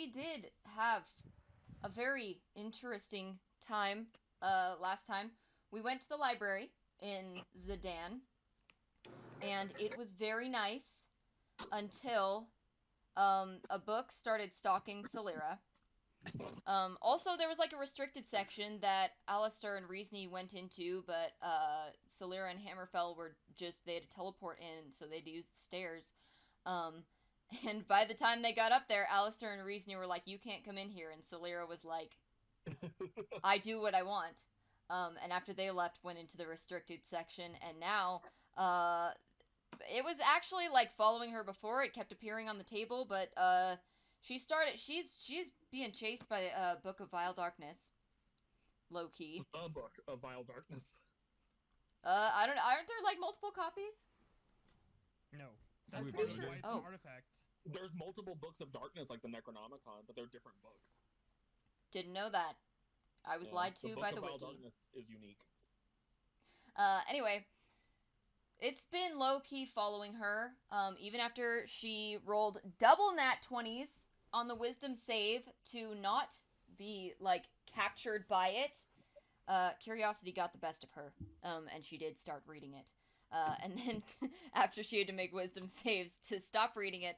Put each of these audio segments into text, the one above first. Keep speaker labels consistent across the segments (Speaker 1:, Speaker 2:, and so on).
Speaker 1: we did have a very interesting time last time. We went to the library in Zidane, and it was very nice until a book started stalking Silyra. Also, there was like a restricted section that Alastair and Reezni went into, but Silyra and Hammerfell were just, they had to teleport in, so they'd use the stairs. Um, and by the time they got up there, Alastair and Reezni were like, "You can't come in here," and Silyra was like, "I do what I want." And after they left, went into the restricted section, and now, it was actually like following her before. It kept appearing on the table, but she's being chased by a Book of Vile Darkness, low key.
Speaker 2: A book of Vile Darkness.
Speaker 1: I don't. Aren't there like multiple copies?
Speaker 3: No.
Speaker 1: I'm
Speaker 3: That's
Speaker 1: pretty
Speaker 3: part of
Speaker 1: sure.
Speaker 3: why it's
Speaker 1: Oh.
Speaker 3: an artifact.
Speaker 2: There's multiple books of darkness, like the Necronomicon, but they're different books.
Speaker 1: Didn't know that. I was lied to by the
Speaker 2: Book of
Speaker 1: wiki.
Speaker 2: Vile Darkness is unique.
Speaker 1: Anyway, it's been low key following her. Even after she rolled double nat 20s on the wisdom save to not be like captured by it. Curiosity got the best of her, and she did start reading it. And then after she had to make wisdom saves to stop reading it,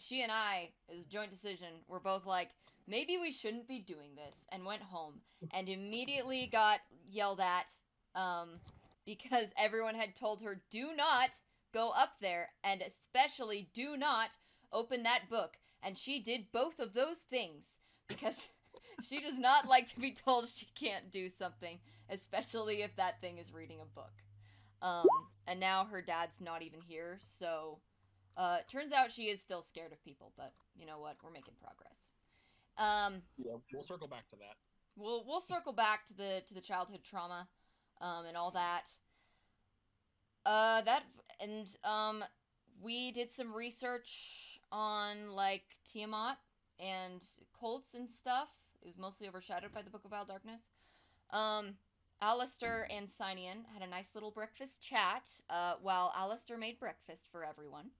Speaker 1: she and I, as a joint decision, were both like, maybe we shouldn't be doing this, and went home, and immediately got yelled at, because everyone had told her, do not go up there, and especially do not open that book. And she did both of those things, because she does not like to be told she can't do something, especially if that thing is reading a book. And now her dad's not even here, so turns out she is still scared of people, but you know what? We're making progress.
Speaker 2: Yeah, we'll circle back to that.
Speaker 1: We'll circle back to the childhood trauma, and all that. We did some research on like Tiamat and cults and stuff. It was mostly overshadowed by the Book of Vile Darkness. Alastair and Sihnion had a nice little breakfast chat while Alastair made breakfast for everyone.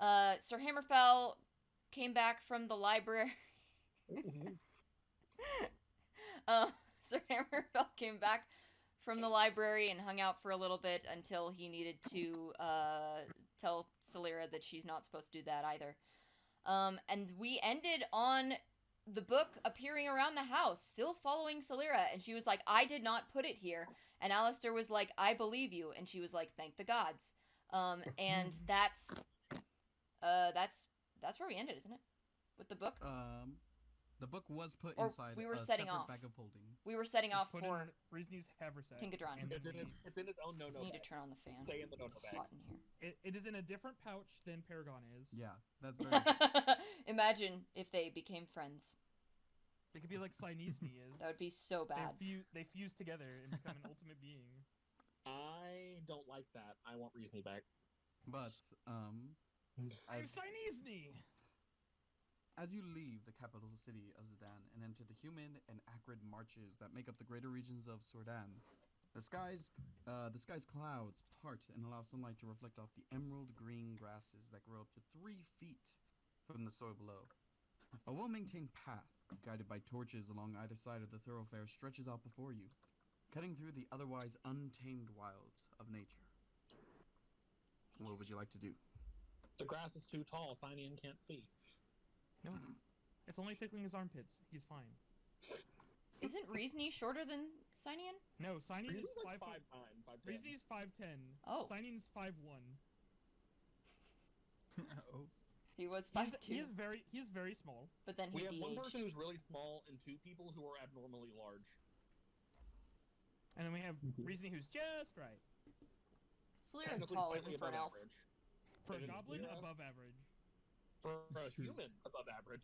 Speaker 1: Sir Hammerfell came back from the library. Sir Hammerfell came back from the library and hung out for a little bit until he needed to tell Silyra that she's not supposed to do that either. And we ended on the book appearing around the house, still following Silyra, and she was like, "I did not put it here." And Alastair was like, "I believe you," and she was like, "Thank the gods." And that's where we ended, isn't it? With the book.
Speaker 4: The book was put
Speaker 1: Or
Speaker 4: inside
Speaker 1: we were
Speaker 4: a
Speaker 1: setting
Speaker 4: separate
Speaker 1: off.
Speaker 4: bag of holding.
Speaker 1: We were setting off
Speaker 3: Put
Speaker 1: for
Speaker 3: in Reezni's haversack.
Speaker 1: Tinkodran.
Speaker 3: and
Speaker 2: It's in
Speaker 3: then
Speaker 2: his own no-no
Speaker 1: Need to
Speaker 2: bag.
Speaker 1: turn on the fan.
Speaker 2: Stay in the no-no
Speaker 1: It's
Speaker 2: bag.
Speaker 1: hot in here.
Speaker 3: it is in a different pouch than Paragon is.
Speaker 4: Yeah, that's very good.
Speaker 1: Imagine if they became friends.
Speaker 3: They could be like Sihnion is.
Speaker 1: That would be so bad.
Speaker 3: They fuse together and become an ultimate being.
Speaker 2: I don't like that. I want Reezni back.
Speaker 4: But,
Speaker 3: I'm Sihnion!
Speaker 4: as you leave the capital city of Zidane and enter the humid and acrid marches that make up the greater regions of Sordan, the sky's clouds part and allow sunlight to reflect off the emerald green grasses that grow up to 3 feet from the soil below. A well-maintained path, guided by torches along either side of the thoroughfare, stretches out before you, cutting through the otherwise untamed wilds of nature. What would you like to do?
Speaker 2: The grass is too tall. Sihnion can't see.
Speaker 3: No. It's only tickling his armpits. He's fine.
Speaker 1: Isn't Reezni shorter than Sihnion?
Speaker 3: No, Sihnion is
Speaker 2: Reezni's like
Speaker 3: 5'9".
Speaker 2: 5'9", 5'10".
Speaker 3: Reezni's 5'10".
Speaker 1: Oh.
Speaker 3: Sihnion is 5'1".
Speaker 4: Oh.
Speaker 1: He was 5'2".
Speaker 3: He's very small.
Speaker 1: But then
Speaker 2: We
Speaker 1: he
Speaker 2: have one
Speaker 1: de-aged.
Speaker 2: person who's really small and 2 people who are abnormally large.
Speaker 3: And then we have Reezni who's just right.
Speaker 1: Silyra's
Speaker 2: Technically
Speaker 1: tall
Speaker 2: slightly
Speaker 1: even for an
Speaker 2: above
Speaker 1: elf.
Speaker 2: average.
Speaker 3: For a
Speaker 2: And
Speaker 3: goblin,
Speaker 2: Silyra,
Speaker 3: above average.
Speaker 2: For a human, above average.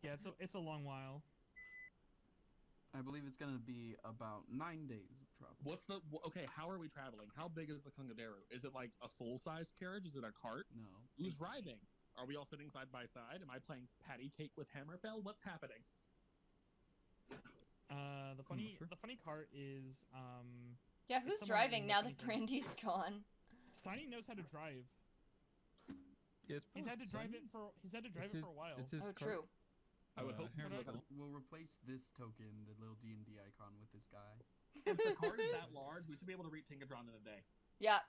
Speaker 3: Yeah, it's a long while.
Speaker 4: I believe it's gonna be about 9 days of travel.
Speaker 2: Okay, how are we traveling? How big is the Cungadero? Is it like a full-sized carriage? Is it a cart?
Speaker 4: No.
Speaker 2: Who's riding? Are we all sitting side by side? Am I playing patty cake with Hammerfell? What's happening?
Speaker 3: The funny
Speaker 4: sure.
Speaker 3: the funny part is
Speaker 1: Yeah, who's
Speaker 3: somewhere
Speaker 1: driving
Speaker 3: in
Speaker 1: now
Speaker 3: the
Speaker 1: that Brandy's gone?
Speaker 3: Sihnion knows how to drive.
Speaker 5: Yeah, it's
Speaker 3: He's had to drive
Speaker 5: Sunny.
Speaker 3: it for. He's had to drive
Speaker 5: It's
Speaker 3: it
Speaker 5: his-
Speaker 3: for a while.
Speaker 5: It's his
Speaker 1: Oh,
Speaker 5: car.
Speaker 1: true.
Speaker 2: I would hope
Speaker 5: Hammer
Speaker 3: But I-
Speaker 5: will.
Speaker 4: We'll replace this token, the little D&D icon, with this guy.
Speaker 2: if the card is that large, we should be able to reach Tinkodran in a day.
Speaker 1: Yeah.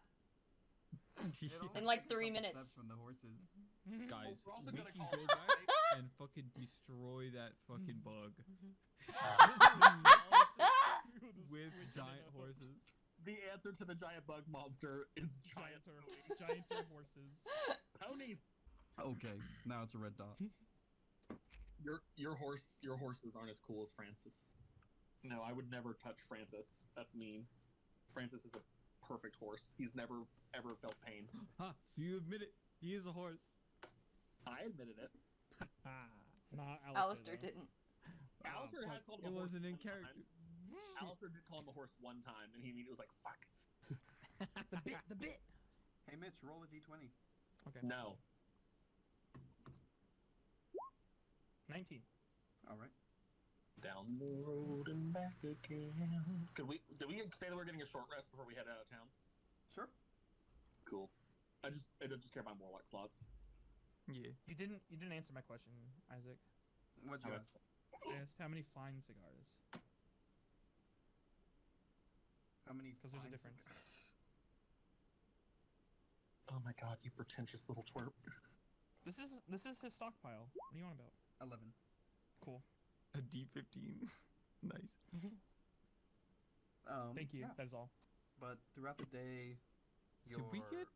Speaker 4: It only
Speaker 1: In like
Speaker 4: takes a
Speaker 1: 3
Speaker 4: couple
Speaker 1: minutes.
Speaker 4: steps from the horses.
Speaker 5: Guys,
Speaker 2: we're also
Speaker 5: we
Speaker 2: gonna
Speaker 5: can
Speaker 2: call
Speaker 5: go
Speaker 2: it
Speaker 5: back
Speaker 2: right?
Speaker 5: and fucking destroy that fucking bug with giant horses.
Speaker 2: The answer to the giant bug monster is giant
Speaker 3: Gianter horses.
Speaker 2: ponies.
Speaker 4: Okay, now it's a red dot.
Speaker 2: Your horses aren't as cool as Francis. No, I would never touch Francis. That's mean. Francis is a perfect horse. He's never ever felt pain.
Speaker 5: Ha! So you admit it? He is a horse.
Speaker 2: I admitted it.
Speaker 3: Not
Speaker 1: Alistair
Speaker 3: though.
Speaker 1: didn't.
Speaker 2: Alistair has called him
Speaker 5: It
Speaker 2: a horse
Speaker 5: wasn't in
Speaker 2: one time.
Speaker 5: character.
Speaker 2: Alistair did call him a horse one time, and he immediately was like, "Fuck."
Speaker 3: The bit.
Speaker 4: Hey Mitch, roll a d20.
Speaker 3: Okay.
Speaker 2: No.
Speaker 3: 19.
Speaker 4: Alright.
Speaker 2: Down the road and back again. Did we say that we're getting a short rest before we head out of town?
Speaker 4: Sure.
Speaker 2: Cool. I just care about Warlock slots.
Speaker 5: Yeah.
Speaker 3: You didn't answer my question, Isaac.
Speaker 4: What'd you
Speaker 2: Alright.
Speaker 4: ask?
Speaker 3: I asked how many fine cigars.
Speaker 4: How many?
Speaker 3: 'Cause there's a
Speaker 4: fine
Speaker 3: difference.
Speaker 4: cigars?
Speaker 2: Oh my god, you pretentious little twerp.
Speaker 3: This is his stockpile. What are you on about?
Speaker 4: 11.
Speaker 3: Cool.
Speaker 5: A D15. Nice.
Speaker 3: Thank you.
Speaker 4: Yeah,
Speaker 3: That is all.
Speaker 4: but throughout the day,
Speaker 5: Did we get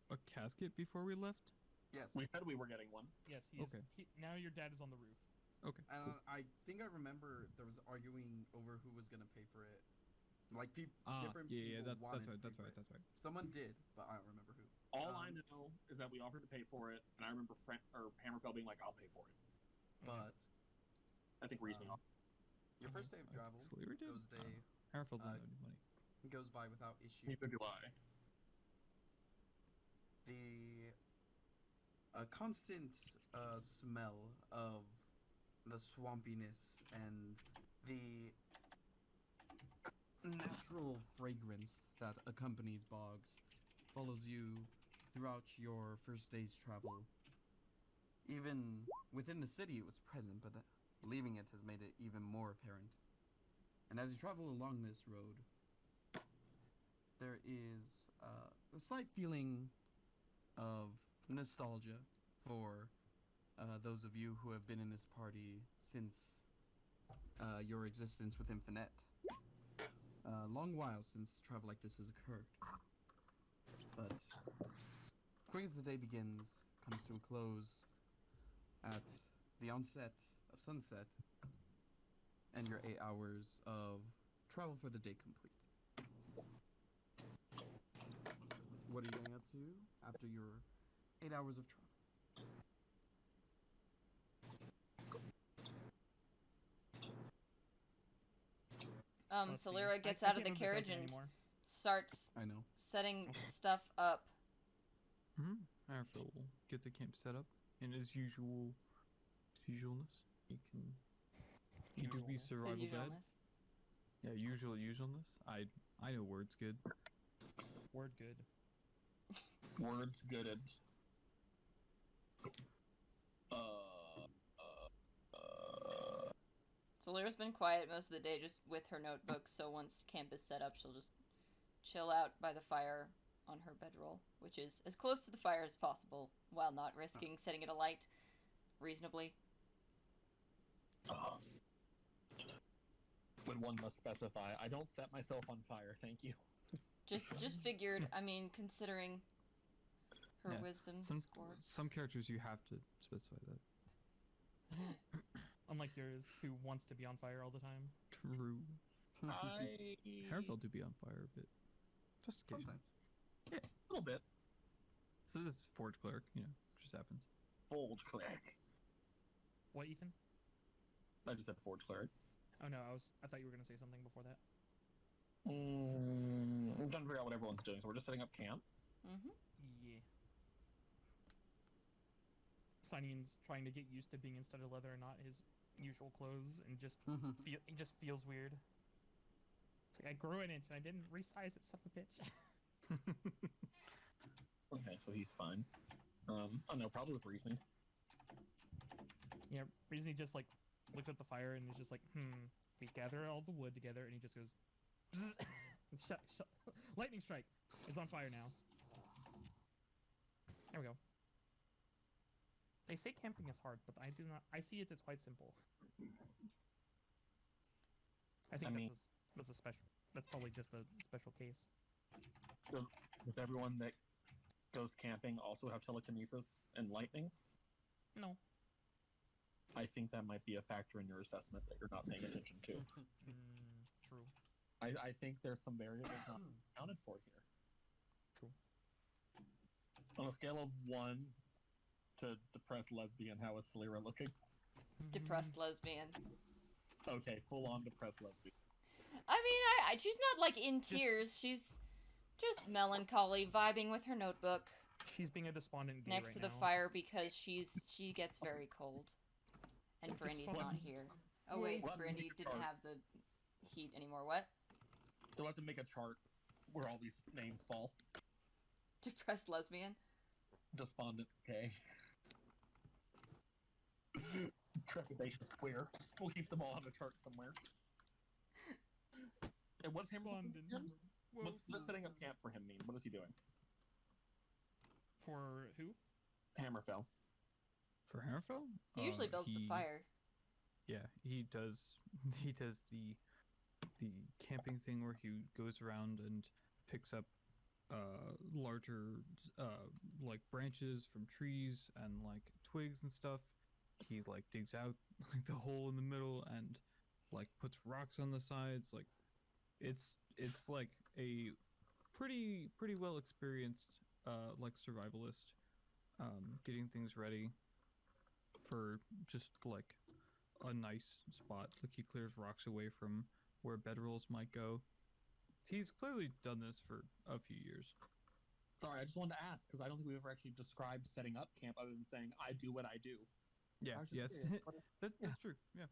Speaker 5: a casket before we left?
Speaker 4: Yes.
Speaker 2: We said we were getting one.
Speaker 3: Yes, he is.
Speaker 5: Okay.
Speaker 3: Now your dad is on the roof.
Speaker 5: Okay.
Speaker 4: And
Speaker 5: Cool.
Speaker 4: I think I remember there was arguing over who was gonna pay for it. Like different
Speaker 5: yeah,
Speaker 4: people
Speaker 5: that's
Speaker 4: wanted
Speaker 5: right,
Speaker 4: to
Speaker 5: that's
Speaker 4: pay
Speaker 5: right,
Speaker 4: for it.
Speaker 5: that's right.
Speaker 4: Someone did, but I don't remember who.
Speaker 2: All I know is that we offered to pay for it, and I remember Hammerfell being like, "I'll pay for it."
Speaker 4: But
Speaker 2: I think Reezni.
Speaker 4: your first day of travel
Speaker 5: Silyra did?
Speaker 4: goes
Speaker 5: I don't
Speaker 4: day
Speaker 5: know. Hammerfell
Speaker 4: uh,
Speaker 5: didn't know any money.
Speaker 4: goes by without issue.
Speaker 2: Neither do I.
Speaker 4: The constant smell of the swampiness and the natural fragrance that accompanies bogs follows you throughout your first day's travel. Even within the city it was present, but leaving it has made it even more apparent. And as you travel along this road, there is a slight feeling of nostalgia for those of you who have been in this party since your existence with Infinite. Long while since travel like this has occurred. But quick as the day begins, comes to a close at the onset of sunset, and your 8 hours of travel for the day complete. What are you getting up to after your 8 hours of travel?
Speaker 3: Let's see.
Speaker 1: Silyra gets
Speaker 3: I
Speaker 1: out of
Speaker 3: can't
Speaker 1: the
Speaker 3: move
Speaker 1: carriage
Speaker 3: token
Speaker 1: and
Speaker 3: anymore.
Speaker 1: starts
Speaker 4: I know.
Speaker 1: setting stuff up.
Speaker 5: Hammerfell will get the camp set up in his usualness. He can do be
Speaker 3: Usualness.
Speaker 5: survival
Speaker 1: His
Speaker 5: bed.
Speaker 1: usualness.
Speaker 5: Yeah, usualness. I know words good.
Speaker 3: Word good.
Speaker 2: Words gooded.
Speaker 1: Silyra's been quiet most of the day just with her notebooks, so once camp is set up, she'll just chill out by the fire on her bedroll, which is as close to the fire as possible, while not risking setting it alight reasonably.
Speaker 2: When one must specify, I don't set myself on fire, thank you.
Speaker 1: Just figured, I mean, considering her
Speaker 5: Yeah,
Speaker 1: wisdom
Speaker 5: Some
Speaker 1: score.
Speaker 5: some characters you have to specify that.
Speaker 3: Unlike yours, who wants to be on fire all the time.
Speaker 5: True.
Speaker 2: I...
Speaker 5: Hammerfell do be on fire a bit. Just occasionally.
Speaker 4: Sometimes.
Speaker 2: A little bit.
Speaker 5: So this is Forge Cleric, just happens.
Speaker 2: Forge Cleric.
Speaker 3: What, Ethan?
Speaker 2: I just said Forge Cleric.
Speaker 3: Oh no, I thought you were gonna say something before that.
Speaker 2: I'm trying to figure out what everyone's doing, so we're just setting up camp.
Speaker 1: Mm-hmm.
Speaker 3: Yeah. Sihnion's trying to get used to being in studded leather and not his usual clothes, and he just feels weird. It's like I grew an inch and I didn't resize it, son of a bitch.
Speaker 2: Okay, so he's fine. Oh no, probably with Reezy.
Speaker 3: Yeah, Reezy just like looks at the fire and is just like, we gather all the wood together, and he just goes, lightning strike. It's on fire now. There we go. They say camping is hard, but I do not. I see it as quite simple. I think that's a special. That's probably just a special case.
Speaker 2: Does everyone that goes camping also have telekinesis and lightning?
Speaker 3: No.
Speaker 2: I think that might be a factor in your assessment that you're not paying attention to.
Speaker 3: True.
Speaker 2: I think there's some variables not accounted for here.
Speaker 3: True.
Speaker 2: On a scale of 1 to depressed lesbian, how is Silyra looking?
Speaker 1: Depressed lesbian.
Speaker 2: Okay, full on depressed lesbian.
Speaker 1: I mean, she's not like in tears. She's just melancholy, vibing with her notebook.
Speaker 3: She's being a despondent gay
Speaker 1: next to the fire because she gets very cold. And Brandy's not here. Oh wait, Brandy didn't have the heat anymore. What?
Speaker 2: So I have to make a chart where all these names fall.
Speaker 1: Depressed lesbian.
Speaker 2: Despondent gay. Trepidatious queer. We'll keep them all on a chart somewhere. And what's him? What's setting up camp for him mean? What is he doing?
Speaker 3: For who?
Speaker 2: Hammerfell.
Speaker 5: For Hammerfell?
Speaker 1: He usually builds the fire.
Speaker 5: Yeah, he does. He does the camping thing where he goes around and picks up larger like branches from trees and like twigs and stuff. He like digs out like the hole in the middle and like puts rocks on the sides. Like it's like a pretty well experienced like survivalist getting things ready for just like a nice spot. Like he clears rocks away from where bedrolls might go. He's clearly done this for a few years.
Speaker 2: Sorry, I just wanted to ask because I don't think we've ever actually described setting up camp other than saying I do what I do.
Speaker 5: Yeah, yes, that's true. Yeah,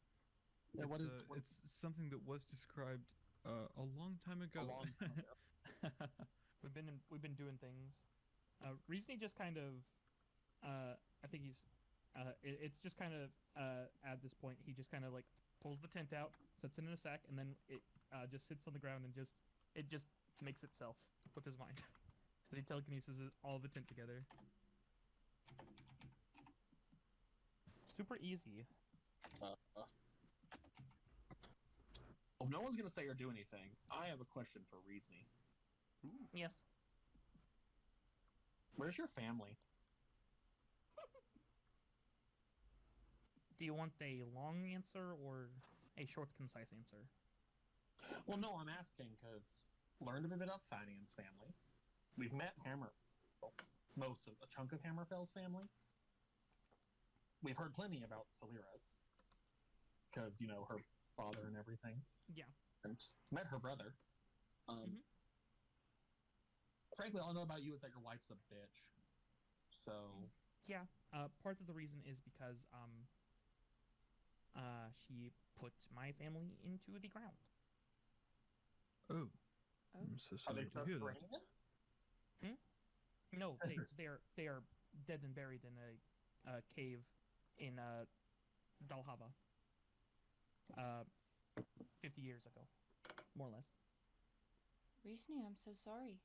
Speaker 2: yeah
Speaker 5: it's something that was described a long time ago.
Speaker 2: A long time ago.
Speaker 3: We've been doing things. Reezy just kind of, I think he's, it's just kind of at this point he just kind of like pulls the tent out, sets it in a sack, and then it just sits on the ground and it just makes itself with his mind. As he telekinesis all the tent together. Super easy.
Speaker 2: Well, if no one's gonna say or do anything, I have a question for Reezy.
Speaker 3: Yes.
Speaker 2: Where's your family?
Speaker 3: Do you want a long answer or a short, concise answer?
Speaker 2: Well, no, I'm asking because learned a bit about Sihnions' family. We've met a chunk of Hammerfell's family. We've heard plenty about Silyra's because, you know, her father and everything.
Speaker 3: Yeah.
Speaker 2: And met her brother. Frankly, all I know about you is that your wife's a bitch. So...
Speaker 3: Yeah, part of the reason is because, she put my family into the ground.
Speaker 5: Oh. I'm so sorry to hear that.
Speaker 3: No, they are dead and buried in a cave in Dalhava. 50 years ago, more or less.
Speaker 1: Reezy, I'm so sorry.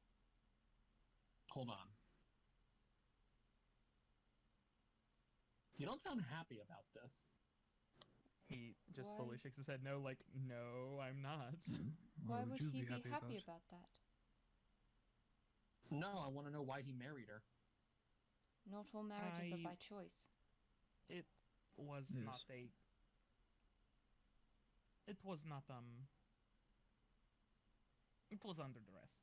Speaker 2: Hold on. You don't sound happy about this.
Speaker 3: He just slowly shakes his head. No, like, no, I'm not.
Speaker 1: Why would
Speaker 5: you
Speaker 1: he be
Speaker 5: happy
Speaker 1: about that?
Speaker 2: No, I want to know why he married her.
Speaker 1: Not all marriages are by choice.
Speaker 3: It was not a... It was not, it was under duress.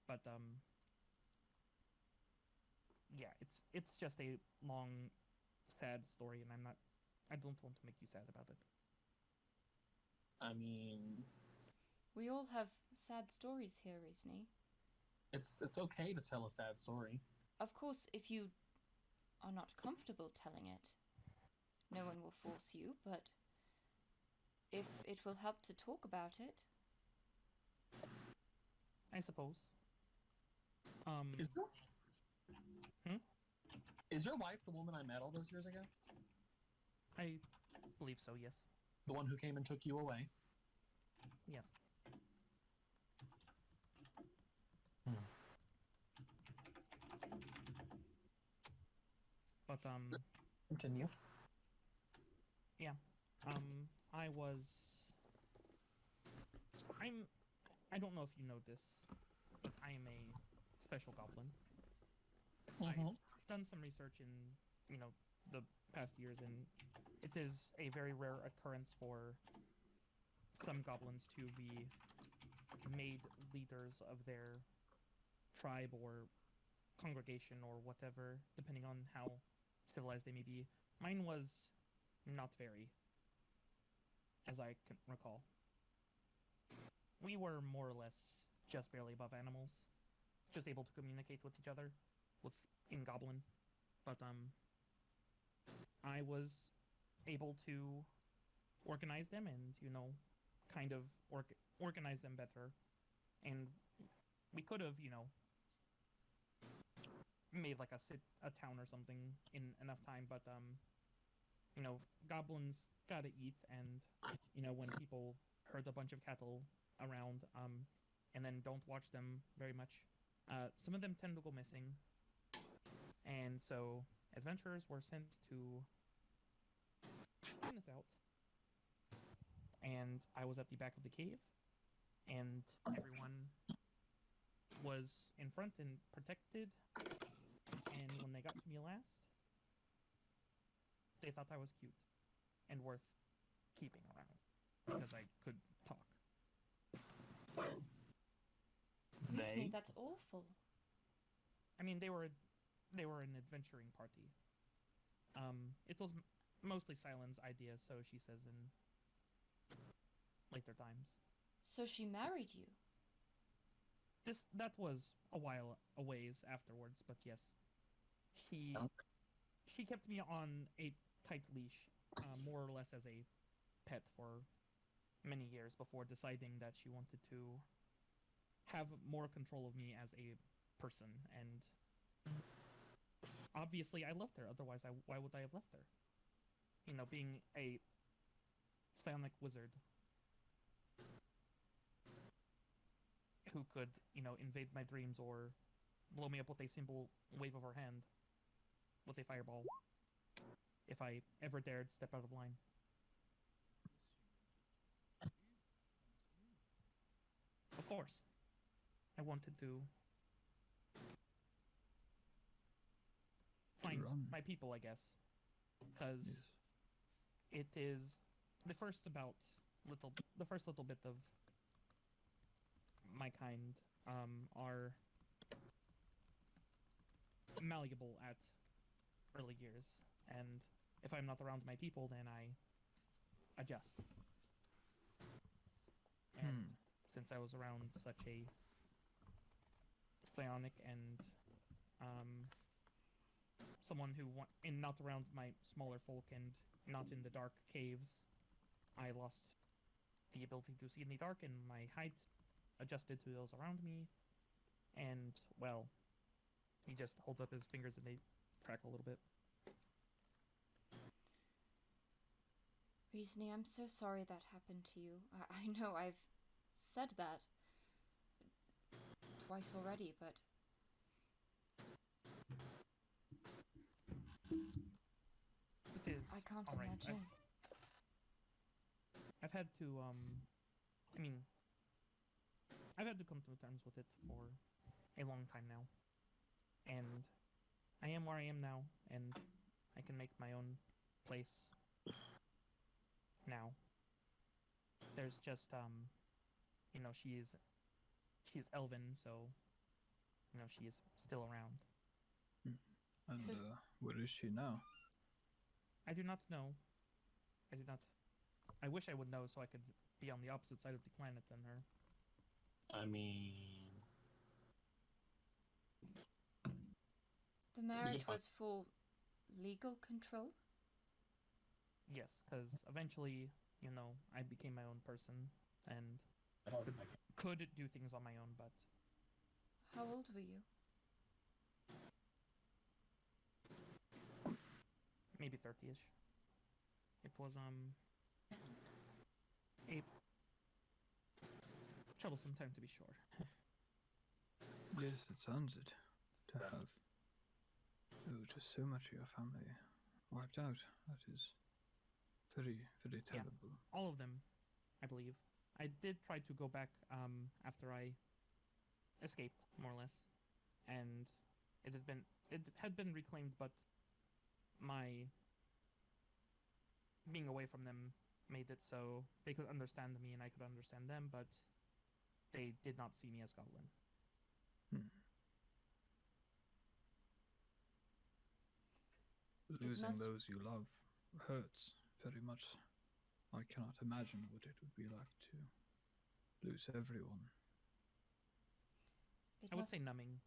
Speaker 3: But, yeah, it's just a long, sad story, and I don't want to make you sad about it.
Speaker 2: I mean...
Speaker 1: We all have sad stories here, Reezy.
Speaker 2: It's okay to tell a sad story.
Speaker 1: Of course, if you are not comfortable telling it, no one will force you, but if it will help to talk about it...
Speaker 3: I suppose.
Speaker 2: Is Is your wife the woman I met all those years ago?
Speaker 3: I believe so, yes.
Speaker 2: The one who came and took you away?
Speaker 3: Yes. But,
Speaker 2: Continue.
Speaker 3: I was... I don't know if you know this, but I am a special goblin.
Speaker 2: Mm-hmm.
Speaker 3: I've done some research in, the past years, and it is a very rare occurrence for some goblins to be made leaders of their tribe or congregation or whatever, depending on how civilized they may be. Mine was not very, as I can recall. We were more or less just barely above animals, just able to communicate with each other, in Goblin. But I was able to organize them and kind of organize them better, and we could have made like a town or something in enough time, but goblins gotta eat, and when people herd a bunch of cattle around and then don't watch them very much, some of them tend to go missing, and so adventurers were sent to find this out. And I was at the back of the cave, and everyone was in front and protected, and when they got to me last, they thought I was cute and worth keeping around because I could talk.
Speaker 1: Reezni, that's awful.
Speaker 3: I mean, they were an adventuring party. It was mostly Silen's idea, so she says in later times.
Speaker 1: So she married you?
Speaker 3: That was a ways afterwards, but yes. She kept me on a tight leash, more or less as a pet for many years before deciding that she wanted to have more control of me as a person, and obviously I loved her, otherwise why would I have left her? Being a psionic wizard who could, invade my dreams or blow me up with a simple wave of her hand with a fireball if I ever dared step out of line. Of course. I wanted to find my people, I guess, because it is the first little bit of my kind are malleable at early years, and if I'm not around my people, then I adjust. And since I was around such a psionic and someone who not around my smaller folk and not in the dark caves, I lost the ability to see in the dark, and my height adjusted to those around me, and well, he just holds up his fingers and they crack a little bit.
Speaker 1: Reezni, I'm so sorry that happened to you. I know I've said that twice already, but
Speaker 3: it is.
Speaker 1: I can't
Speaker 3: all right.
Speaker 1: imagine.
Speaker 3: I've had to I've had to come to terms with it for a long time now, and I am where I am now, and I can make my own place now. There's just she's elven, so she is still around.
Speaker 5: And where is she now?
Speaker 3: I do not know. I wish I would know so I could be on the opposite side of the planet than her.
Speaker 2: I mean,
Speaker 1: The marriage was for legal control?
Speaker 3: Yes, because eventually, I became my own person and could do things on my own, but...
Speaker 1: How old were you?
Speaker 3: maybe 30ish. It was a troublesome time to be sure.
Speaker 5: Yes, it sounds it. To have just so much of your family wiped out. That is very, very
Speaker 3: Yeah.
Speaker 5: terrible.
Speaker 3: All of them, I believe. I did try to go back after I escaped, more or less, and it had been reclaimed, but my being away from them made it so they could understand me and I could understand them, but they did not see me as Goblin.
Speaker 5: Losing
Speaker 1: must-
Speaker 5: those you love hurts very much. I cannot imagine what it would be like to lose everyone.
Speaker 3: I would say numbing.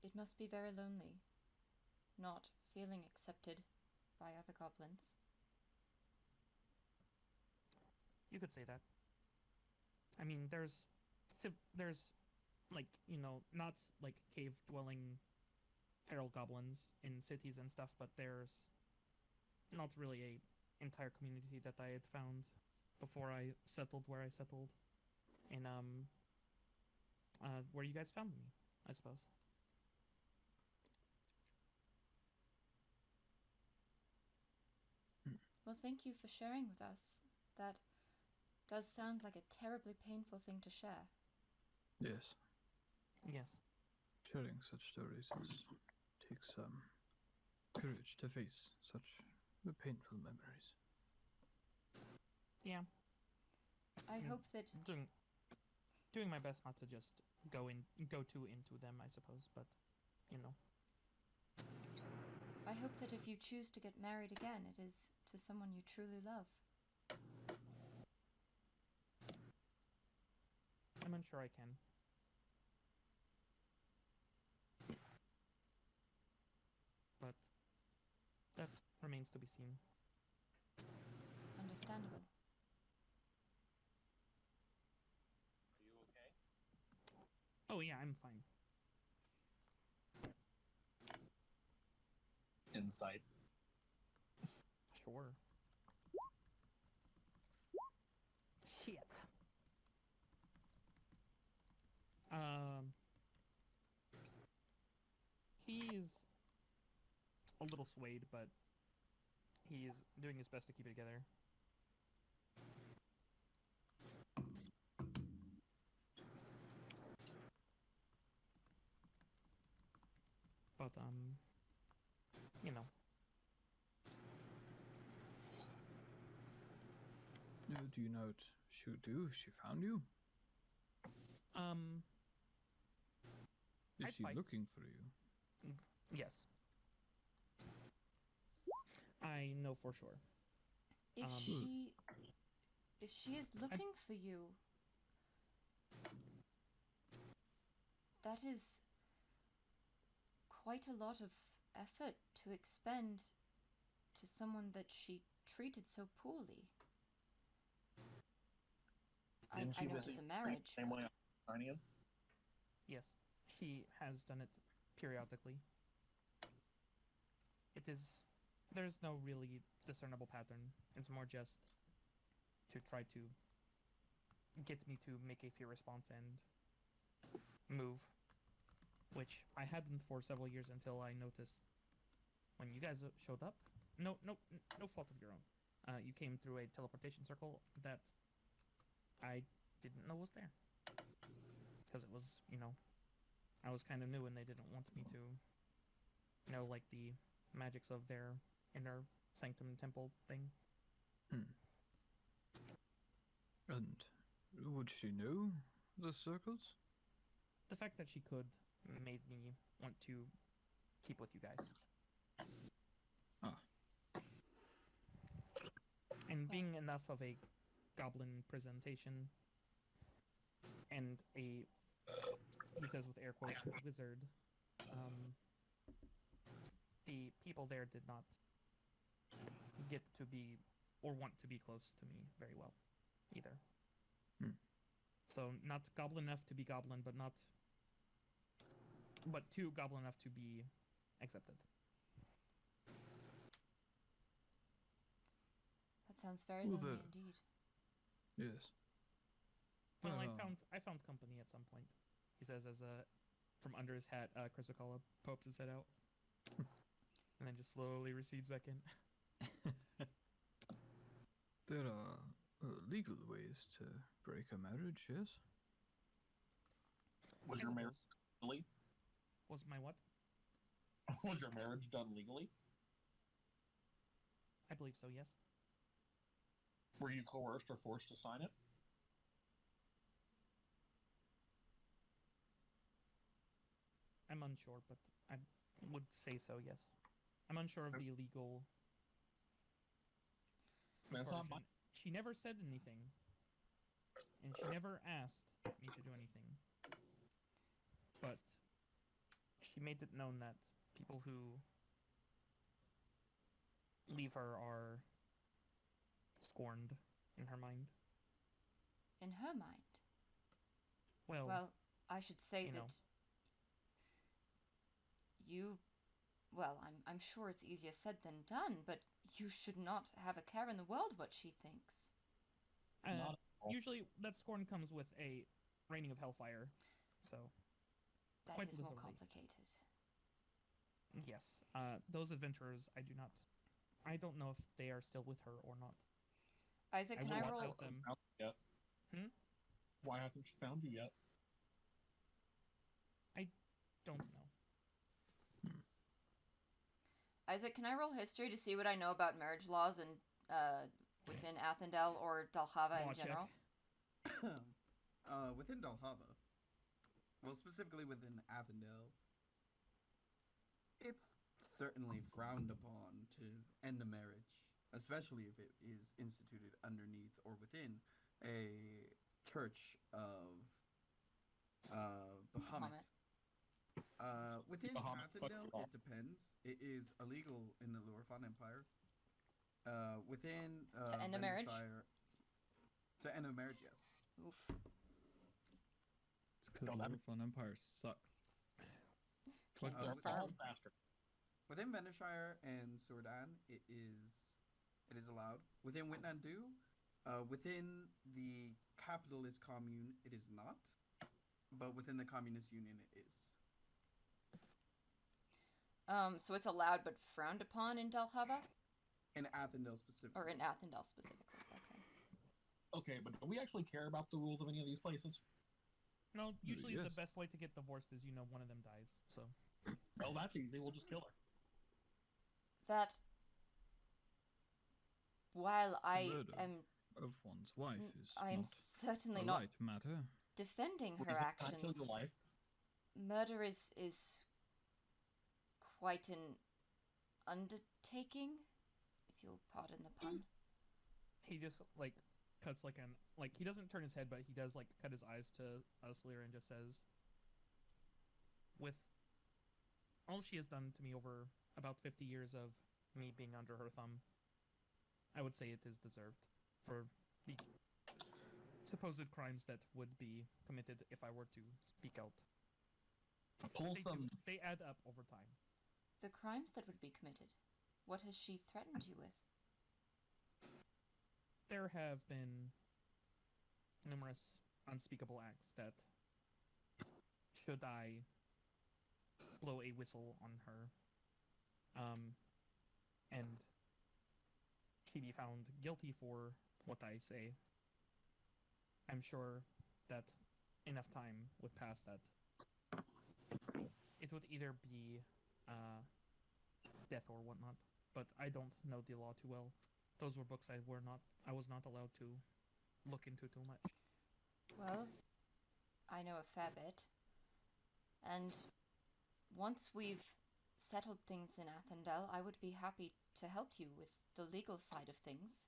Speaker 1: It must be very lonely, not feeling accepted by other goblins.
Speaker 3: You could say that. I mean, there's like, not like cave dwelling feral goblins in cities and stuff, but there's not really a entire community that I had found before I settled where I settled in where you guys found me, I suppose.
Speaker 1: Well, thank you for sharing with us. That does sound like a terribly painful thing to share.
Speaker 5: Yes,
Speaker 3: Yes.
Speaker 5: sharing such stories takes courage to face such painful memories.
Speaker 3: Yeah.
Speaker 1: I
Speaker 3: Mm.
Speaker 1: hope that
Speaker 3: Doing my best not to just go too into them, I suppose, but
Speaker 1: I hope that if you choose to get married again, it is to someone you truly love.
Speaker 3: I'm unsure I can. But that remains to be seen.
Speaker 1: Understandable.
Speaker 2: Are you okay?
Speaker 3: Oh yeah, I'm fine.
Speaker 2: Insight.
Speaker 3: Sure. Shit. He's a little swayed, but he's doing his best to keep it together. But
Speaker 5: Do you know what she would do if she found you? Is
Speaker 3: I'd
Speaker 5: she
Speaker 3: fight.
Speaker 5: looking for you?
Speaker 3: Yes. I know for sure.
Speaker 1: If she is looking for you, that is quite a lot of effort to expend to someone that she treated so poorly. I know it was a marriage.
Speaker 2: Same way on Sihnion?
Speaker 3: Yes, she has done it periodically. There's no really discernible pattern. It's more just to try to get me to make a fear response and move, which I hadn't for several years until I noticed when you guys showed up. No fault of your own. You came through a teleportation circle that I didn't know was there. Because it was, I was kind of new and they didn't want me to know, like, the magics of their inner sanctum temple thing.
Speaker 5: And would she know the circles?
Speaker 3: The fact that she could made me want to keep with you guys. And being enough of a goblin presentation and he says with air quotes, wizard, the people there did not get to be or want to be close to me very well either. So not goblin enough to be goblin, but not but 2 goblin enough to be accepted.
Speaker 1: That sounds very
Speaker 5: Well,
Speaker 1: lonely
Speaker 5: the-
Speaker 1: indeed.
Speaker 5: Yes.
Speaker 3: Well,
Speaker 5: But,
Speaker 3: I found company at some point. He says as from under his hat, Chrysocolla pokes his head out, and then just slowly recedes back in.
Speaker 5: There are legal ways to break a marriage, yes?
Speaker 2: Was
Speaker 3: I
Speaker 2: your marriage
Speaker 3: suppose.
Speaker 2: legally?
Speaker 3: Was my what?
Speaker 2: Was your marriage done legally?
Speaker 3: I believe so. Yes.
Speaker 2: Were you coerced or forced to sign it?
Speaker 3: I'm unsure, but I would say so. Yes. I'm unsure of the legal.
Speaker 2: That's not
Speaker 3: version. She never said anything, and she never asked me to do anything. But she made it known that people who leave her are scorned in her mind.
Speaker 1: In her mind.
Speaker 3: Well,
Speaker 1: Well, I should say
Speaker 3: you
Speaker 1: that
Speaker 3: know.
Speaker 1: you. Well, I'm sure it's easier said than done, but you should not have a care in the world what she thinks.
Speaker 2: Not at all.
Speaker 3: Usually that scorn comes with a raining of hellfire, so
Speaker 1: That
Speaker 3: Quite
Speaker 1: is more
Speaker 3: literally.
Speaker 1: complicated.
Speaker 3: yes. Those adventurers, I don't know if they are still with her or not.
Speaker 1: Isaac,
Speaker 3: I
Speaker 1: can
Speaker 3: will
Speaker 1: I
Speaker 3: walk
Speaker 1: roll?
Speaker 3: out them.
Speaker 2: Yet.
Speaker 3: Hmm?
Speaker 2: Why hasn't she found you yet?
Speaker 3: Don't know.
Speaker 1: Isaac, can I roll history to see what I know about marriage laws and within Athendel or Dalhava
Speaker 3: Law
Speaker 1: in
Speaker 3: check.
Speaker 1: general?
Speaker 4: Within Dalhava, well, specifically within Athendel, it's certainly frowned upon to end a marriage, especially if it is instituted underneath or within a church of Bahamut. Within
Speaker 2: Bahamut, fuck
Speaker 4: Athendel,
Speaker 2: you all.
Speaker 4: it depends. It is illegal in the Lurfan Empire. Within
Speaker 1: To end a marriage?
Speaker 4: Vendershire- To end a marriage, yes.
Speaker 1: Oof.
Speaker 5: It's because
Speaker 2: No, that-
Speaker 5: Lurfon Empire sucks.
Speaker 1: Can't
Speaker 4: Uh,
Speaker 2: They're
Speaker 4: with-
Speaker 1: confirm.
Speaker 2: all bastard.
Speaker 4: Within Vendershire and Sordan, it is allowed. Within Whitnandu, within the capitalist commune, it is not. But within the communist union, it is.
Speaker 1: So it's allowed but frowned upon in Dalhava?
Speaker 4: In Athendel specifically.
Speaker 1: Or in Athendel specifically, okay.
Speaker 2: Okay, but do we actually care about the rules of any of these places?
Speaker 3: No, usually the
Speaker 5: yes.
Speaker 3: best way to get divorced is one of them dies. So
Speaker 2: Well, that's easy. We'll just kill her.
Speaker 1: That, while I
Speaker 5: Murder.
Speaker 1: am
Speaker 5: Of one's wife is
Speaker 1: I am
Speaker 5: not
Speaker 1: certainly
Speaker 5: a
Speaker 1: not
Speaker 5: light matter.
Speaker 1: defending her
Speaker 2: Reason not kill
Speaker 1: actions,
Speaker 2: your wife.
Speaker 1: murder is quite an undertaking, if you'll pardon the pun.
Speaker 3: he just cuts he doesn't turn his head, but he does cut his eyes to Silyra and just says, "With all she has done to me over about 50 years of me being under her thumb, I would say it is deserved for the supposed crimes that would be committed if I were to speak out.
Speaker 2: Pull some.
Speaker 3: They add up over time.
Speaker 1: The crimes that would be committed. What has she threatened you with?
Speaker 3: There have been numerous unspeakable acts that, should I blow a whistle on her, and she be found guilty for what I say, I'm sure that enough time would pass that it would either be death or whatnot. But I don't know the law too well. Those were books I was not allowed to look into too much.
Speaker 1: Well, I know a fair bit. And once we've settled things in Athendel, I would be happy to help you with the legal side of things.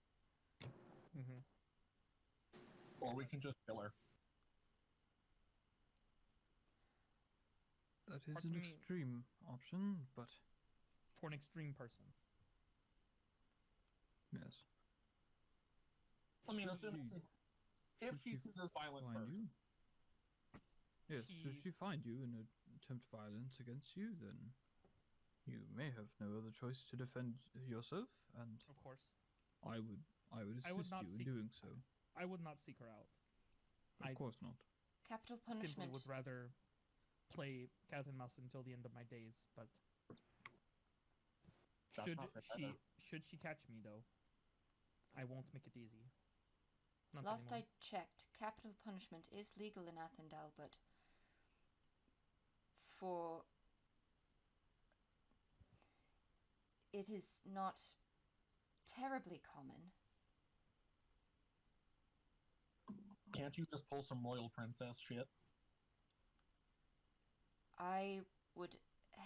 Speaker 3: Mm-hmm.
Speaker 2: Or we can just kill her.
Speaker 5: That is
Speaker 3: Pardon
Speaker 5: an
Speaker 3: me.
Speaker 5: extreme option, but
Speaker 3: For an extreme person.
Speaker 5: yes.
Speaker 2: I mean,
Speaker 5: Should
Speaker 2: if
Speaker 5: should
Speaker 2: she's a violent
Speaker 5: find
Speaker 2: person.
Speaker 5: you? Yes, should
Speaker 3: She-
Speaker 5: she find you in a attempt violence against you, then you may have no other choice to defend yourself, and
Speaker 3: Of course.
Speaker 5: I would
Speaker 3: I would
Speaker 5: assist
Speaker 3: not
Speaker 5: you in
Speaker 3: seek-
Speaker 5: doing so.
Speaker 3: I would not seek her out.
Speaker 5: Of
Speaker 3: I
Speaker 5: course not.
Speaker 1: Capital
Speaker 3: simply
Speaker 1: punishment.
Speaker 3: would rather play cat and mouse until the end of my days, but
Speaker 2: That's
Speaker 3: should
Speaker 2: not fair
Speaker 3: she
Speaker 2: either.
Speaker 3: should she catch me though, I won't make it easy. Not
Speaker 1: Last
Speaker 3: anymore.
Speaker 1: I checked, capital punishment is legal in Athendal, but for it is not terribly common.
Speaker 2: Can't you just pull some royal princess shit?
Speaker 1: I would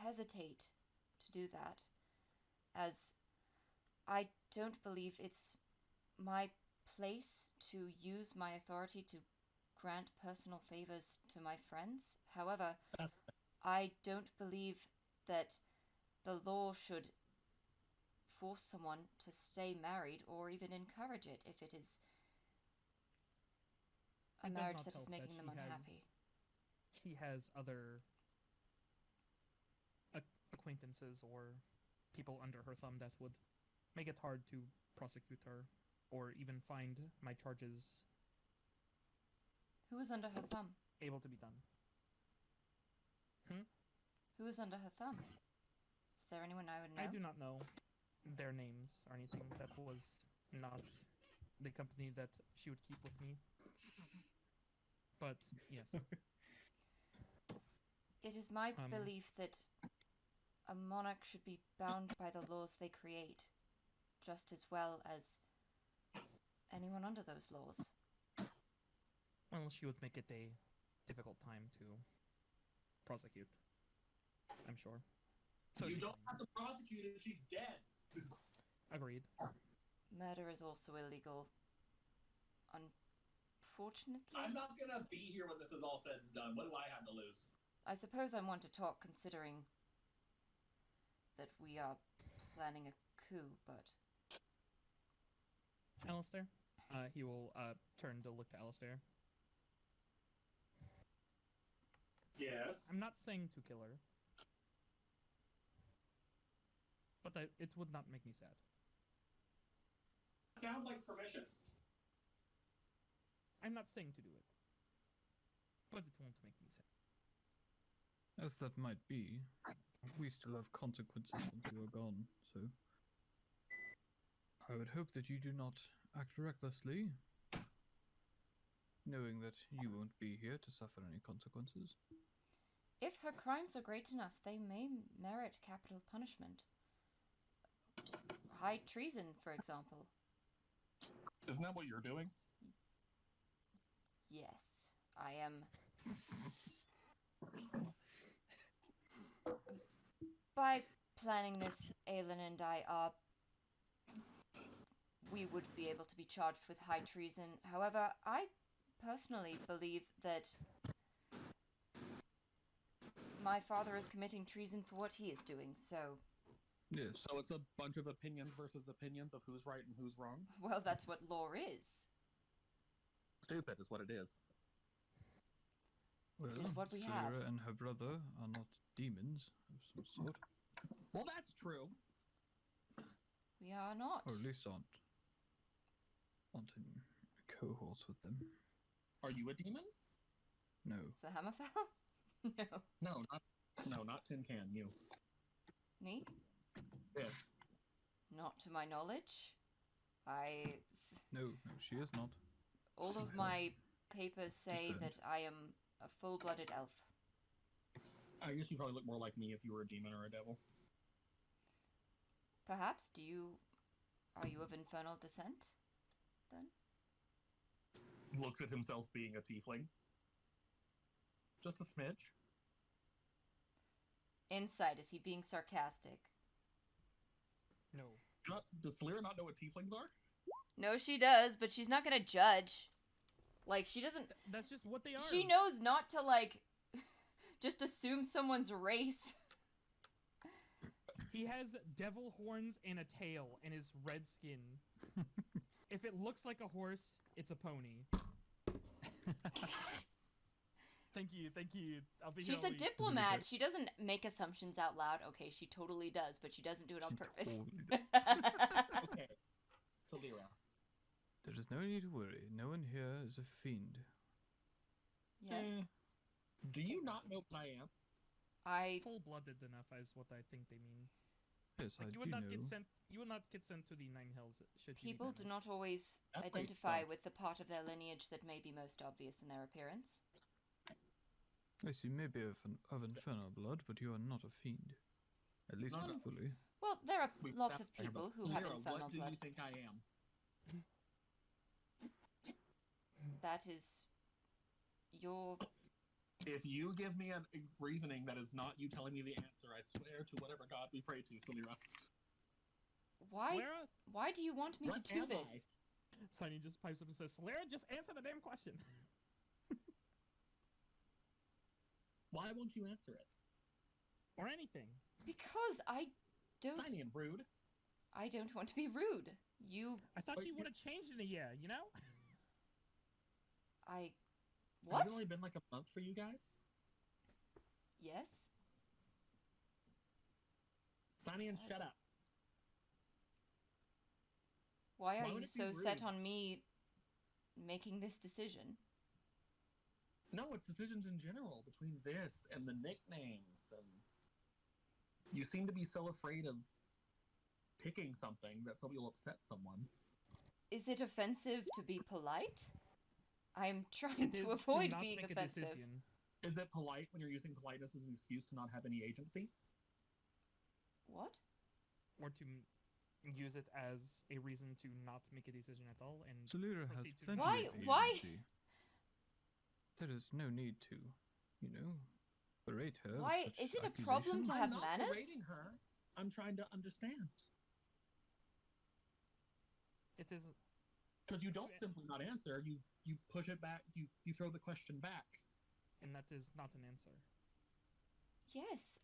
Speaker 1: hesitate to do that, as I don't believe it's my place to use my authority to grant personal favors to my friends. However,
Speaker 2: That's
Speaker 1: I don't believe that the law should force someone to stay married or even encourage it if it is a
Speaker 3: It does
Speaker 1: marriage
Speaker 3: not
Speaker 1: that is
Speaker 3: help
Speaker 1: making
Speaker 3: that
Speaker 1: them
Speaker 3: she has-
Speaker 1: unhappy.
Speaker 3: She has other acquaintances or people under her thumb that would make it hard to prosecute her or even find my charges
Speaker 1: Who is under her thumb?
Speaker 3: able to be done.
Speaker 1: Who is under her thumb? Is there anyone I would know?
Speaker 3: I do not know their names or anything. That was not the company that she would keep with me. But yes,
Speaker 1: It is my
Speaker 3: Um,
Speaker 1: belief that a monarch should be bound by the laws they create, just as well as anyone under those laws.
Speaker 3: well, she would make it a difficult time to prosecute. I'm sure. So
Speaker 2: you
Speaker 3: she
Speaker 2: don't
Speaker 3: claims.
Speaker 2: have to prosecute if she's dead.
Speaker 3: Agreed.
Speaker 1: Murder is also illegal. Unfortunately,
Speaker 2: I'm not gonna be here when this is all said and done. What do I have to lose?
Speaker 1: I suppose I want to talk considering that we are planning a coup, but
Speaker 3: Alastair? He will turn to look to Alastair.
Speaker 2: Yes.
Speaker 3: I'm not saying to kill her, but it would not make me sad.
Speaker 2: Sounds like permission.
Speaker 3: I'm not saying to do it, but it won't make me sad.
Speaker 5: As that might be, we still have consequences once you are gone, so I would hope that you do not act recklessly, knowing that you won't be here to suffer any consequences.
Speaker 1: if her crimes are great enough, they may merit capital punishment. High treason, for example.
Speaker 2: Isn't that what you're doing?
Speaker 1: Yes, I am. By planning this, Aelin and I are. We would be able to be charged with high treason. However, I personally believe that my father is committing treason for what he is doing, so.
Speaker 5: Yes.
Speaker 2: So it's a bunch of opinions versus opinions of who's right and who's wrong?
Speaker 1: Well, that's what law is.
Speaker 2: Stupid is what it is.
Speaker 5: Well,
Speaker 1: is what we have.
Speaker 5: Silyra and her brother are not demons of some sort,
Speaker 2: Well, that's true.
Speaker 1: We are not.
Speaker 5: or at least aren't in cohorts with them.
Speaker 2: Are you a demon?
Speaker 5: No.
Speaker 1: Sir Hammerfell? No.
Speaker 2: No, not Tin Can. You.
Speaker 1: Me?
Speaker 2: Yes.
Speaker 1: Not to my knowledge.
Speaker 5: No, she is not.
Speaker 1: All of my papers say
Speaker 5: Confirmed.
Speaker 1: that I am a full-blooded elf.
Speaker 2: I guess you probably look more like me if you were a demon or a devil.
Speaker 1: Perhaps, are you of infernal descent, then?
Speaker 2: Looks at himself being a tiefling. Just a smidge.
Speaker 1: Insight, is he being sarcastic?
Speaker 3: No.
Speaker 2: Does Silyra not know what tieflings are?
Speaker 1: No, she does, but she's not gonna judge. Like, she doesn't...
Speaker 3: That's just what they are.
Speaker 1: She knows not to, like, just assume someone's race.
Speaker 3: He has devil horns and a tail and is red skin. If it looks like a horse, it's a pony. Thank you. I'll be
Speaker 1: She's
Speaker 3: here
Speaker 1: a
Speaker 3: all week.
Speaker 1: diplomat.
Speaker 5: great.
Speaker 1: She doesn't make assumptions out loud. Okay, she totally does, but she doesn't do it on
Speaker 5: She
Speaker 1: purpose.
Speaker 5: totally does.
Speaker 2: Okay. Silyra.
Speaker 5: There is no need to worry. No one here is a fiend.
Speaker 1: Yes.
Speaker 2: Do you not know what I am?
Speaker 1: I
Speaker 3: Full-blooded enough is what I think they mean.
Speaker 5: Yes,
Speaker 3: Like
Speaker 5: I
Speaker 3: you
Speaker 5: do
Speaker 3: would not
Speaker 5: know.
Speaker 3: get sent. You will not get sent to the Nine Hells. Should you be
Speaker 1: people do
Speaker 3: banished.
Speaker 1: not always
Speaker 2: That place
Speaker 1: identify
Speaker 2: sucks.
Speaker 1: with the part of their lineage that may be most obvious in their appearance.
Speaker 5: Yes, you may be of infernal blood, but you are not a fiend. At least
Speaker 2: No,
Speaker 5: not
Speaker 2: no.
Speaker 5: fully.
Speaker 1: Well, there are
Speaker 2: Wait,
Speaker 1: lots
Speaker 2: that's
Speaker 1: of
Speaker 2: fair, but
Speaker 1: people who have
Speaker 2: Silyra,
Speaker 1: infernal
Speaker 2: what do
Speaker 1: blood.
Speaker 2: you think I am?
Speaker 1: That is your.
Speaker 2: If you give me a reasoning that is not you telling me the answer, I swear to whatever god we pray to, Silyra.
Speaker 1: Why?
Speaker 3: Silyra?
Speaker 1: Why do you want me
Speaker 2: What
Speaker 1: to do
Speaker 2: am
Speaker 1: this?
Speaker 2: I?
Speaker 3: Sihnion just pipes up and says, "Silyra, just answer the damn question."
Speaker 2: Why won't you answer it?
Speaker 3: Or anything.
Speaker 1: Because I don't.
Speaker 2: Tiny and rude.
Speaker 1: I don't want to be rude. You.
Speaker 3: I thought
Speaker 2: But
Speaker 3: you
Speaker 2: you-
Speaker 3: would have changed in a year. You know.
Speaker 1: I. What?
Speaker 2: Has it only been like a month for you guys?
Speaker 1: Yes.
Speaker 2: Tiny and
Speaker 1: Yes.
Speaker 2: shut up.
Speaker 1: Why are
Speaker 2: Why
Speaker 1: you
Speaker 2: would it be
Speaker 1: so set
Speaker 2: rude?
Speaker 1: on me making this decision?
Speaker 2: No, it's decisions in general between this and the nicknames, and you seem to be so afraid of picking something that somebody will upset someone.
Speaker 1: Is it offensive to be polite? I'm trying
Speaker 3: It is
Speaker 1: to avoid
Speaker 3: not
Speaker 1: being
Speaker 3: make
Speaker 1: offensive.
Speaker 3: a decision.
Speaker 2: Is it polite when you're using politeness as an excuse to not have any agency?
Speaker 1: What?
Speaker 3: Or to use it as a reason to not make a decision at all. And
Speaker 5: Silyra has
Speaker 3: proceed to
Speaker 5: plenty
Speaker 1: Why-
Speaker 5: of
Speaker 1: why-
Speaker 5: agency. There is no need to, berate her. of
Speaker 1: Why-
Speaker 5: such
Speaker 1: is it a problem to
Speaker 5: accusations.
Speaker 1: have
Speaker 2: I'm not
Speaker 1: manners?
Speaker 2: berating her. I'm trying to understand.
Speaker 3: it is
Speaker 2: Because you don't
Speaker 3: To-
Speaker 2: simply not answer, you push it back, you throw the question back.
Speaker 3: and that is not an answer.
Speaker 1: Yes,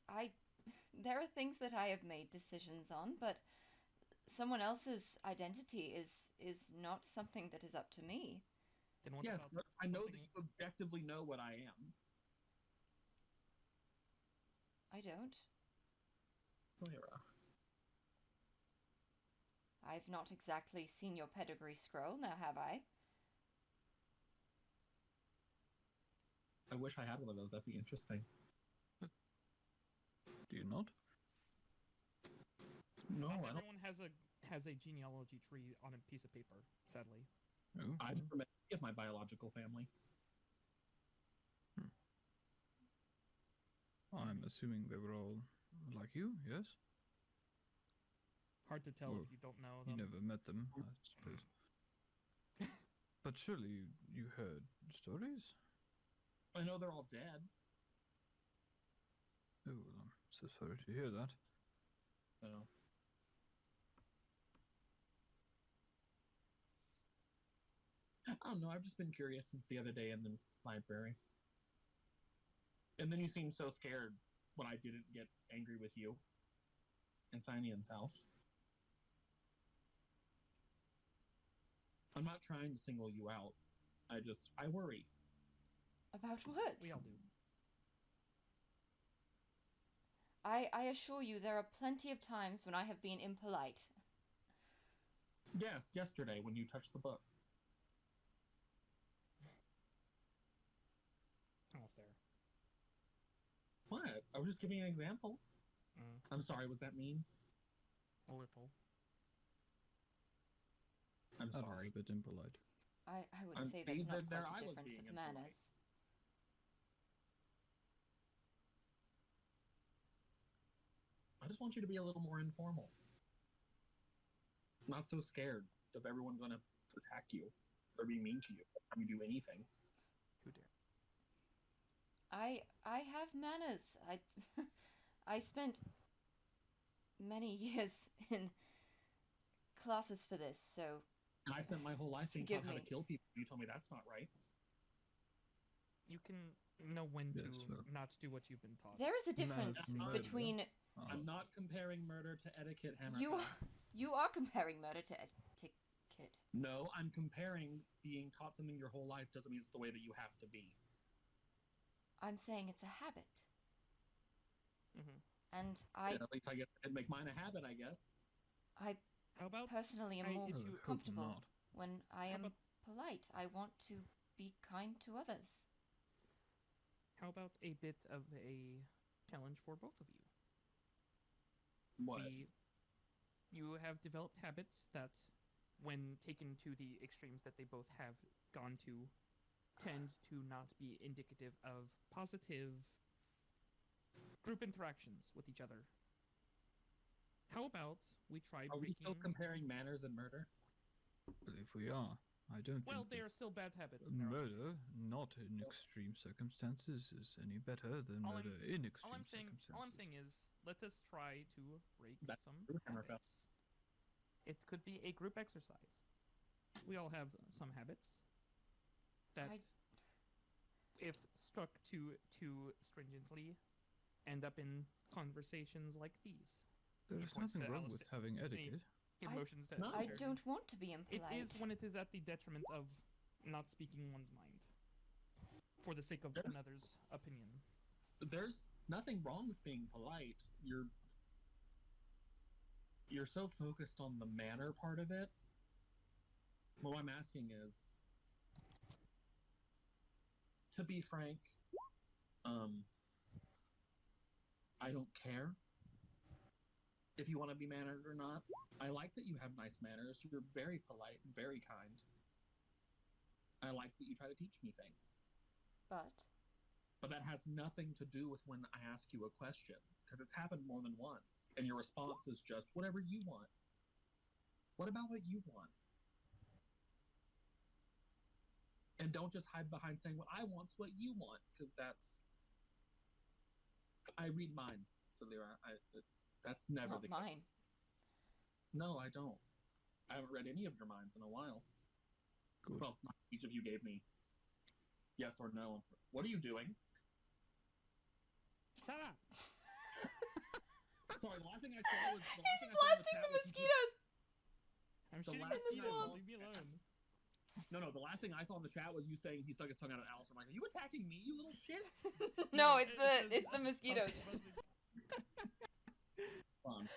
Speaker 1: there are things that I have made decisions on, but someone else's identity is not something that is up to me.
Speaker 3: Then what
Speaker 2: Yes,
Speaker 3: about
Speaker 2: but I know that
Speaker 3: something-
Speaker 2: you objectively know what I am.
Speaker 1: I don't.
Speaker 2: Silyra.
Speaker 1: I've not exactly seen your pedigree scroll, now have I?
Speaker 2: I wish I had one of those. That'd be interesting.
Speaker 5: Do you not?
Speaker 2: No,
Speaker 3: Not
Speaker 2: I don't.
Speaker 3: everyone has a genealogy tree on a piece of paper. Sadly.
Speaker 5: No.
Speaker 2: I never met any of my biological family.
Speaker 5: I'm assuming they were all like you, yes?
Speaker 3: Hard to tell
Speaker 5: Well,
Speaker 3: if you don't know
Speaker 5: You
Speaker 3: them.
Speaker 5: never met them, I suppose. But surely you heard stories?
Speaker 2: I know they're all dead.
Speaker 5: Oh, well, I'm so sorry to hear that.
Speaker 2: So. I don't know. I've just been curious since the other day in the library. And then you seemed so scared when I didn't get angry with you in Sinion's house. I'm not trying to single you out. I worry.
Speaker 1: About what?
Speaker 3: We all do.
Speaker 1: I assure you there are plenty of times when I have been impolite.
Speaker 2: Yes, yesterday when you touched the book.
Speaker 3: Alastair.
Speaker 2: What? I was just giving an example.
Speaker 3: Mm,
Speaker 2: I'm sorry, was that mean?
Speaker 3: a little.
Speaker 2: I'm
Speaker 5: That
Speaker 2: sorry.
Speaker 5: was a bit impolite.
Speaker 1: I would
Speaker 2: I'm
Speaker 1: say that's
Speaker 2: either
Speaker 1: not
Speaker 2: there
Speaker 1: quite
Speaker 2: I
Speaker 1: a
Speaker 2: was
Speaker 1: difference
Speaker 2: being
Speaker 1: of
Speaker 2: impolite.
Speaker 1: manners.
Speaker 2: I just want you to be a little more informal. Not so scared of everyone gonna attack you or be mean to you every time you do anything.
Speaker 3: Who dare?
Speaker 1: I have manners. I spent many years in classes for this, so
Speaker 2: And I spent my whole life being
Speaker 1: Forgive
Speaker 2: taught how to
Speaker 1: me.
Speaker 2: kill people. You told me that's not right.
Speaker 3: You can know when
Speaker 5: Yes,
Speaker 3: to
Speaker 5: sir.
Speaker 3: not do what you've been taught.
Speaker 1: there is a difference
Speaker 2: That's not-
Speaker 1: between
Speaker 5: Oh,
Speaker 2: I'm not comparing murder to etiquette, Hammer.
Speaker 1: you are comparing murder to etiquette.
Speaker 2: No, I'm comparing being taught something your whole life doesn't mean it's the way that you have to be.
Speaker 1: I'm saying it's a habit.
Speaker 3: Mm-hmm.
Speaker 1: And
Speaker 2: Yeah, at least I get to make mine a habit, I guess.
Speaker 1: I
Speaker 3: How about
Speaker 1: personally am more
Speaker 3: if
Speaker 5: I
Speaker 3: you-
Speaker 5: hope
Speaker 1: comfortable
Speaker 5: not.
Speaker 1: when I
Speaker 3: How
Speaker 1: am
Speaker 3: about-
Speaker 1: polite. I want to be kind to others.
Speaker 3: how about a bit of a challenge for both of you?
Speaker 2: What?
Speaker 3: You have developed habits that, when taken to the extremes that they both have gone to, tend to not be indicative of positive group interactions with each other. How about we try
Speaker 2: Are we
Speaker 3: breaking?
Speaker 2: still comparing manners and murder?
Speaker 5: Well, if we are, I don't
Speaker 3: Well,
Speaker 5: think
Speaker 3: they
Speaker 5: that
Speaker 3: are still bad habits. In their own
Speaker 5: murder, not in extreme circumstances, is any better than
Speaker 3: All I'm-
Speaker 5: murder in
Speaker 3: all
Speaker 5: extreme
Speaker 3: I'm saying,
Speaker 5: circumstances.
Speaker 3: all I'm saying is, let us try to break
Speaker 2: That's
Speaker 3: some
Speaker 2: true, Hammerfell.
Speaker 3: habits. It could be a group exercise. We all have some habits that,
Speaker 1: I-
Speaker 3: if struck too stringently, end up in conversations like these.
Speaker 5: There
Speaker 3: He
Speaker 5: is
Speaker 3: points
Speaker 5: nothing
Speaker 3: to
Speaker 5: wrong with
Speaker 3: Alastair.
Speaker 5: having etiquette.
Speaker 3: Give
Speaker 1: I-
Speaker 3: motions to
Speaker 2: No.
Speaker 1: I
Speaker 3: Alastair.
Speaker 1: don't want to be
Speaker 3: It
Speaker 1: impolite.
Speaker 3: is when it is at the detriment of not speaking one's mind for the sake of
Speaker 2: There's-
Speaker 3: another's opinion.
Speaker 2: There's nothing wrong with being polite. You're so focused on the manner part of it. What I'm asking is, to be frank, I don't care if you want to be mannered or not. I like that you have nice manners. You're very polite, very kind. I like that you try to teach me things. But that has nothing to do with when I ask you a question, because it's happened more than once, and your response is just whatever you want. What about what you want? And don't just hide behind saying what I want's what you want, because that's. I read minds, Silyra. That's never
Speaker 1: Not
Speaker 2: the
Speaker 1: mine.
Speaker 2: case. No, I don't. I haven't read any of your minds in a while.
Speaker 5: Good.
Speaker 2: Well, each of you gave me yes or no. What are you doing?
Speaker 3: Shut up!
Speaker 2: Sorry, the last thing I saw was.
Speaker 1: He's blasting the mosquitoes!
Speaker 3: I'm
Speaker 2: The
Speaker 3: shooting
Speaker 2: last
Speaker 3: the
Speaker 1: thing I
Speaker 3: swamp.
Speaker 1: saw-
Speaker 3: Leave me alone.
Speaker 2: No, the last thing I saw in the chat was you saying he stuck his tongue out at Alice. I'm like, are you attacking me, you little shit?
Speaker 1: No, it's
Speaker 3: it
Speaker 1: the
Speaker 3: says
Speaker 1: mosquitoes.
Speaker 3: buzzing.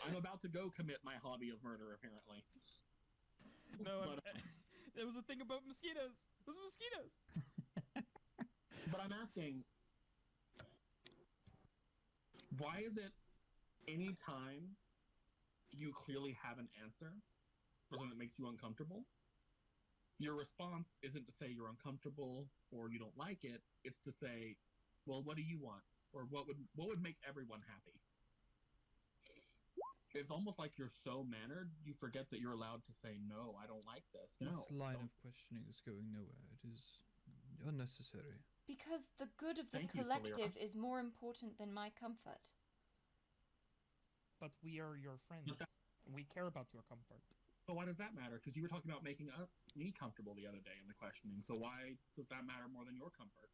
Speaker 2: I'm about to go commit my hobby of murder, apparently.
Speaker 3: No,
Speaker 2: But,
Speaker 3: there was a thing about mosquitoes. Those mosquitoes.
Speaker 2: But I'm asking, why is it anytime you clearly have an answer or something that makes you uncomfortable, your response isn't to say you're uncomfortable or you don't like it, it's to say, well, what do you want? Or what would make everyone happy? It's almost like you're so mannered, you forget that you're allowed to say, no, I don't like this. No.
Speaker 5: This line
Speaker 2: don't.
Speaker 5: of questioning is going nowhere. It is unnecessary.
Speaker 1: Because the good of the
Speaker 2: Thank you, Silyra.
Speaker 1: collective is more important than my comfort.
Speaker 3: But we are your friends. We care about your comfort.
Speaker 2: But why does that matter? Because you were talking about making me comfortable the other day in the questioning. So why does that matter more than your comfort?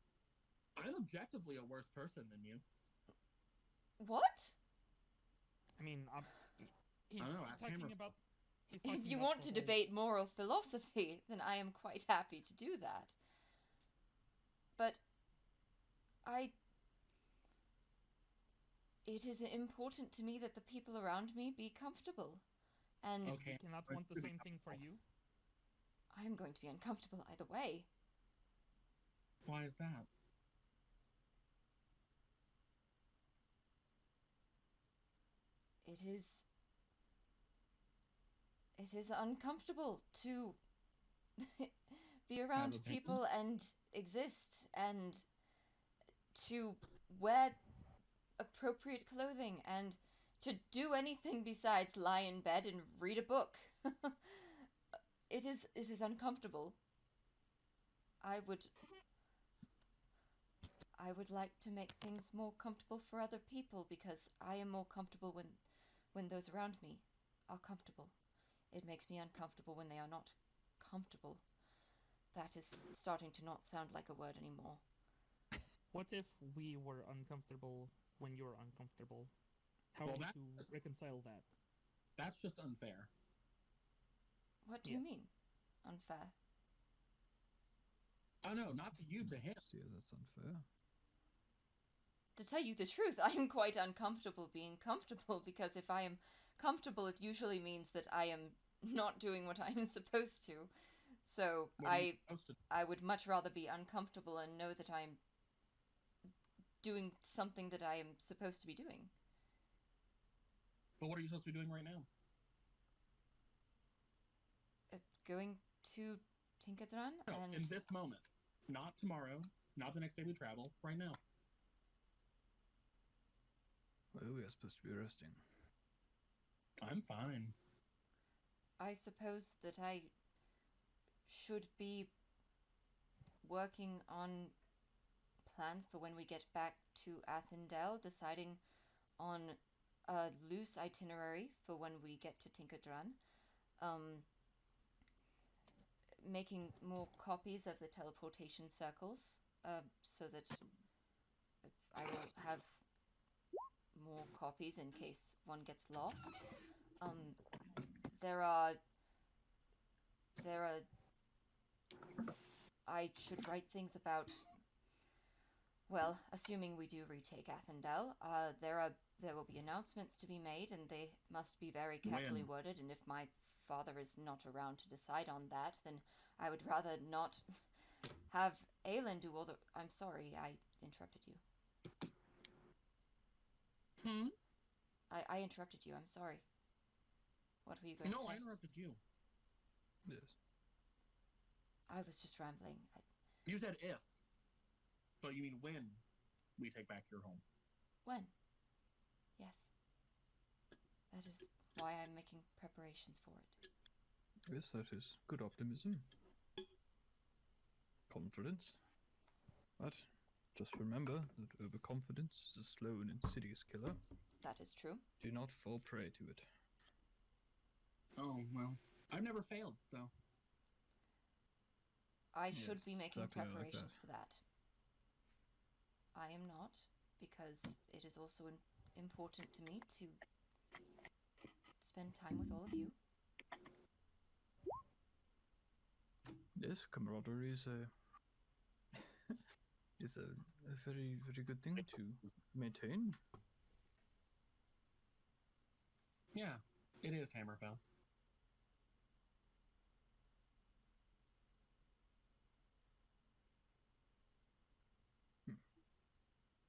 Speaker 2: I'm objectively a worse person than you.
Speaker 1: What?
Speaker 3: I mean, he's
Speaker 2: I don't know, ask
Speaker 3: talking
Speaker 2: Hammer.
Speaker 3: about. He's
Speaker 1: If
Speaker 3: talking
Speaker 1: you
Speaker 3: about
Speaker 1: want
Speaker 3: the
Speaker 1: to
Speaker 3: whole-
Speaker 1: debate moral philosophy, then I am quite happy to do that. But it is important to me that the people around me be comfortable. And
Speaker 3: we
Speaker 2: Okay.
Speaker 3: cannot
Speaker 2: But
Speaker 3: want the
Speaker 2: to be
Speaker 3: same thing for you.
Speaker 1: I am going to be uncomfortable either way.
Speaker 2: Why is that?
Speaker 1: It is uncomfortable to be around
Speaker 2: opinions?
Speaker 1: people and exist and to wear appropriate clothing and to do anything besides lie in bed and read a book. It is uncomfortable. I would like to make things more comfortable for other people because I am more comfortable when those around me are comfortable. It makes me uncomfortable when they are not comfortable. That is starting to not sound like a word anymore.
Speaker 3: What if we were uncomfortable when you're uncomfortable? How
Speaker 2: Well,
Speaker 3: are we
Speaker 2: that's-
Speaker 3: to reconcile that?
Speaker 2: That's just unfair.
Speaker 1: What do you
Speaker 3: Yes.
Speaker 1: mean? Unfair.
Speaker 2: Oh no, not to you, to him.
Speaker 5: Yeah, that's unfair.
Speaker 1: To tell you the truth, I am quite uncomfortable being comfortable, because if I am comfortable, it usually means that I am not doing what I am supposed to. So
Speaker 2: What are you supposed to?
Speaker 1: I would much rather be uncomfortable and know that I'm doing something that I am supposed to be doing.
Speaker 2: But what are you supposed to be doing right now?
Speaker 1: Going to Tinkodran
Speaker 2: No,
Speaker 1: and...
Speaker 2: in this moment. Not tomorrow, not the next day we travel, right now.
Speaker 5: Well, we are supposed to be resting.
Speaker 2: I'm fine.
Speaker 1: I suppose that I should be working on plans for when we get back to Athendel, deciding on a loose itinerary for when we get to Tinkodran, making more copies of the teleportation circles, so that I will have more copies in case one gets lost. There are I should write things about, well, assuming we do retake Athendel, there will be announcements to be made, and they must be very carefully
Speaker 2: When?
Speaker 1: worded, and if my father is not around to decide on that, then I would rather not have Aelin do all the... I'm sorry, I interrupted you. I interrupted you, I'm sorry. What were you going to
Speaker 2: No,
Speaker 1: say?
Speaker 2: I interrupted you.
Speaker 5: Yes.
Speaker 1: I was just rambling.
Speaker 2: You said if. But you mean when we take back your home.
Speaker 1: When? Yes. That is why I'm making preparations for it.
Speaker 5: Yes, that is good optimism. Confidence. But just remember that overconfidence is a slow and insidious killer.
Speaker 1: That is true.
Speaker 5: Do not fall prey to it.
Speaker 2: Oh, well. I've never failed, so.
Speaker 1: I
Speaker 5: Yes,
Speaker 1: should be making
Speaker 5: exactly like
Speaker 1: preparations
Speaker 5: that.
Speaker 1: for that. I am not, because it is also important to me to spend time with all of you.
Speaker 5: Yes, camaraderie is a is a very, very good thing to maintain.
Speaker 2: Yeah, it is Hammerfell.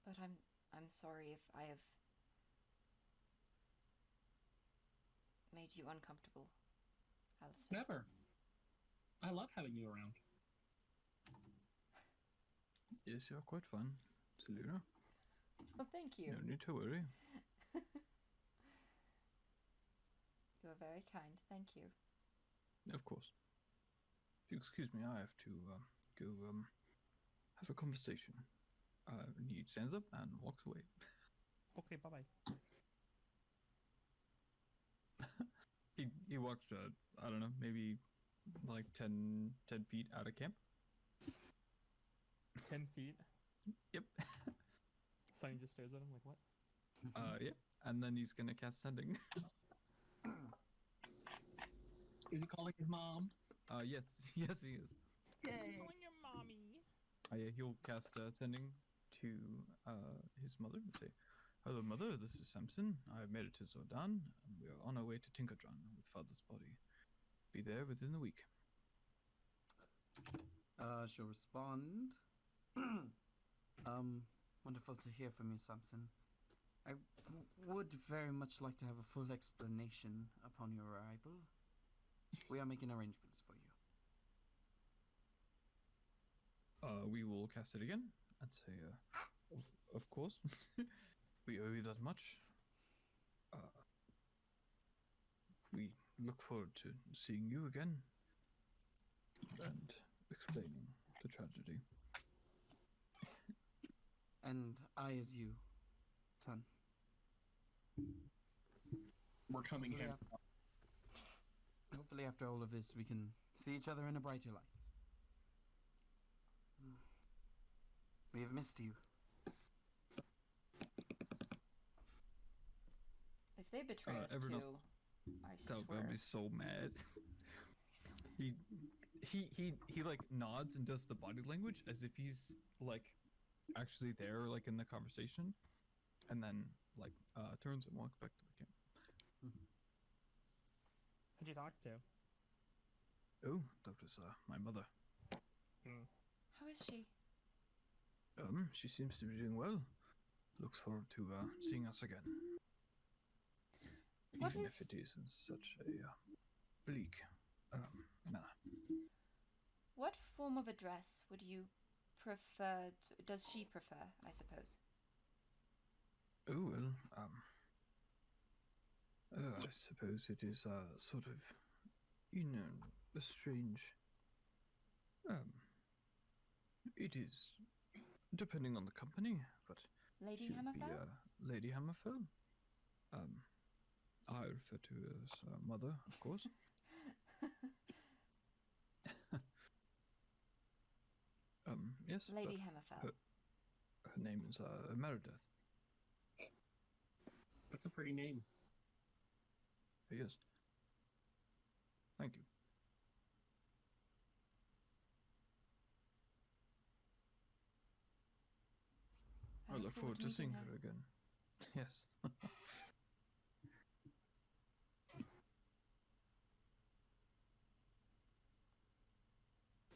Speaker 1: But I'm sorry if I have made you uncomfortable, Alastair.
Speaker 2: Never. I love having you around.
Speaker 5: Yes, you are quite fun, Silyra.
Speaker 1: Oh, thank you.
Speaker 5: No need to worry.
Speaker 1: You are very kind. Thank you.
Speaker 5: Of course. If you excuse me, I have to go have a conversation. He stands up and walks away.
Speaker 3: Okay, bye bye.
Speaker 5: He walks I don't know, maybe like 10 feet out of camp.
Speaker 3: 10 feet.
Speaker 5: Yep.
Speaker 3: Simon just stares at him like, what?
Speaker 5: Yep. And then he's gonna cast sending.
Speaker 2: Is he calling his mom?
Speaker 5: Yes, yes he is.
Speaker 2: Yay!
Speaker 3: Calling your mommy.
Speaker 5: Yeah, he'll cast sending to his mother and say, "Hello, mother. This is Samson. I have made it to Zordan, and we are on our way to Tinkodran with father's body. Be there within the week."
Speaker 4: She'll respond. Wonderful to hear from you, Samson. I would very much like to have a full explanation upon your arrival. We are making arrangements for you.
Speaker 5: We will cast it again and say, of course, we owe you that much. We look forward to seeing you again and explaining the tragedy.
Speaker 4: And I as you, son.
Speaker 2: We're coming
Speaker 4: Hopefully
Speaker 2: here.
Speaker 4: Hopefully after all of this we can see each other in a brighter light. We have missed you.
Speaker 1: If they betray us
Speaker 5: Everett,
Speaker 1: too, I
Speaker 5: That
Speaker 1: swear.
Speaker 5: would be so mad. He like nods and does the body language as if he's like actually there, like in the conversation, and then like turns and walks back to the camp.
Speaker 3: Who'd you talk to?
Speaker 5: Oh, that was my mother.
Speaker 1: How is she?
Speaker 5: She seems to be doing well. Looks forward to seeing us again.
Speaker 1: What
Speaker 5: Even
Speaker 1: is-
Speaker 5: if it is in such a bleak manner.
Speaker 1: What form of a dress would you prefer? Does she prefer, I suppose?
Speaker 5: Oh, well, I suppose it is sort of, a strange, it is, depending on the company, but
Speaker 1: Lady
Speaker 5: she would be
Speaker 1: Hammerfell?
Speaker 5: Lady Hammerfell. I refer to her as mother, of course. Yes.
Speaker 1: Lady
Speaker 5: but
Speaker 1: Hammerfell.
Speaker 5: her name is Meredith.
Speaker 2: That's a pretty name.
Speaker 5: Yes. Thank you. I look forward to seeing
Speaker 1: meeting
Speaker 5: her again. Yes.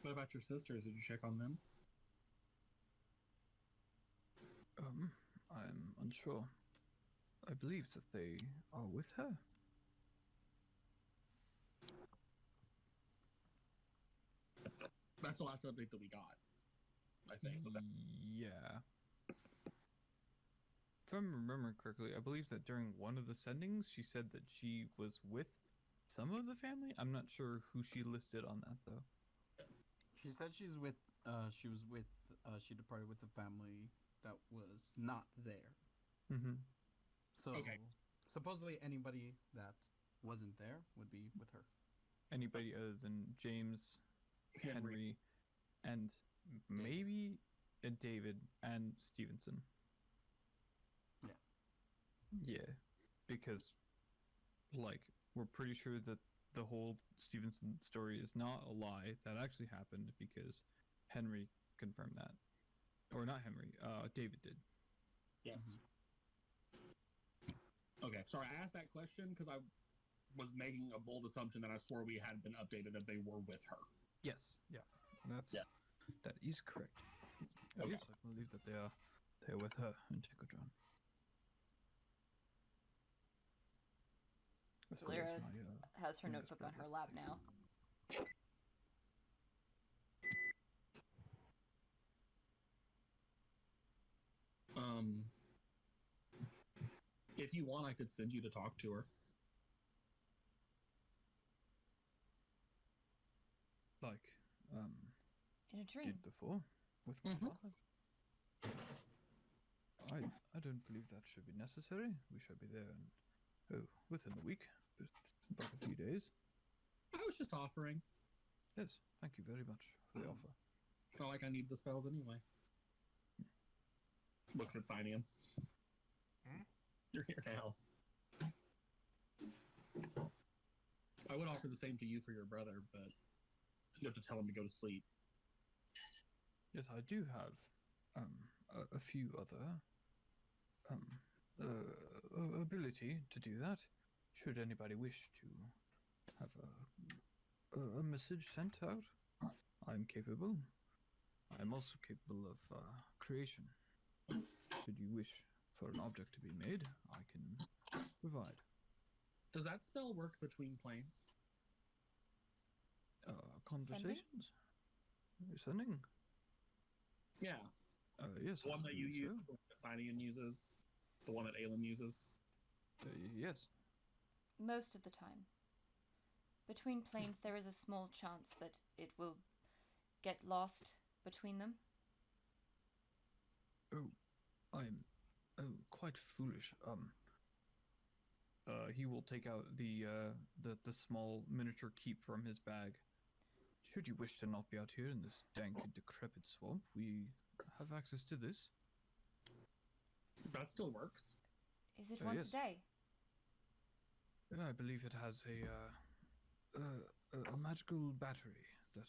Speaker 2: What about your sisters? Did you check on them?
Speaker 5: I'm unsure. I believe that they are with her.
Speaker 2: That's the last update that we got, I think. Was that?
Speaker 5: Yeah. If I'm remembering correctly, I believe that during one of the sendings, she said that she was with some of the family. I'm not sure who she listed on that, though.
Speaker 4: She said she departed with the family that was not there.
Speaker 5: Mm-hmm.
Speaker 4: So,
Speaker 2: Okay.
Speaker 4: supposedly anybody that wasn't there would be with her.
Speaker 5: Anybody other than James, Henry, and maybe David and Stevenson.
Speaker 4: Yeah.
Speaker 5: Yeah, because, like, we're pretty sure that the whole Stevenson story is not a lie. That actually happened because Henry confirmed that. Or not Henry, David did.
Speaker 2: Yes. Okay, sorry, I asked that question because I was making a bold assumption that I swore we had been updated that they were with her.
Speaker 5: Yes, yeah,
Speaker 2: Yeah.
Speaker 5: that is correct.
Speaker 2: Okay.
Speaker 5: Yes, I believe that they are with her in Tinkodran.
Speaker 1: Silyra has her
Speaker 5: youngest
Speaker 1: notebook on her
Speaker 5: brother.
Speaker 1: lap now.
Speaker 2: If you want, I could send you to talk to her.
Speaker 5: Like,
Speaker 1: In a dream.
Speaker 5: did before with my
Speaker 2: Mhm.
Speaker 5: father. I don't believe that should be necessary. We shall be there within the week, but about a few days.
Speaker 2: I was just offering.
Speaker 5: Yes, thank you very much for the offer.
Speaker 2: Not like I need the spells anyway. Looks at Sihnion. You're here now. I would offer the same to you for your brother, but you have to tell him to go to sleep.
Speaker 5: Yes, I do have a few other ability to do that. Should anybody wish to have a message sent out, I'm capable. I'm also capable of creation. Should you wish for an object to be made, I can provide.
Speaker 2: Does that spell work between planes?
Speaker 5: Conversations? You're sending?
Speaker 2: Yeah.
Speaker 5: Yes.
Speaker 2: The one
Speaker 5: I
Speaker 2: that you
Speaker 5: believe
Speaker 2: use, the one that Sihnion uses, the one that Aelin uses.
Speaker 5: Yes.
Speaker 1: Most of the time. Between planes, there is a small chance that it will get lost between them.
Speaker 5: I'm quite foolish. He will take out the small miniature keep from his bag. Should you wish to not be out here in this dank and decrepit swamp, we have access to this.
Speaker 2: That still works.
Speaker 1: Is it once
Speaker 5: yes.
Speaker 1: a day?
Speaker 5: I believe it has a magical battery that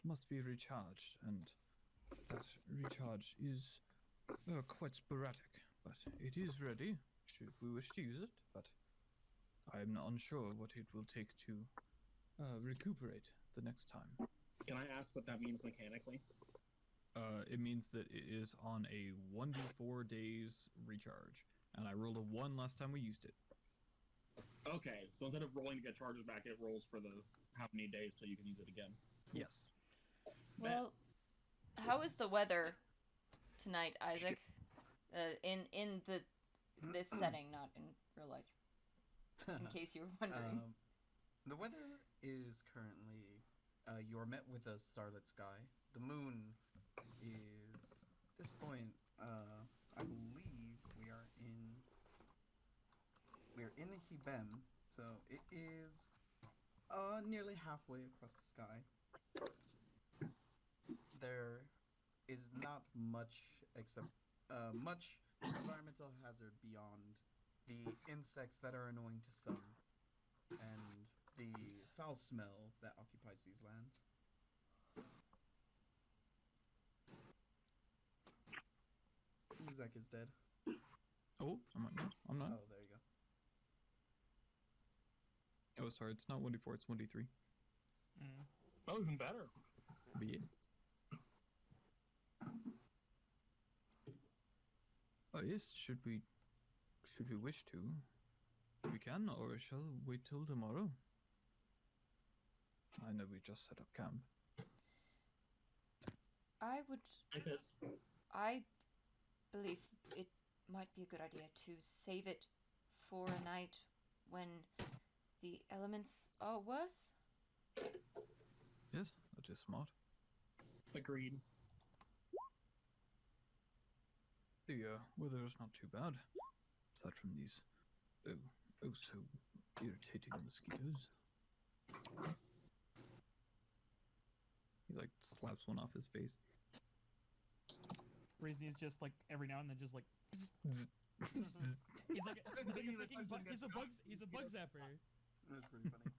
Speaker 5: must be recharged, and that recharge is Quite sporadic, but it is ready should we wish to use it. But I am unsure what it will take to recuperate the next time.
Speaker 2: Can I ask what that means mechanically?
Speaker 5: It means that it is on a 1d4 days recharge, and I rolled a 1 last time we used it.
Speaker 2: Okay, so instead of rolling to get charges back, it rolls for the how many days till you can use it again.
Speaker 5: Yes.
Speaker 1: Well, how is the weather tonight, Isaac? In this setting, not in real life. In case you were wondering.
Speaker 4: The weather is currently. You are met with a starlit sky. The moon is. At this point, I believe we are in. We're in Hibem, so it is nearly halfway across the sky. There is not much except much environmental hazard beyond the insects that are annoying to some and the foul smell that occupies these lands. Zek is dead.
Speaker 5: Oh, I'm not.
Speaker 4: Oh, there you go.
Speaker 5: Oh, sorry, it's not 1d4, it's 1d3.
Speaker 2: Oh, even better.
Speaker 5: But yeah. Oh yes, should we wish to, we can, or shall wait till tomorrow? I know we just set up camp.
Speaker 1: I believe it might be a good idea to save it for a night when the elements are worse.
Speaker 5: Yes, that is smart.
Speaker 2: Agreed.
Speaker 5: The weather is not too bad, aside from these so irritating mosquitoes. He like slaps one off his face.
Speaker 3: Reezy is just like every now and then just like he's a bug zapper.
Speaker 4: That's pretty funny.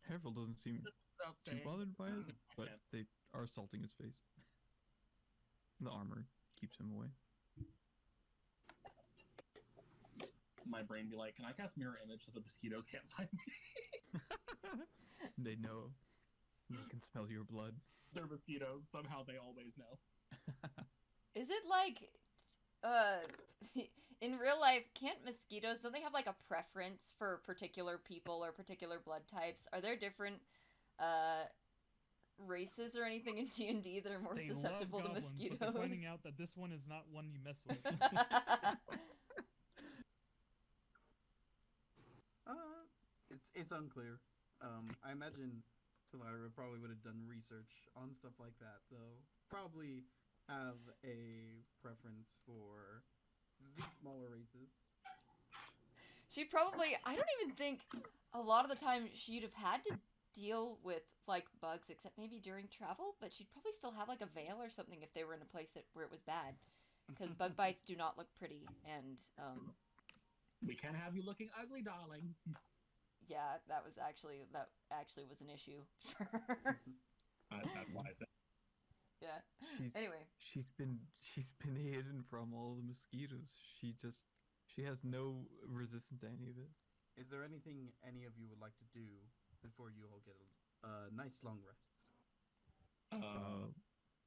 Speaker 5: Harold doesn't seem too bothered by it, but they are assaulting his face. The armor keeps him away.
Speaker 2: My brain be like, can I cast mirror image so the mosquitoes can't find me?
Speaker 5: They know. They can smell your blood.
Speaker 2: They're mosquitoes. Somehow they always know.
Speaker 1: Is it like, in real life, can't mosquitoes, don't they have like a preference for particular people or particular blood types? Are there different, races or anything in D&D that are more
Speaker 3: They
Speaker 1: susceptible
Speaker 3: love
Speaker 1: to
Speaker 3: goblins,
Speaker 1: mosquitoes?
Speaker 3: but they're finding out that this one is not one you mess with.
Speaker 4: It's unclear. I imagine Silyra probably would have done research on stuff like that, though. Probably have a preference for the smaller races.
Speaker 1: She probably, I don't even think a lot of the time she'd have had to deal with like bugs, except maybe during travel, but she'd probably still have like a veil or something if they were in a place where it was bad, because bug bites do not look pretty, and
Speaker 2: we can't have you looking ugly, darling.
Speaker 1: yeah, that actually was an issue for her.
Speaker 2: That's why I said.
Speaker 1: Yeah.
Speaker 5: Anyway, she's been hidden from all the mosquitoes. She has no resistance to any of it.
Speaker 4: Is there anything any of you would like to do before you all get a nice long rest?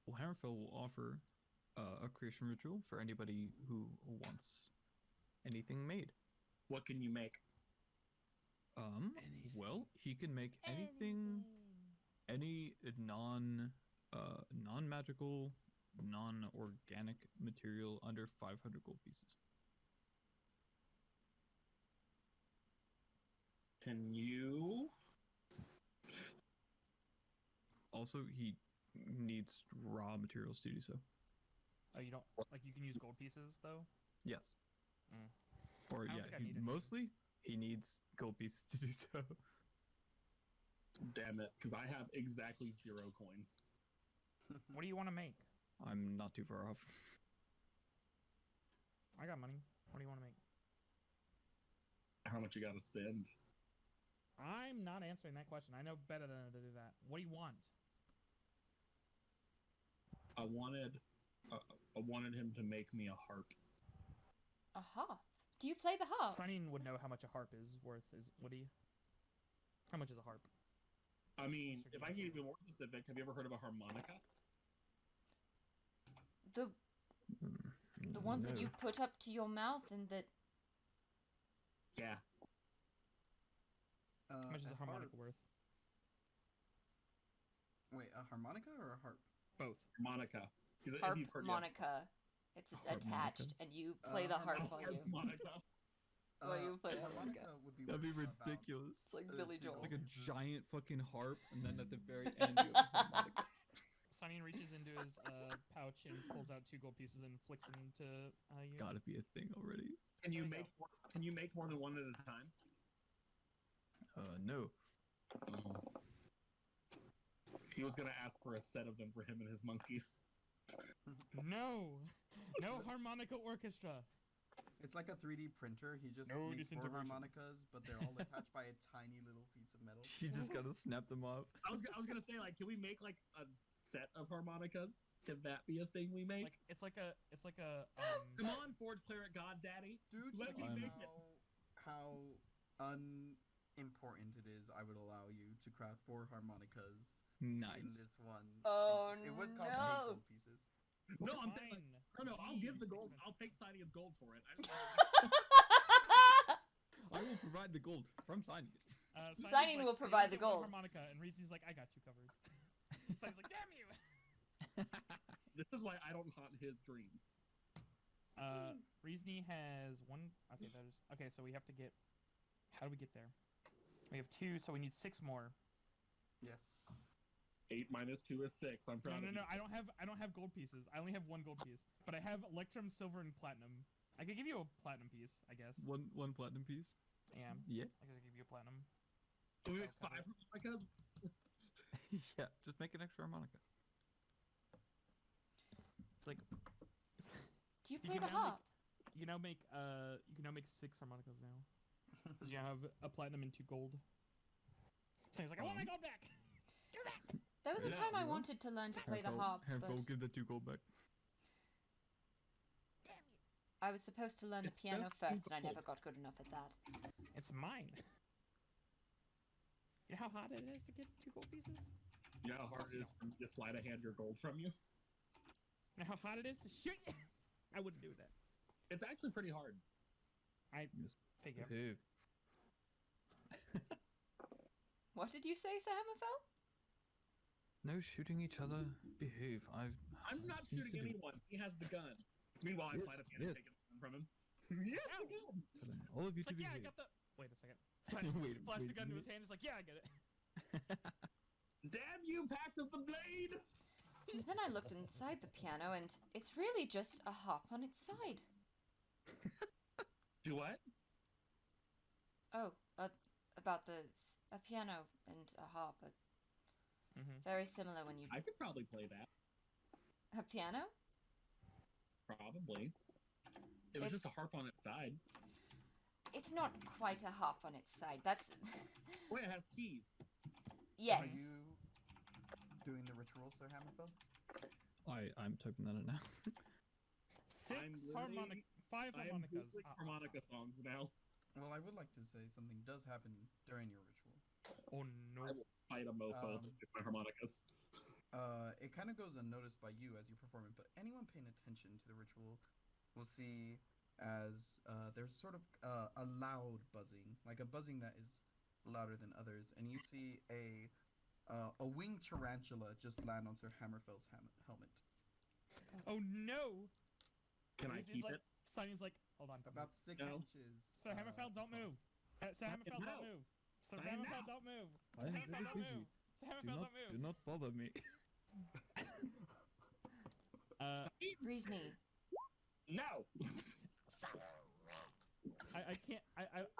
Speaker 5: Well, Hammerfell will offer a creation ritual for anybody who wants anything made.
Speaker 2: What can you make?
Speaker 5: Well, he can make anything, any non-magical, non-organic material under 500 gold pieces.
Speaker 2: Can you?
Speaker 5: Also, he needs raw materials to do so.
Speaker 3: Oh, you don't like you can use gold pieces though?
Speaker 5: Yes.
Speaker 3: Mm.
Speaker 5: Or
Speaker 3: I don't
Speaker 5: yeah,
Speaker 3: think I need anything.
Speaker 5: mostly he needs gold pieces to do so.
Speaker 2: Damn it, because I have exactly 0 coins.
Speaker 3: What do you want to make?
Speaker 5: I'm not too far off.
Speaker 3: I got money. What do you want to make?
Speaker 2: How much you gotta spend?
Speaker 3: I'm not answering that question. I know better than to do that. What do you want?
Speaker 2: I wanted I wanted him to make me a harp.
Speaker 1: A harp? Do you play the harp?
Speaker 3: Sihnion would know how much a harp is worth, would he? How much is a harp?
Speaker 2: I mean, if I can get even more specific, have you ever heard of a harmonica?
Speaker 1: The ones that you put up to your mouth and that...
Speaker 2: Yeah.
Speaker 3: How much is a harmonica worth?
Speaker 4: Wait, a harmonica or a harp?
Speaker 3: Both.
Speaker 2: Harmonica. If you've heard
Speaker 1: Harmonica. It's attached, and you play the harp while you...
Speaker 2: Harmonica.
Speaker 1: While you play
Speaker 4: a harmonica
Speaker 1: harmonica.
Speaker 4: would be
Speaker 5: That'd be
Speaker 4: worth about
Speaker 5: ridiculous.
Speaker 1: It's like Billy Joel.
Speaker 5: It's like a giant fucking harp, and then at the very end, you have a harmonica.
Speaker 3: Sihnion reaches into his pouch and pulls out 2 gold pieces and flicks them to you.
Speaker 5: Gotta be a thing already.
Speaker 2: Can you
Speaker 3: There you
Speaker 2: make more than one at a time?
Speaker 5: No.
Speaker 2: He was gonna ask for a set of them for him and his monkeys.
Speaker 3: No! No harmonica orchestra!
Speaker 4: It's like a 3D printer. He just
Speaker 3: No
Speaker 4: makes 4
Speaker 3: disintegration.
Speaker 4: harmonicas, but they're all attached by a tiny little piece of metal.
Speaker 5: You just gotta snap them off.
Speaker 2: I was gonna say, like, can we make like a set of harmonicas? Can that be a thing we make?
Speaker 3: Like it's like a
Speaker 2: Come on, Forge Cleric God Daddy.
Speaker 4: Dude,
Speaker 2: Let me
Speaker 4: you
Speaker 2: make
Speaker 4: know
Speaker 2: it.
Speaker 4: how unimportant it is. I would allow you to craft 4 harmonicas
Speaker 5: Nice.
Speaker 4: in this one.
Speaker 1: Oh,
Speaker 4: instance. It would cost 8
Speaker 1: no.
Speaker 4: gold pieces.
Speaker 2: No, I'm saying,
Speaker 3: Fine.
Speaker 2: no, I'll give the
Speaker 3: Jeez,
Speaker 2: gold.
Speaker 3: expensive.
Speaker 2: I'll take Sidion's gold for it.
Speaker 5: I will provide the gold from Sihnion.
Speaker 1: Sihnion will provide the gold.
Speaker 3: Harmonica, and Reezy's like, I got you covered. Sihion's like, damn you!
Speaker 2: This is why I don't haunt his dreams.
Speaker 3: Reezy has 1. Okay, that is okay. So we have to get. How do we get there? We have 2, so we need 6 more.
Speaker 4: Yes.
Speaker 2: 8 minus 2 is 6. I'm proud of
Speaker 3: No.
Speaker 2: you.
Speaker 3: I don't have gold pieces. I only have 1 gold piece, but I have electrum, silver, and platinum. I could give you a platinum piece, I guess.
Speaker 5: One platinum piece.
Speaker 3: Yeah.
Speaker 5: Yeah.
Speaker 3: I could give you a platinum.
Speaker 2: Can we make
Speaker 3: Okay.
Speaker 2: 5 harmonicas?
Speaker 5: Yeah. Just make an extra harmonica.
Speaker 3: It's like
Speaker 1: Do you
Speaker 3: You
Speaker 1: play
Speaker 3: can
Speaker 1: the
Speaker 3: now
Speaker 1: harp?
Speaker 3: you can now make 6 harmonicas now. Because you have a platinum and 2 gold. So he's like, I want my gold back. Give it back.
Speaker 1: There was a
Speaker 2: Yeah,
Speaker 1: time I
Speaker 5: you want-
Speaker 1: wanted to learn to play the harp, but
Speaker 5: Harmful, give the 2 gold back.
Speaker 3: Damn you.
Speaker 1: I was supposed to learn the
Speaker 5: It's
Speaker 1: piano
Speaker 5: just
Speaker 1: first, and I
Speaker 5: gold.
Speaker 1: never got good enough at that.
Speaker 3: It's mine. You know how hard it is to get 2 gold pieces?
Speaker 2: You know how hard it is for me to sleight of hand your gold from you?
Speaker 3: You know how hard it is to shoot you? I wouldn't do that.
Speaker 2: It's actually pretty hard.
Speaker 3: I
Speaker 5: Just
Speaker 3: figure.
Speaker 5: behave.
Speaker 1: What did you say, Sir Hammerfell?
Speaker 5: No shooting each other. Behave.
Speaker 2: I'm not
Speaker 5: things
Speaker 2: shooting
Speaker 5: to do.
Speaker 2: anyone. He has the gun. Meanwhile, I
Speaker 5: Yes,
Speaker 2: sleight of hand and
Speaker 5: yes.
Speaker 2: take it from him. Yes, the gun!
Speaker 5: Tell them, all of you
Speaker 3: It's like,
Speaker 5: to
Speaker 3: yeah, I
Speaker 5: behave.
Speaker 3: got the. Wait a second.
Speaker 5: Wait,
Speaker 3: Flash the
Speaker 5: wait,
Speaker 3: gun to
Speaker 5: wait.
Speaker 3: his hand. He's like, yeah, I get it.
Speaker 2: Damn you, Pact of the Blade!
Speaker 1: And then I looked inside the piano, and it's really just a harp on its side.
Speaker 2: Do what?
Speaker 1: Oh, about a piano and a harp. Very similar when you...
Speaker 2: I could probably play that.
Speaker 1: A piano?
Speaker 2: Probably. It was just a
Speaker 1: It's-
Speaker 2: harp on its side.
Speaker 1: It's not quite a harp on its side. That's...
Speaker 2: Wait, it has keys.
Speaker 1: Yes.
Speaker 4: Are you doing the ritual, Sir Hammerfell?
Speaker 5: I'm typing that in now.
Speaker 3: 6
Speaker 2: I'm
Speaker 3: harmonic.
Speaker 2: literally-
Speaker 3: 5
Speaker 2: I am
Speaker 3: harmonicas.
Speaker 2: Googling harmonica songs now.
Speaker 4: Well, I would like to say something does happen during your ritual.
Speaker 3: Oh no.
Speaker 2: I will fight a mofo
Speaker 4: Um,
Speaker 2: with my harmonicas.
Speaker 4: It kind of goes unnoticed by you as you perform it, but anyone paying attention to the ritual will see as there's sort of a loud buzzing, like a buzzing that is louder than others, and you see a winged tarantula just land on Sir Hammerfell's helmet.
Speaker 3: Oh no.
Speaker 2: Can I
Speaker 3: Reezy's
Speaker 2: keep
Speaker 3: like,
Speaker 2: it?
Speaker 3: Simon's like, hold on.
Speaker 4: About 6
Speaker 2: No.
Speaker 4: inches.
Speaker 3: Sir Hammerfell, don't move. Sir Hammerfell,
Speaker 2: No.
Speaker 3: don't move. Sir
Speaker 2: I am
Speaker 3: Hammerfell,
Speaker 2: now.
Speaker 3: don't move.
Speaker 5: I
Speaker 3: Sir
Speaker 5: am
Speaker 3: Hammerfell,
Speaker 5: very
Speaker 3: don't
Speaker 5: busy.
Speaker 3: move. Sir Hammerfell, don't
Speaker 5: Do
Speaker 3: move.
Speaker 5: not bother me.
Speaker 1: Reezni.
Speaker 2: No!
Speaker 3: I can't.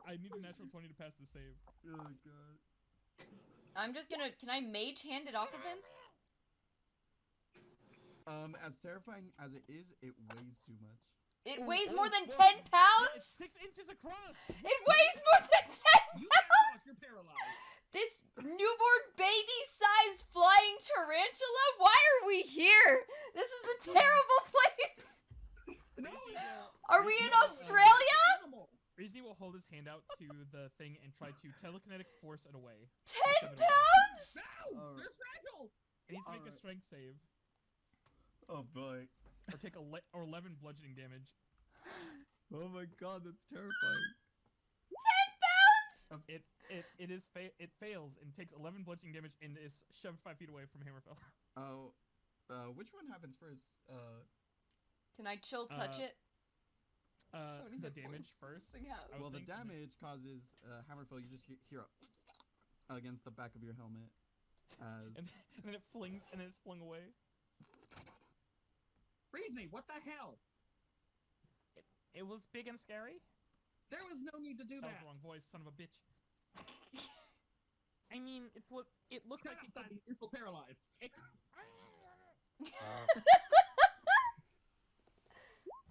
Speaker 3: I need a natural 20 to pass the save.
Speaker 4: Oh god.
Speaker 1: I'm just gonna... Can I mage hand it off of him?
Speaker 4: As terrifying as it is, it weighs too much.
Speaker 1: It
Speaker 3: Oh,
Speaker 1: weighs
Speaker 3: oh,
Speaker 1: more than
Speaker 3: whoa.
Speaker 1: 10
Speaker 3: It's
Speaker 1: pounds?
Speaker 3: 6 inches across.
Speaker 1: It weighs more than 10
Speaker 2: You
Speaker 1: pounds!
Speaker 2: can't talk, you're paralyzed.
Speaker 1: This newborn baby-sized flying tarantula? Why are we here? This is a terrible place
Speaker 3: hold his hand out to the thing and try to telekinetic force it away.
Speaker 1: 10
Speaker 3: Shove it away.
Speaker 1: pounds?
Speaker 2: No!
Speaker 4: Alright.
Speaker 2: They're fragile!
Speaker 3: It needs to make a
Speaker 4: Alright.
Speaker 3: strength save
Speaker 4: Oh boy.
Speaker 3: or take 11 bludgeoning damage.
Speaker 5: Oh my god, that's terrifying.
Speaker 1: 10 pounds?
Speaker 3: It fails and takes 11 bludgeoning damage and is shoved 5 feet away from Hammerfell.
Speaker 4: Oh, which one happens first?
Speaker 1: Can I chill touch it?
Speaker 4: Only
Speaker 3: The
Speaker 4: hit
Speaker 3: damage first. I would
Speaker 4: Well, the
Speaker 3: think, and then-
Speaker 4: damage causes Hammerfell. You just hear a against the back of your helmet as
Speaker 3: and then it flings, and then it's flung away.
Speaker 2: Reezni, what the hell?
Speaker 3: It was big and scary.
Speaker 2: There was no need to do
Speaker 3: That was
Speaker 2: that.
Speaker 3: the wrong voice, son of a bitch. I mean, it looked
Speaker 2: Shut
Speaker 3: like
Speaker 2: up,
Speaker 3: it
Speaker 2: Sadie, you're still paralyzed.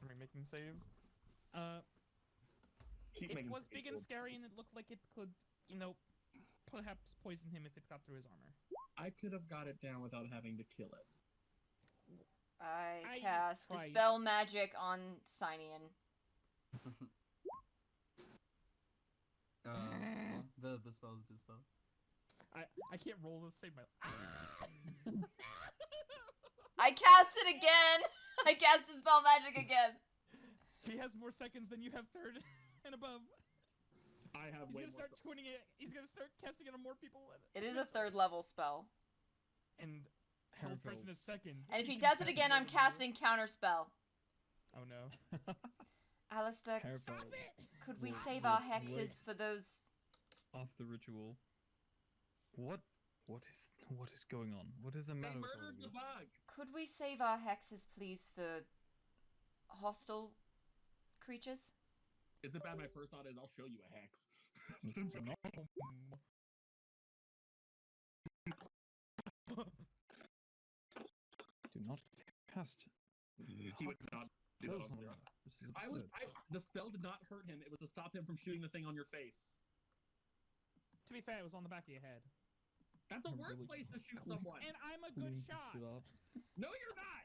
Speaker 3: Are we making saves?
Speaker 2: Keep
Speaker 3: It
Speaker 2: making
Speaker 3: was
Speaker 2: saves,
Speaker 3: big and
Speaker 2: dude.
Speaker 3: scary, and it looked like it could, perhaps poison him if it got through his armor.
Speaker 2: I could have got it down without having to kill it.
Speaker 1: I
Speaker 3: I
Speaker 1: cast
Speaker 3: tried.
Speaker 1: Dispel Magic on Sihnion.
Speaker 4: the spell's dispel.
Speaker 3: I can't roll to save my.
Speaker 1: I cast it again! I cast Dispel Magic again!
Speaker 3: He has more seconds than you have third and above.
Speaker 2: I have
Speaker 3: He's
Speaker 2: way
Speaker 3: gonna
Speaker 2: more.
Speaker 3: start twinning it. He's gonna start casting it on more people.
Speaker 1: It is a 3rd level spell.
Speaker 3: And the whole person is second.
Speaker 1: And if he
Speaker 3: can
Speaker 1: does it
Speaker 3: cast
Speaker 1: again,
Speaker 3: more
Speaker 1: I'm
Speaker 3: than you.
Speaker 1: casting Counterspell.
Speaker 3: Oh no!
Speaker 1: Alastair,
Speaker 5: Hammerfell
Speaker 1: could we
Speaker 5: will-
Speaker 1: save
Speaker 5: will
Speaker 1: our
Speaker 5: break
Speaker 1: hexes for those...
Speaker 5: off the ritual. What is going on? What is the
Speaker 2: They
Speaker 5: matter with all
Speaker 2: murdered
Speaker 5: of
Speaker 2: the
Speaker 5: you?
Speaker 2: bug.
Speaker 1: Could we save our hexes, please, for hostile creatures?
Speaker 2: Is it bad? My first thought is I'll show you a hex.
Speaker 5: Listen, do not do not cast.
Speaker 2: He would not do that on
Speaker 5: spells on
Speaker 2: Silyra.
Speaker 5: me. This is absurd.
Speaker 2: The spell did not hurt him. It was to stop him from shooting the thing on your face.
Speaker 3: To be fair, it was on the back of your head.
Speaker 2: That's a
Speaker 5: I'm
Speaker 2: worse
Speaker 5: really
Speaker 2: place to shoot
Speaker 5: clean-
Speaker 2: someone.
Speaker 3: And I'm a good
Speaker 5: cleans this
Speaker 3: shot.
Speaker 5: shit off.
Speaker 2: No, you're not.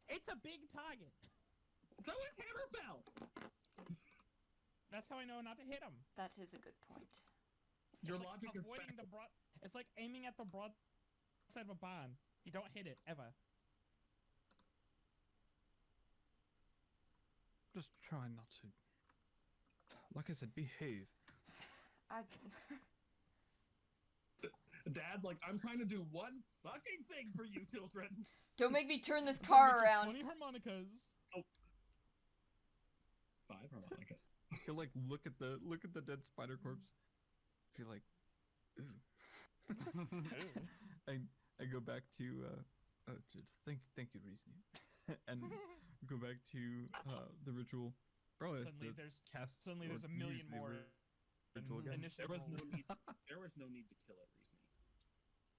Speaker 3: It's a big target.
Speaker 2: So is Hammerfell.
Speaker 3: That's how I know not to hit him.
Speaker 1: That is a good point.
Speaker 2: Your
Speaker 3: It's like
Speaker 2: logic is
Speaker 3: avoiding the broad. It's like aiming at the broad side of a barn. You don't hit it ever.
Speaker 5: Just try not to. Like I said, behave.
Speaker 1: I...
Speaker 2: Dad's like, I'm trying to do one fucking thing for you, children.
Speaker 1: Don't make me turn this
Speaker 3: Make
Speaker 1: car
Speaker 3: your
Speaker 1: around.
Speaker 3: Funny harmonicas.
Speaker 2: 5 harmonicas.
Speaker 5: He'll like look at the dead spider corpse. Feel like, ooh. I go back to just thank you, Reezni, and go back to the ritual. Probably has
Speaker 3: Suddenly
Speaker 5: to
Speaker 3: there's
Speaker 5: cast.
Speaker 3: suddenly
Speaker 5: or
Speaker 3: there's a million
Speaker 5: use the
Speaker 3: more.
Speaker 5: ritual again.
Speaker 3: Initial
Speaker 2: There was no
Speaker 3: rolls.
Speaker 2: need. There was no need to kill it, Reezni.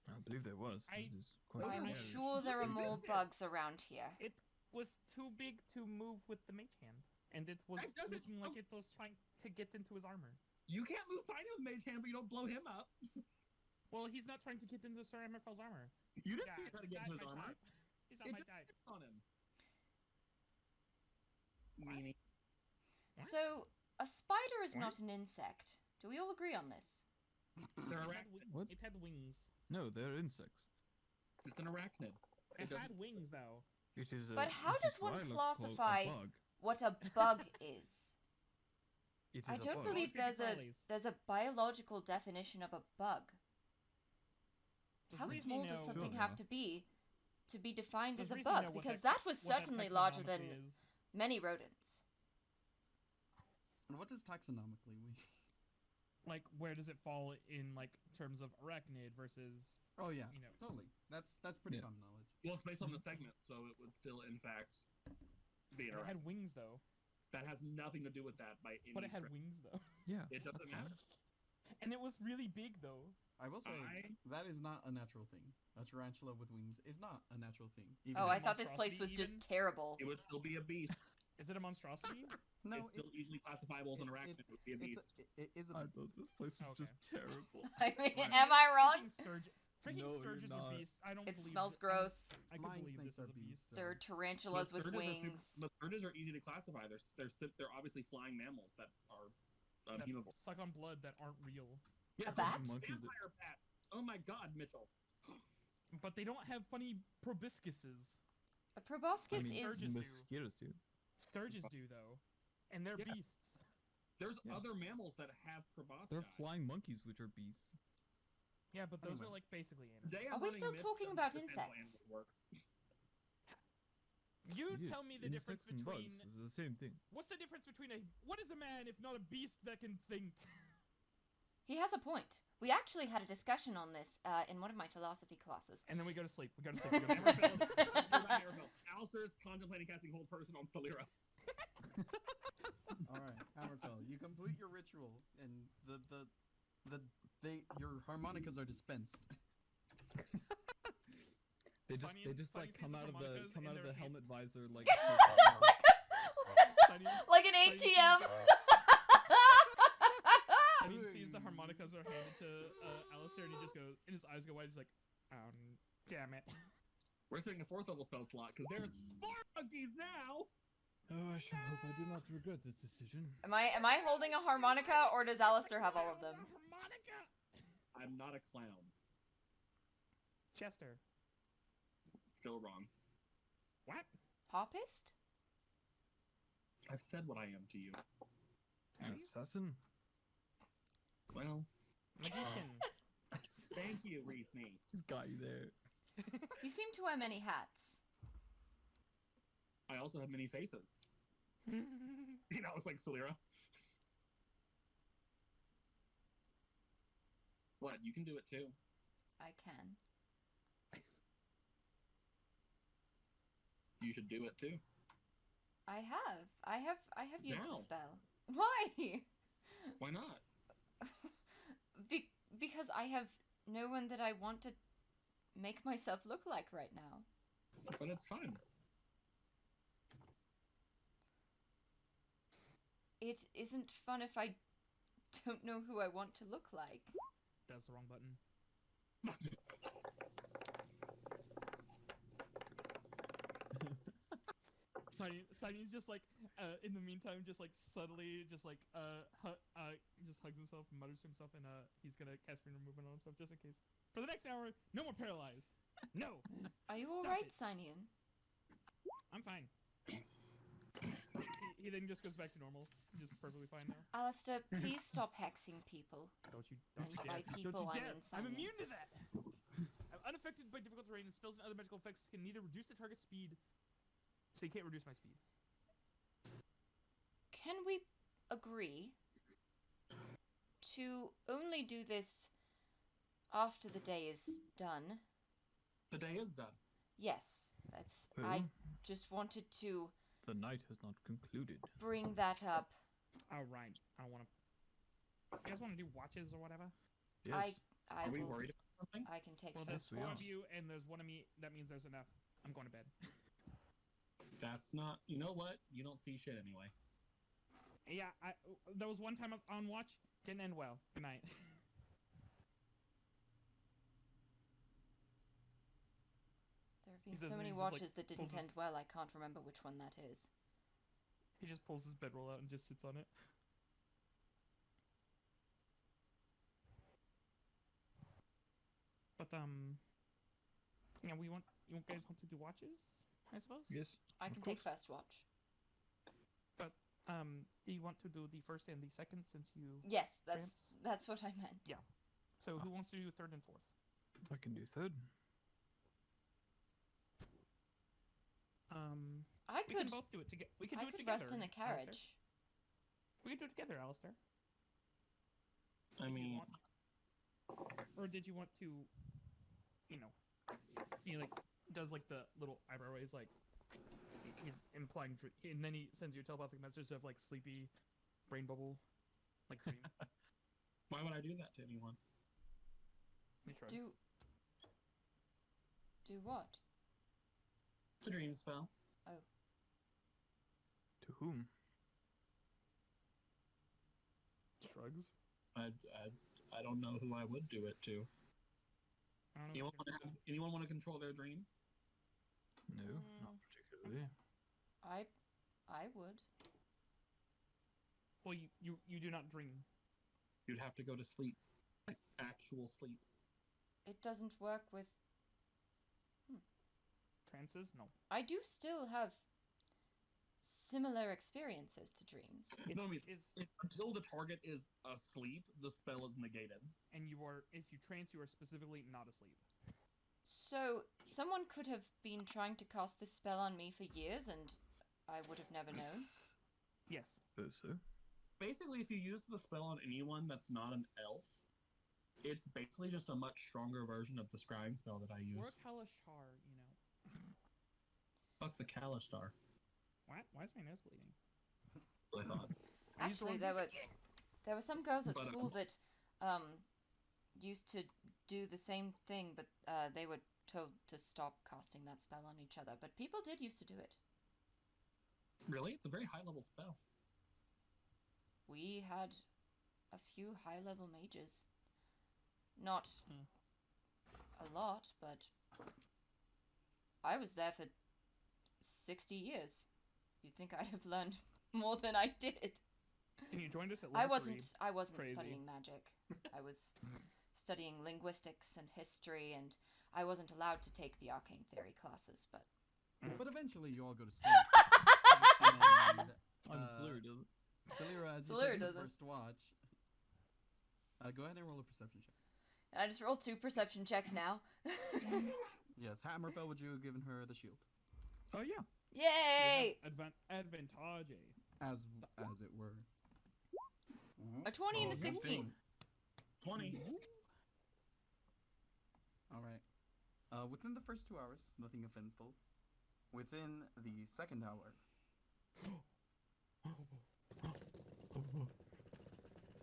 Speaker 5: I believe there was.
Speaker 3: I-
Speaker 5: It is quite
Speaker 1: I'm
Speaker 5: hilarious.
Speaker 1: sure there are more
Speaker 2: Existed.
Speaker 1: bugs around here.
Speaker 3: It was too big to move with the mage hand, and it was
Speaker 2: That doesn't-
Speaker 3: looking like it was trying to get into his armor.
Speaker 2: You can't move Sihnion with Mage Hand, but you don't blow him up.
Speaker 3: Well, he's not trying to get into Sir Hammerfell's armor.
Speaker 2: You didn't
Speaker 3: Yeah,
Speaker 2: see him try to
Speaker 3: he's
Speaker 2: get
Speaker 3: not
Speaker 2: into his
Speaker 3: my
Speaker 2: armor.
Speaker 3: type. He's not
Speaker 2: It
Speaker 3: my
Speaker 2: just
Speaker 3: type.
Speaker 2: hit on him. Meanie.
Speaker 3: What?
Speaker 1: So, a spider is
Speaker 3: What?
Speaker 1: not an insect. Do we all agree on this?
Speaker 2: They're
Speaker 3: It
Speaker 2: arach-
Speaker 3: had,
Speaker 5: What?
Speaker 3: it had wings.
Speaker 5: No, they're insects.
Speaker 2: It's an arachnid.
Speaker 3: It
Speaker 2: doesn't-
Speaker 3: had wings though.
Speaker 5: It is.
Speaker 1: But how
Speaker 5: it
Speaker 1: does
Speaker 5: is what
Speaker 1: one
Speaker 5: I like to call a
Speaker 1: classify-
Speaker 5: bug.
Speaker 1: What a bug is.
Speaker 5: It is
Speaker 1: I
Speaker 5: a
Speaker 1: don't
Speaker 5: bug.
Speaker 1: believe
Speaker 3: Creepy
Speaker 1: there's a
Speaker 3: crawlies.
Speaker 1: there's a biological definition of a bug.
Speaker 3: Does
Speaker 1: How
Speaker 3: Reezy
Speaker 1: small does
Speaker 3: know-
Speaker 1: something
Speaker 5: Sure,
Speaker 1: have
Speaker 5: yeah.
Speaker 1: to be defined
Speaker 3: Does
Speaker 1: as a
Speaker 3: Reezy
Speaker 1: bug?
Speaker 3: know what
Speaker 1: Because
Speaker 3: that-
Speaker 1: that was
Speaker 3: what that
Speaker 1: certainly larger than
Speaker 3: taxonomically is?
Speaker 1: many rodents.
Speaker 4: And what does taxonomically mean?
Speaker 3: Like, where does it fall in like terms of arachnid versus?
Speaker 4: Oh yeah,
Speaker 3: You know.
Speaker 4: totally. That's pretty
Speaker 5: Yeah.
Speaker 4: common knowledge.
Speaker 2: Well, it's based on the segment, so it would still, in fact, be an
Speaker 3: It
Speaker 2: arachnid.
Speaker 3: had wings though.
Speaker 2: That has nothing to do with that by any
Speaker 3: But it had
Speaker 2: stretch.
Speaker 3: wings though.
Speaker 5: Yeah.
Speaker 2: It doesn't
Speaker 5: that's fine.
Speaker 2: matter.
Speaker 3: And it was really big though.
Speaker 4: I will say that is not a natural thing. A tarantula with wings is not a natural thing. Even
Speaker 1: Oh,
Speaker 3: it
Speaker 1: I
Speaker 3: a
Speaker 1: thought this place was
Speaker 3: monstrosity
Speaker 1: just
Speaker 3: even?
Speaker 1: terrible.
Speaker 2: It would still be a beast.
Speaker 3: Is it a monstrosity?
Speaker 4: no,
Speaker 2: It's still easily classifiable as an arachnid. It would be a beast.
Speaker 4: it is a
Speaker 5: I
Speaker 4: beast.
Speaker 5: thought this place was
Speaker 3: Okay.
Speaker 5: just terrible.
Speaker 1: I mean,
Speaker 2: Right.
Speaker 1: am I wrong?
Speaker 3: Freaking Freaking
Speaker 5: No, you're
Speaker 3: sturges are
Speaker 5: not.
Speaker 3: beasts. I don't
Speaker 1: It
Speaker 3: believe
Speaker 1: smells
Speaker 3: I don't-
Speaker 1: gross.
Speaker 3: I can
Speaker 4: Flying
Speaker 3: believe
Speaker 4: snakes
Speaker 3: this
Speaker 4: are
Speaker 3: is a beast.
Speaker 4: beasts.
Speaker 1: They're
Speaker 4: So.
Speaker 1: tarantulas with
Speaker 2: Sturges
Speaker 1: wings.
Speaker 2: the sturges are easy to classify. They're obviously flying mammals that are
Speaker 3: That
Speaker 2: unhealable.
Speaker 3: suck on blood that aren't real.
Speaker 2: Yeah,
Speaker 1: A bat?
Speaker 5: Monkeys that-
Speaker 2: vampire bats. Oh my god, Mitchell.
Speaker 3: But they don't have funny proboscises.
Speaker 1: A proboscis
Speaker 5: I mean,
Speaker 1: is.
Speaker 3: Sturges do.
Speaker 5: mosquitoes do.
Speaker 3: Sturges do, though. And they're
Speaker 2: Yeah.
Speaker 3: beasts.
Speaker 2: There's
Speaker 5: Yeah.
Speaker 2: other mammals that have proboscis.
Speaker 5: They're flying monkeys, which are beasts.
Speaker 3: Yeah, but those
Speaker 4: Anyway.
Speaker 3: are like basically animals.
Speaker 2: Today
Speaker 1: Are
Speaker 2: I'm
Speaker 1: we
Speaker 2: learning
Speaker 1: still
Speaker 2: myths
Speaker 1: talking
Speaker 2: of
Speaker 1: about
Speaker 2: just how
Speaker 1: insects?
Speaker 2: animals work.
Speaker 3: You
Speaker 5: Yes,
Speaker 3: tell me the difference
Speaker 5: insects and
Speaker 3: between.
Speaker 5: bugs is the same thing.
Speaker 3: What's the difference between a. What is a man if not a beast that can think?
Speaker 1: He has a point. We actually had a discussion on this in one of my philosophy classes.
Speaker 3: And then we go to sleep. We go to sleep. We go to sleep.
Speaker 2: Hammerfell. Alistair's contemplating casting Hold Person on Silyra.
Speaker 4: All right, Hammerfell, you complete your ritual, and your harmonicas are dispensed.
Speaker 5: They
Speaker 3: Sunny-
Speaker 5: just
Speaker 3: Sunny
Speaker 5: like
Speaker 3: sees
Speaker 5: come
Speaker 3: the
Speaker 5: out of the
Speaker 3: harmonicas
Speaker 5: come
Speaker 3: in
Speaker 5: out of
Speaker 3: their
Speaker 5: the
Speaker 3: hand.
Speaker 5: helmet visor like.
Speaker 3: Sunny-
Speaker 1: Like an
Speaker 3: Sunny sees
Speaker 1: ATM.
Speaker 3: Sunny sees the harmonicas are handed to Alastair, and he just goes, and his eyes go wide. He's like, damn it.
Speaker 2: We're spending a 4th level spell slot because there's 4 monkeys now.
Speaker 5: Oh, I sure hope I do not regret this decision.
Speaker 1: Am I holding a harmonica, or does Alastair have all of them?
Speaker 3: Harmonica.
Speaker 2: I'm not a clown.
Speaker 3: Chester.
Speaker 2: Still wrong.
Speaker 3: What?
Speaker 1: Harpist?
Speaker 2: I've said what I am to you.
Speaker 5: An assassin?
Speaker 2: Well,
Speaker 3: Magician.
Speaker 2: thank you, Reezni.
Speaker 5: He's got you there.
Speaker 1: You seem to wear many hats.
Speaker 2: I also have many faces. You know, it's like Silyra. What? You can do it too.
Speaker 1: I can.
Speaker 2: You should do it too.
Speaker 1: I have used
Speaker 2: Now.
Speaker 1: the spell. Why?
Speaker 2: Why not?
Speaker 1: Because I have no one that I want to make myself look like right now.
Speaker 2: But it's fun.
Speaker 1: It isn't fun if I don't know who I want to look like.
Speaker 3: That's the wrong button. Sunny's just like, in the meantime, just like subtly, just like, just hugs himself and mutters to himself, and he's gonna cast Finger Movement on himself just in case. For the next hour, no more paralyzed. No,
Speaker 1: Are you
Speaker 3: Stop
Speaker 1: alright,
Speaker 3: it.
Speaker 1: Sihnion?
Speaker 3: I'm fine. He then just goes back to normal. He's just perfectly fine now.
Speaker 1: Alastair, please stop hexing people.
Speaker 3: Don't you
Speaker 1: And
Speaker 3: dare.
Speaker 1: by
Speaker 3: Don't
Speaker 1: people,
Speaker 3: you
Speaker 1: I
Speaker 3: dare.
Speaker 1: mean
Speaker 3: I'm
Speaker 1: Sihnion.
Speaker 3: immune to that. I'm unaffected by difficult terrain, and spells and other magical effects can neither reduce the target's speed, so you can't reduce my speed.
Speaker 1: Can we agree to only do this after the day is done?
Speaker 2: The day is done.
Speaker 1: Yes, that's.
Speaker 5: Well,
Speaker 1: I just wanted to
Speaker 5: the night has not concluded.
Speaker 1: bring that up.
Speaker 3: All right. I don't want to. You guys want to do watches or whatever?
Speaker 5: Yes.
Speaker 1: I
Speaker 2: Are we
Speaker 1: will.
Speaker 2: worried about something?
Speaker 1: I can take
Speaker 3: Well,
Speaker 1: that.
Speaker 3: there's
Speaker 5: we
Speaker 3: 4
Speaker 5: are.
Speaker 3: of you, and there's 1 of me. That means there's enough. I'm going to bed.
Speaker 2: That's not. You know what? You don't see shit anyway.
Speaker 3: Yeah, there was one time I was on watch. Didn't end well. Good night.
Speaker 1: There have
Speaker 3: He
Speaker 1: been
Speaker 3: says
Speaker 1: so
Speaker 3: and
Speaker 1: many
Speaker 3: he just, like,
Speaker 1: watches that
Speaker 3: pulls
Speaker 1: didn't
Speaker 3: his-
Speaker 1: end well, I can't remember which one that is.
Speaker 3: He just pulls his bedroll out and just sits on it. But yeah, you guys want to do watches? I suppose.
Speaker 5: Yes.
Speaker 1: I
Speaker 5: of
Speaker 1: can
Speaker 5: course.
Speaker 1: take first watch.
Speaker 3: But do you want to do the first and the second since you?
Speaker 1: Yes,
Speaker 3: Chance?
Speaker 1: that's what I meant.
Speaker 3: So who wants to do third and fourth?
Speaker 5: I can do third.
Speaker 1: I
Speaker 3: We can
Speaker 1: could.
Speaker 3: both do it together. We can
Speaker 1: I
Speaker 3: do it
Speaker 1: could
Speaker 3: together.
Speaker 1: rest in a
Speaker 3: Alistair.
Speaker 1: carriage.
Speaker 3: We can do it together, Alistair.
Speaker 2: I
Speaker 3: if you
Speaker 2: mean,
Speaker 3: want. Or did you want to, you know, he like does like the little eyebrow raise, like he's implying, and then he sends you a telepathic message of like sleepy brain bubble, like dream.
Speaker 2: why would I do that to anyone?
Speaker 3: He shrugs.
Speaker 1: Do what?
Speaker 2: The dream spell.
Speaker 5: To whom?
Speaker 3: Shrugs.
Speaker 2: I don't know who I would do it to.
Speaker 3: I don't know.
Speaker 2: Anyone want to control their dream?
Speaker 5: No, not particularly.
Speaker 1: I would.
Speaker 3: Well, you do not dream.
Speaker 2: You'd have to go to sleep, like actual sleep.
Speaker 1: It doesn't work with.
Speaker 3: Trances? No.
Speaker 1: I do still have similar experiences to dreams.
Speaker 2: No, I mean,
Speaker 3: It's
Speaker 2: until the target is asleep, the spell is negated.
Speaker 3: and you are, if you trance, you are specifically not asleep.
Speaker 1: So, someone could have been trying to cast this spell on me for years, and I would have never known.
Speaker 3: Yes.
Speaker 5: So.
Speaker 2: Basically, if you use the spell on anyone that's not an elf, it's basically just a much stronger version of the scrying spell that I use.
Speaker 3: Or a Kalashtar, you know.
Speaker 2: Fuck's a Kalashtar.
Speaker 3: Why is my nose bleeding?
Speaker 2: I thought.
Speaker 1: Actually, there were some girls at school that used to do the same thing, but they were told to stop casting that spell on each other. But people did used to do it.
Speaker 2: Really? It's a very high level spell.
Speaker 1: We had a few high-level mages. Not a lot, but I was there for 60 years. You'd think I'd have learned more than I did.
Speaker 3: And you joined us at level 3.
Speaker 1: I wasn't
Speaker 3: Crazy.
Speaker 1: studying magic. I was studying linguistics and history, and I wasn't allowed to take the arcane theory classes, but...
Speaker 4: But eventually you all go to sleep. And,
Speaker 5: Silyra doesn't.
Speaker 4: Silyra, as you
Speaker 1: Silyra
Speaker 4: take your
Speaker 1: doesn't.
Speaker 4: first watch, go ahead and roll a perception check.
Speaker 1: And I just rolled 2 perception checks now.
Speaker 4: Yes, Hammerfell, would you have given her the shield?
Speaker 5: Oh yeah.
Speaker 1: Yay!
Speaker 3: Advantage.
Speaker 4: As it were.
Speaker 1: A 20 and a
Speaker 4: good
Speaker 1: 16.
Speaker 4: thing.
Speaker 2: 20.
Speaker 4: Alright. Within the first 2 hours, nothing eventful. Within the second hour,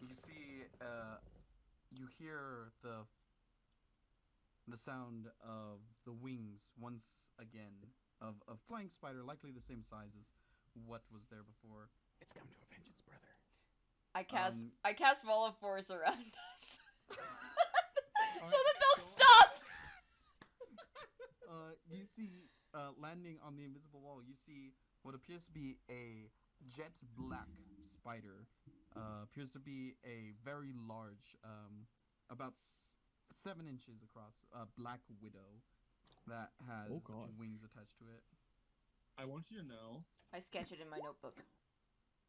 Speaker 4: you see, you hear the sound of the wings once again of a flying spider, likely the same size as what was there before.
Speaker 3: It's come to avenge its brother.
Speaker 1: I cast Wall of Force around us. so
Speaker 4: Alright,
Speaker 1: that they'll
Speaker 4: go on.
Speaker 1: stop!
Speaker 4: You see, landing on the invisible wall, you see what appears to be a jet black spider. Appears to be a very large, about 7 inches across, black widow that has
Speaker 5: Oh, God.
Speaker 4: wings attached to it.
Speaker 2: I want you to know,
Speaker 1: I sketch it in my notebook.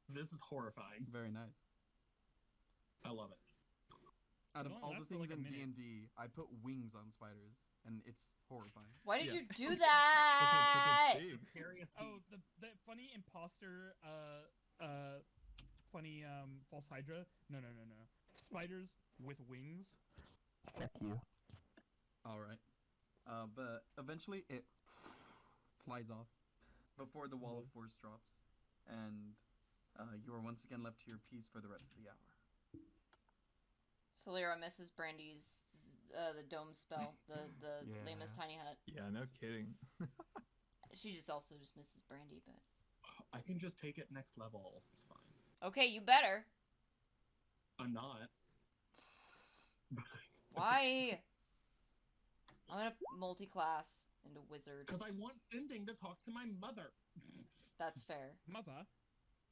Speaker 2: this is horrifying.
Speaker 4: Very nice.
Speaker 2: I love it.
Speaker 4: Out
Speaker 3: It
Speaker 4: of
Speaker 3: only
Speaker 4: all the
Speaker 3: lasts for
Speaker 4: things
Speaker 3: like a
Speaker 4: in
Speaker 3: minute.
Speaker 4: D&D, I put wings on spiders, and it's horrifying.
Speaker 1: Why did
Speaker 5: Yeah.
Speaker 1: you do that?
Speaker 2: It's the scariest
Speaker 3: Oh,
Speaker 2: beast.
Speaker 3: the funny imposter, funny false hydra. No. Spiders with wings. Fuck you.
Speaker 4: Alright. But eventually it flies off before the wall of force drops, and you are once again left to your peace for the rest of the hour.
Speaker 1: Silyra misses Brandy's the dome spell, the
Speaker 4: Yeah.
Speaker 1: lamest tiny hut.
Speaker 5: Yeah, no kidding.
Speaker 1: She just misses Brandy, but
Speaker 2: I can just take it next level. It's fine.
Speaker 1: okay, you better.
Speaker 2: I'm not.
Speaker 1: Why? I'm gonna multi-class into wizard.
Speaker 2: Because I want Sending to talk to my mother.
Speaker 1: That's fair.
Speaker 3: Mother.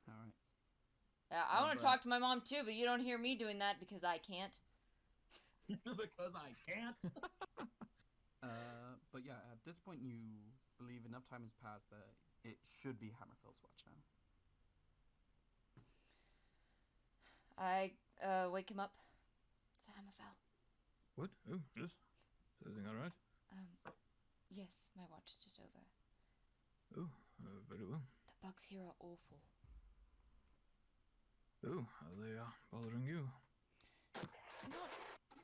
Speaker 4: Alright.
Speaker 1: Yeah, I want
Speaker 4: but-
Speaker 1: to talk to my mom too, but you don't hear me doing that because I can't.
Speaker 2: Because I can't.
Speaker 4: But yeah, at this point you believe enough time has passed that it should be Hammerfell's watch now.
Speaker 1: I wake him up. It's Hammerfell.
Speaker 5: What? Oh, yes. Is everything all right?
Speaker 1: Yes, my watch is just over.
Speaker 5: Oh, very well.
Speaker 1: The bugs here are awful.
Speaker 5: Oh, are they bothering you?
Speaker 1: Not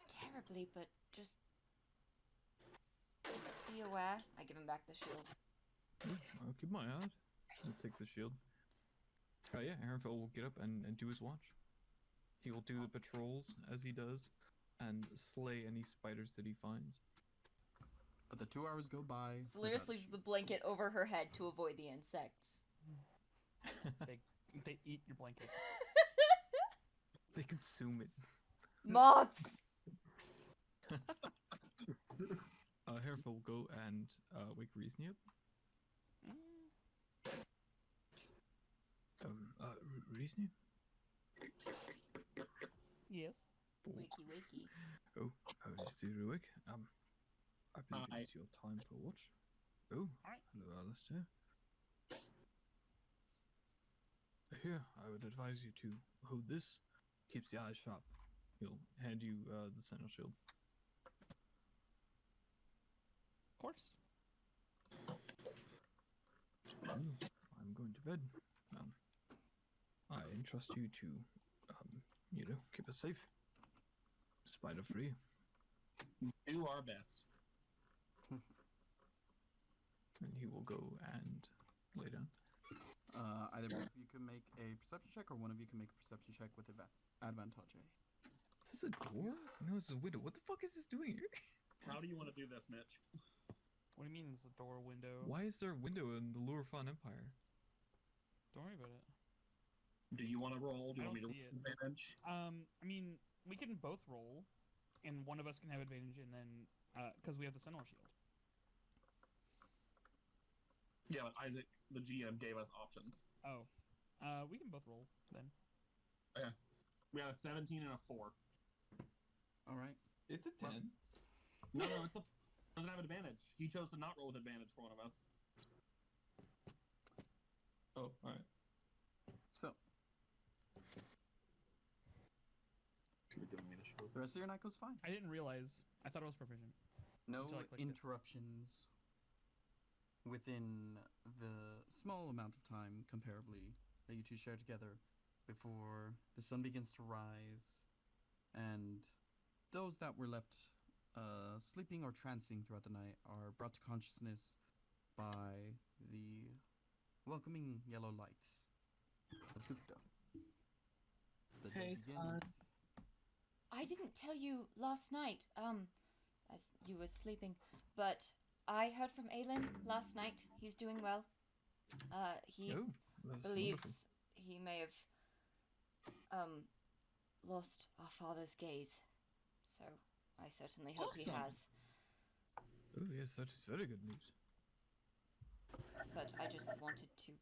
Speaker 1: terribly, but just be aware. I give him back the shield.
Speaker 5: I'll keep my eye out. I'll take the shield. Oh yeah, Aaronfell will get up and do his watch. He will do the patrols as he does, and slay any spiders that he finds.
Speaker 4: But the 2 hours go by.
Speaker 1: Silyra
Speaker 4: without
Speaker 1: sleeps
Speaker 4: you.
Speaker 1: the blanket over her head to avoid the insects.
Speaker 3: They eat your blanket.
Speaker 5: They consume it.
Speaker 1: Moths!
Speaker 5: Hereford will go and wake Reezni up. Reezni?
Speaker 3: Yes.
Speaker 1: Wakey, wakey.
Speaker 5: Oh, you still awake? I believe
Speaker 2: Hi.
Speaker 5: it's your time for watch. Oh,
Speaker 3: Alright.
Speaker 5: hello, Alastair. Here, I would advise you to hold this. Keeps the eyes sharp. He'll hand you the sentinel shield.
Speaker 3: Of course.
Speaker 5: I'm going to bed. I entrust you to, keep us safe. Spider free.
Speaker 2: Do our best.
Speaker 5: And he will go and lay down.
Speaker 4: Either both of you can make a perception check, or one of you can make a perception check with advantage.
Speaker 5: Is this a door? No, it's a window. What the fuck is this doing here?
Speaker 2: How do you want to do this, Mitch?
Speaker 3: What do you mean it's a door window?
Speaker 5: Why is there a window in the Lurfan Empire?
Speaker 3: Don't worry about it.
Speaker 2: Do you want to roll? Do you
Speaker 3: I
Speaker 2: want me
Speaker 3: don't
Speaker 2: to
Speaker 3: see it.
Speaker 2: advantage?
Speaker 3: I mean, we can both roll, and one of us can have advantage, and then because we have the Sentinel Shield.
Speaker 2: Yeah, but Isaac, the GM, gave us options.
Speaker 3: Oh, we can both roll then.
Speaker 2: Okay. We got a 17 and a 4.
Speaker 4: All right.
Speaker 5: It's a 10.
Speaker 2: No, it's a doesn't have advantage. He chose to not roll with advantage for one of us.
Speaker 5: Oh, alright.
Speaker 4: So,
Speaker 2: Should have given me the shield.
Speaker 4: the rest of your night goes fine.
Speaker 3: I didn't realize. I thought it was proficient.
Speaker 4: No
Speaker 3: Until I clicked it.
Speaker 4: interruptions within the small amount of time, comparably, that you two share together before the sun begins to rise, and those that were left sleeping or trancing throughout the night are brought to consciousness by the welcoming yellow light of Gupta. The day
Speaker 2: Hey,
Speaker 4: begins.
Speaker 2: son.
Speaker 1: I didn't tell you last night, as you were sleeping, but I heard from Aelin last night. He's doing well. He
Speaker 5: Oh, that's
Speaker 1: believes
Speaker 5: wonderful.
Speaker 1: he may have, lost our father's gaze. So I certainly hope he
Speaker 2: Awesome.
Speaker 1: has.
Speaker 5: Oh, yes, that is very good news.
Speaker 1: But I just wanted to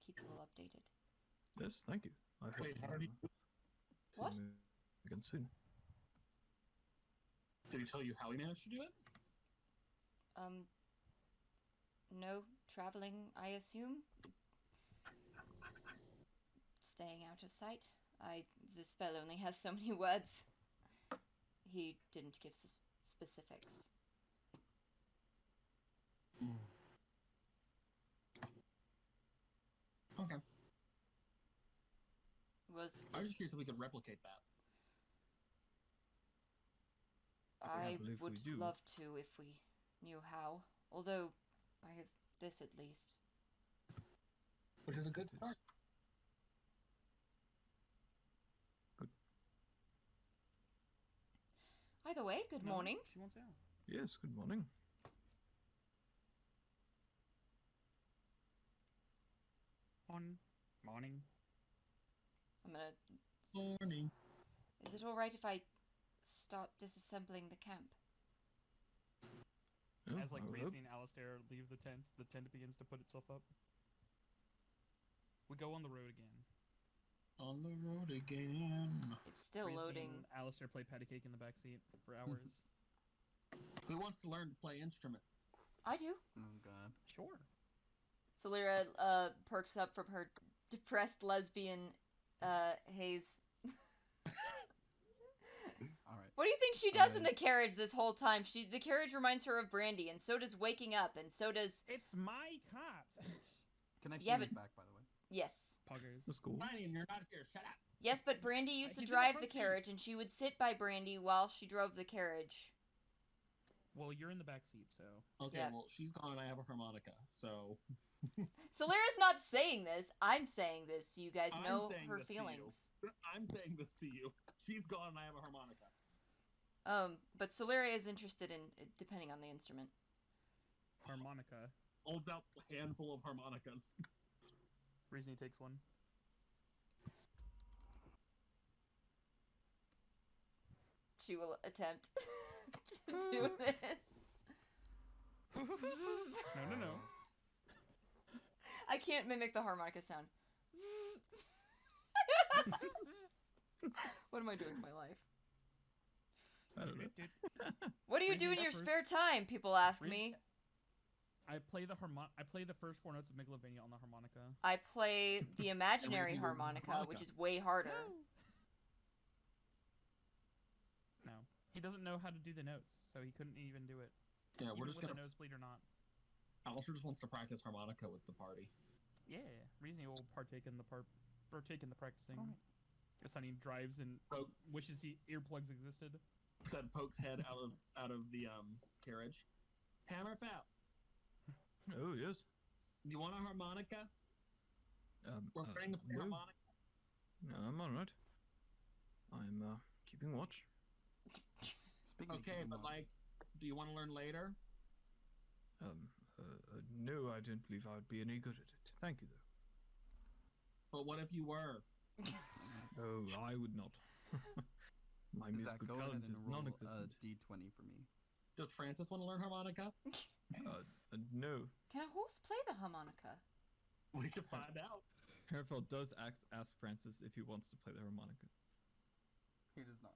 Speaker 1: keep you all updated.
Speaker 5: Yes, thank you. I hope
Speaker 2: Wait, how did he...
Speaker 5: see
Speaker 1: What?
Speaker 5: you again soon.
Speaker 2: Did he tell you how he managed to do it?
Speaker 1: No traveling, I assume. Staying out of sight. The spell only has so many words. He didn't give specifics.
Speaker 2: Okay. I was
Speaker 1: Was
Speaker 2: just curious if we could replicate that.
Speaker 1: I
Speaker 5: believe
Speaker 1: would
Speaker 5: we do.
Speaker 1: love to if we knew how. Although I have this at least.
Speaker 2: Which is a good
Speaker 5: It is.
Speaker 2: start.
Speaker 1: Either way, good
Speaker 3: No,
Speaker 1: morning.
Speaker 3: She wants out.
Speaker 5: Yes, good morning.
Speaker 3: Morning.
Speaker 1: I'm gonna.
Speaker 2: Morning.
Speaker 1: Is it all right if I start disassembling the camp?
Speaker 5: Oh,
Speaker 3: As like
Speaker 5: I would
Speaker 3: Reezni and Alastair leave the tent begins to put itself up. We go on the road again.
Speaker 2: On the road again.
Speaker 1: It's still
Speaker 3: Reezni
Speaker 1: loading.
Speaker 3: and Alastair play patty cake in the backseat for hours.
Speaker 2: Who wants to learn to play instruments?
Speaker 1: I do.
Speaker 4: Oh god.
Speaker 3: Sure.
Speaker 1: Silyra perks up from her depressed lesbian haze.
Speaker 4: All right.
Speaker 1: What do you think she does in the carriage this whole time? The carriage reminds her of Brandy, and so does waking up, and so does
Speaker 3: It's my cat.
Speaker 4: Connection
Speaker 1: Yeah,
Speaker 4: is
Speaker 1: but-
Speaker 4: back, by the way.
Speaker 1: yes.
Speaker 3: Puggers.
Speaker 5: That's cool.
Speaker 2: Ryan, you're not here. Shut up.
Speaker 1: Yes, but Brandy used to
Speaker 3: He's in the
Speaker 1: drive the
Speaker 3: front seat.
Speaker 1: carriage, and she would sit by Brandy while she drove the carriage.
Speaker 3: Well, you're in the back seat, so
Speaker 2: Okay,
Speaker 1: Yeah.
Speaker 2: well, she's gone and I have a harmonica, so...
Speaker 1: Solyra's not saying this. I'm saying this so you guys
Speaker 2: I'm
Speaker 1: know
Speaker 2: saying
Speaker 1: her
Speaker 2: this to you.
Speaker 1: feelings.
Speaker 2: I'm saying this to you. She's gone and I have a harmonica.
Speaker 1: But Silyra is interested in depending on the instrument.
Speaker 3: harmonica.
Speaker 2: Holds out a handful of harmonicas.
Speaker 3: Reezni takes one.
Speaker 1: She will attempt. to do this.
Speaker 3: No.
Speaker 1: I can't mimic the harmonica sound. What am I doing with my life?
Speaker 5: I don't know.
Speaker 1: What do you do in
Speaker 3: Reezy,
Speaker 1: your
Speaker 3: that
Speaker 1: spare time? People ask
Speaker 3: Reezy-
Speaker 1: me.
Speaker 3: I play the first 4 notes of Megalovania on the harmonica.
Speaker 1: I play the imaginary
Speaker 2: Everything was
Speaker 1: harmonica,
Speaker 2: harmonica.
Speaker 1: which is way harder.
Speaker 3: No, he doesn't know how to do the notes, so he couldn't even do it.
Speaker 2: Yeah, we're
Speaker 3: Even
Speaker 2: just
Speaker 3: with
Speaker 2: gonna.
Speaker 3: a nosebleed or not.
Speaker 2: Alastair just wants to practice harmonica with the party.
Speaker 3: Yeah, Reezy will partake in the practicing.
Speaker 4: Alright.
Speaker 3: Sonny drives and
Speaker 2: Poke
Speaker 3: wishes he earplugs existed.
Speaker 2: said, pokes head out of the carriage. Hammerfell,
Speaker 5: Oh yes.
Speaker 2: do you want a harmonica? We're playing the
Speaker 5: no.
Speaker 2: harmonica.
Speaker 5: No, I'm all right. I'm keeping watch.
Speaker 4: Speaking of
Speaker 2: Okay,
Speaker 4: keeping
Speaker 2: but
Speaker 4: watch,
Speaker 2: like, do you want to learn later?
Speaker 5: No, I don't believe I would be any good at it. Thank you, though.
Speaker 2: But what if you were?
Speaker 5: Oh, I would not. My
Speaker 4: Zach,
Speaker 5: musical
Speaker 4: go ahead
Speaker 5: talent
Speaker 4: and
Speaker 5: is
Speaker 4: roll a
Speaker 5: non-existent.
Speaker 4: D20 for me.
Speaker 2: Does Francis want to learn harmonica?
Speaker 5: No.
Speaker 1: Can a horse play the harmonica?
Speaker 2: We can find out.
Speaker 5: Herfeld does ask Francis if he wants to play the harmonica.
Speaker 4: He does not.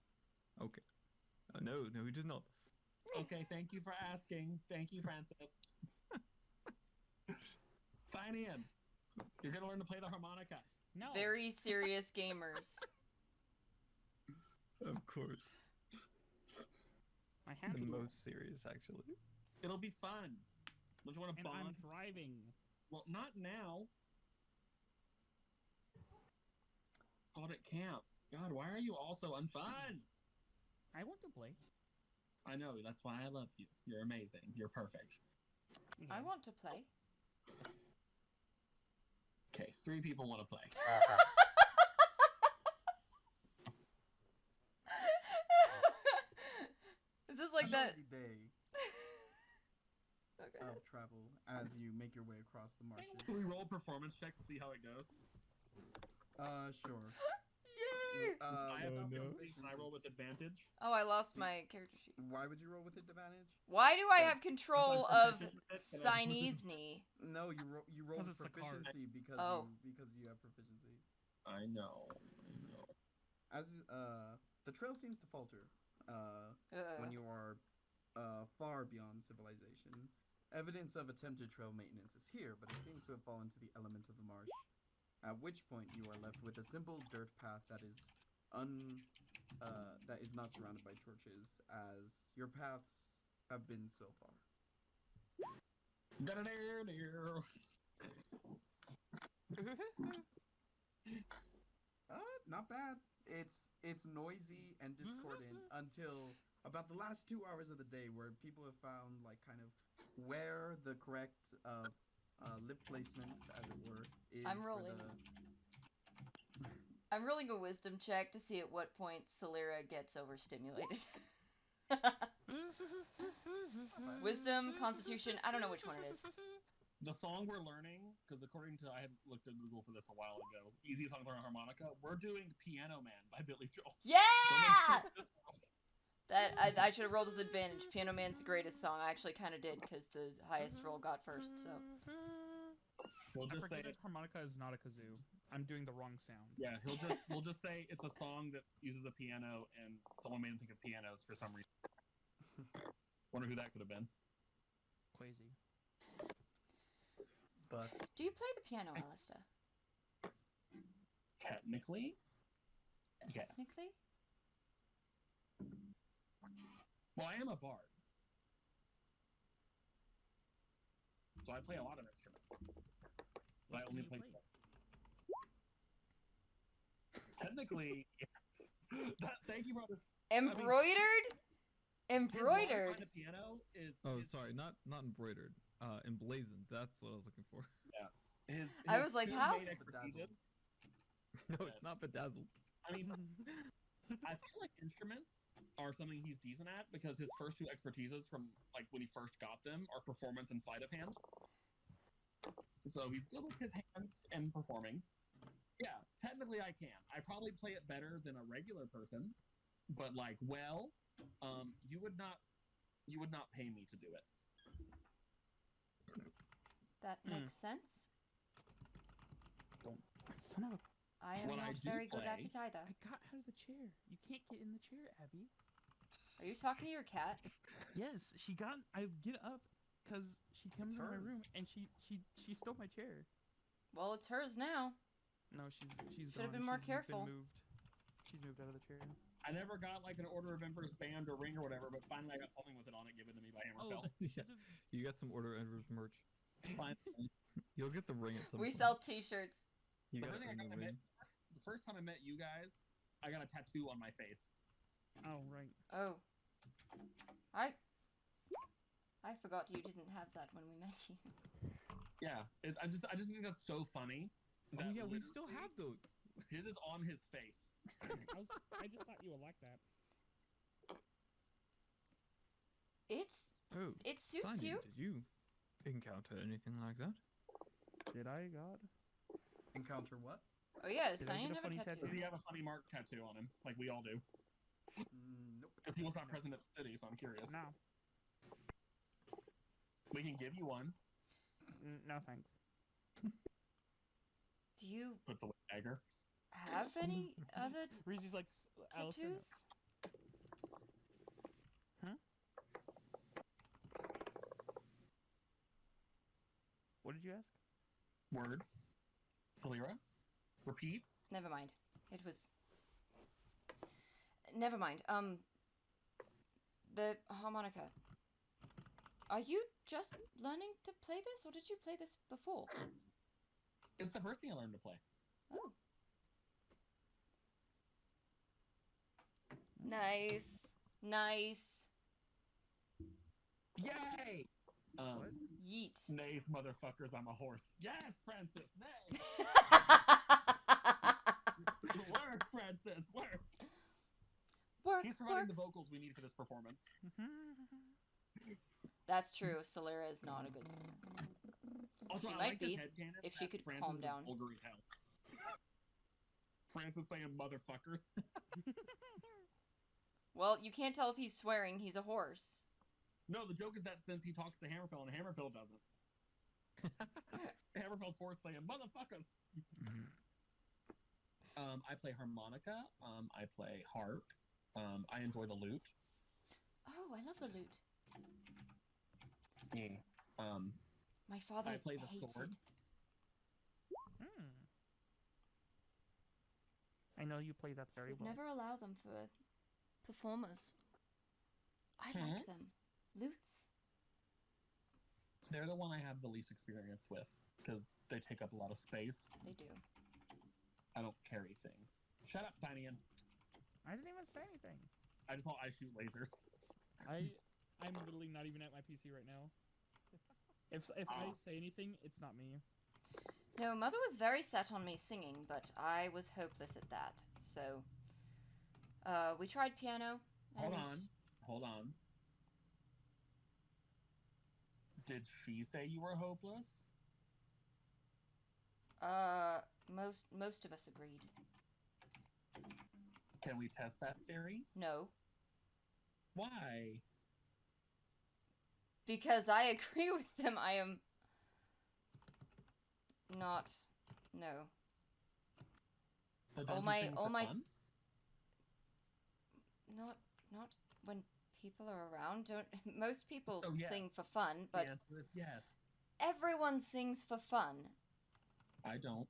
Speaker 5: Okay. No, he does not.
Speaker 2: Okay, thank you for asking. Thank you, Francis. Sihnion, you're gonna learn to play the harmonica.
Speaker 3: No.
Speaker 1: Very serious gamers.
Speaker 5: Of course.
Speaker 3: I have
Speaker 5: The
Speaker 3: to.
Speaker 5: most serious, actually.
Speaker 2: It'll be fun. Don't you want to
Speaker 3: And I'm
Speaker 2: bond?
Speaker 3: driving.
Speaker 2: Well, not now. God, at camp. God, why are you all so unfun?
Speaker 3: I want to play.
Speaker 2: I know, that's why I love you. You're amazing. You're perfect.
Speaker 1: I want to play.
Speaker 2: Okay, 3 people want to play.
Speaker 1: Is this like that?
Speaker 4: Noisy day
Speaker 1: Okay.
Speaker 4: of travel as you make your way across the marshes.
Speaker 2: Can we roll performance checks to see how it goes?
Speaker 4: Sure.
Speaker 1: Yay!
Speaker 2: I have
Speaker 5: Oh, no.
Speaker 2: Can I roll with advantage?
Speaker 1: Oh, I lost my character sheet.
Speaker 4: Why would you roll with advantage?
Speaker 1: Why do I have control of
Speaker 2: proficient with it, and I-
Speaker 1: Sineasney?
Speaker 4: No, you roll
Speaker 3: 'Cause
Speaker 4: with
Speaker 3: it's a card.
Speaker 4: proficiency because
Speaker 1: Oh.
Speaker 4: you have proficiency.
Speaker 2: I know.
Speaker 4: As the trail seems to falter when you are far beyond civilization. Evidence of attempted trail maintenance is here, but it seems to have fallen to the elements of the marsh. At which point you are left with a simple dirt path that is not surrounded by torches, as your paths have been so far. Not bad. It's noisy and discordant until about the last 2 hours of the day, where people have found like kind of where the correct lip placement, as it were, is.
Speaker 1: I'm
Speaker 4: for
Speaker 1: rolling.
Speaker 4: the-
Speaker 1: I'm rolling a wisdom check to see at what point Silyra gets overstimulated. Wisdom, Constitution, I don't know which one it is.
Speaker 2: The song we're learning, because according to, I had looked at Google for this a while ago, easiest song to learn harmonica, we're doing Piano Man by Billy Joel.
Speaker 1: Yeah! That I should have rolled with advantage. Piano Man's the greatest song. I actually kind of did because the highest roll got first. So
Speaker 2: We'll
Speaker 3: I
Speaker 2: just say,
Speaker 3: forget that harmonica is not a kazoo. I'm doing the wrong sound.
Speaker 2: yeah, we'll just say it's a song that uses a piano, and someone made him think of pianos for some reason. Wonder who that could have been.
Speaker 3: Crazy.
Speaker 4: But
Speaker 1: do you play the piano, Alastair?
Speaker 2: Technically, yes.
Speaker 1: Technically?
Speaker 2: Well, I am a bard, so I play a lot of instruments. But I only
Speaker 3: You
Speaker 2: play.
Speaker 3: play.
Speaker 2: Technically, yes. Thank you for this.
Speaker 1: Embroidered? Embroidered.
Speaker 2: The piano is.
Speaker 5: Oh,
Speaker 2: is-
Speaker 5: sorry, not embroidered. Emblazoned. That's what I was looking for.
Speaker 2: His
Speaker 1: I was like,
Speaker 2: two
Speaker 1: how?
Speaker 2: main expertises-
Speaker 5: No, it's not bedazzled.
Speaker 2: I mean, I feel like instruments are something he's decent at because his first 2 expertises from like when he first got them are performance and sleight of hand. So he's good with his hands and performing. Yeah, technically I can. I probably play it better than a regular person, but like, well, you would not pay me to do it.
Speaker 1: That makes sense.
Speaker 3: Son of a...
Speaker 1: I am
Speaker 2: What I
Speaker 1: not
Speaker 2: do
Speaker 1: very good at
Speaker 2: play-
Speaker 1: it either.
Speaker 3: I got out of the chair. You can't get in the chair, Abby.
Speaker 1: Are you talking to your cat?
Speaker 3: Yes, she got. I get up because she comes
Speaker 2: It's
Speaker 3: into my
Speaker 2: hers.
Speaker 3: room and she stole my chair.
Speaker 1: Well, it's hers now.
Speaker 3: No, she's
Speaker 1: Should've
Speaker 3: gone.
Speaker 1: been more
Speaker 3: She's
Speaker 1: careful.
Speaker 3: Been moved. She's moved out of the chair.
Speaker 2: I never got like an Order of Embers band or ring or whatever, but finally I got something with it on it given to me by Hammerfell.
Speaker 5: Yeah. You got some Order Enders merch.
Speaker 2: Finally.
Speaker 5: You'll get the ring at some
Speaker 1: We
Speaker 5: point.
Speaker 1: sell T-shirts.
Speaker 5: You
Speaker 2: The
Speaker 5: got
Speaker 2: first thing I got, the first time I met you guys, I got a tattoo on my face.
Speaker 3: Oh right.
Speaker 1: Oh. I forgot you didn't have that when we met you.
Speaker 2: Yeah, I just think that's so funny.
Speaker 5: Oh
Speaker 2: that
Speaker 5: yeah, we still
Speaker 2: literally
Speaker 5: have those.
Speaker 2: His is on his face.
Speaker 3: I just thought you would like that.
Speaker 5: Oh,
Speaker 1: It suits
Speaker 5: Sihnion,
Speaker 1: you.
Speaker 5: Did you encounter anything like that?
Speaker 3: Did I, God?
Speaker 4: Encounter what?
Speaker 1: Oh yeah,
Speaker 3: Did I
Speaker 1: Sihnion
Speaker 3: get a
Speaker 1: have a
Speaker 3: funny
Speaker 1: tattoo.
Speaker 2: Does he have a funny mark tattoo on him, like we all do?
Speaker 4: Nope.
Speaker 2: Because he was not present at the city, so I'm curious.
Speaker 3: No.
Speaker 2: We can give you one.
Speaker 3: No thanks.
Speaker 1: Do you
Speaker 2: Puts away dagger.
Speaker 1: have any other
Speaker 3: Reezy's like, Alastair, no.
Speaker 1: tattoos?
Speaker 3: What did you ask?
Speaker 2: Words. Silyra. Repeat.
Speaker 1: Never mind. It was. Never mind. The harmonica. Are you just learning to play this, or did you play this before?
Speaker 2: It's the first thing I learned to play.
Speaker 1: Oh. Nice. Nice.
Speaker 2: Yay!
Speaker 1: Yeet.
Speaker 2: Nays, motherfuckers, I'm a horse. Yes, Francis, nay! Work, Francis, work!
Speaker 1: Work,
Speaker 2: He's providing
Speaker 1: work.
Speaker 2: the vocals we need for this performance.
Speaker 1: That's true. Silyra is not a good singer.
Speaker 2: Also,
Speaker 1: She
Speaker 2: I
Speaker 1: might
Speaker 2: like this
Speaker 1: be,
Speaker 2: headcanon
Speaker 1: if she
Speaker 2: that
Speaker 1: could
Speaker 2: Francis
Speaker 1: calm
Speaker 2: is
Speaker 1: down.
Speaker 2: vulgar as hell. Francis saying motherfuckers.
Speaker 1: Well, you can't tell if he's swearing. He's a horse.
Speaker 2: No, the joke is that since he talks to Hammerfell and Hammerfell doesn't. Hammerfell's horse saying motherfuckers. I play harmonica. I play harp. I enjoy the lute.
Speaker 1: Oh, I love the lute.
Speaker 2: Yeah.
Speaker 1: My father
Speaker 2: I play the
Speaker 1: hates
Speaker 2: sword.
Speaker 1: it.
Speaker 3: I know you play that very
Speaker 1: We'd
Speaker 3: well.
Speaker 1: never allow them for performers. I like them. Lutes.
Speaker 2: They're the one I have the least experience with because they take up a lot of space.
Speaker 1: They do.
Speaker 2: I don't carry thing. Shut up, Sihnion.
Speaker 3: I didn't even say anything.
Speaker 2: I just thought I shoot lasers.
Speaker 3: I'm literally not even at my PC right now. If I say anything, it's not me.
Speaker 1: No, Mother was very set on me singing, but I was hopeless at that. So, we tried piano.
Speaker 2: Hold
Speaker 1: and-
Speaker 2: on. Did she say you were hopeless?
Speaker 1: Most of us agreed.
Speaker 2: Can we test that theory?
Speaker 1: No.
Speaker 2: Why?
Speaker 1: Because I agree with them, I am not. No.
Speaker 2: But
Speaker 1: All
Speaker 2: don't
Speaker 1: my-
Speaker 2: you sing
Speaker 1: all
Speaker 2: for
Speaker 1: my-
Speaker 2: fun?
Speaker 1: Not when people are around. Don't most people
Speaker 2: So yes.
Speaker 1: sing for fun, but
Speaker 2: The answer is yes.
Speaker 1: everyone sings for fun.
Speaker 2: I don't.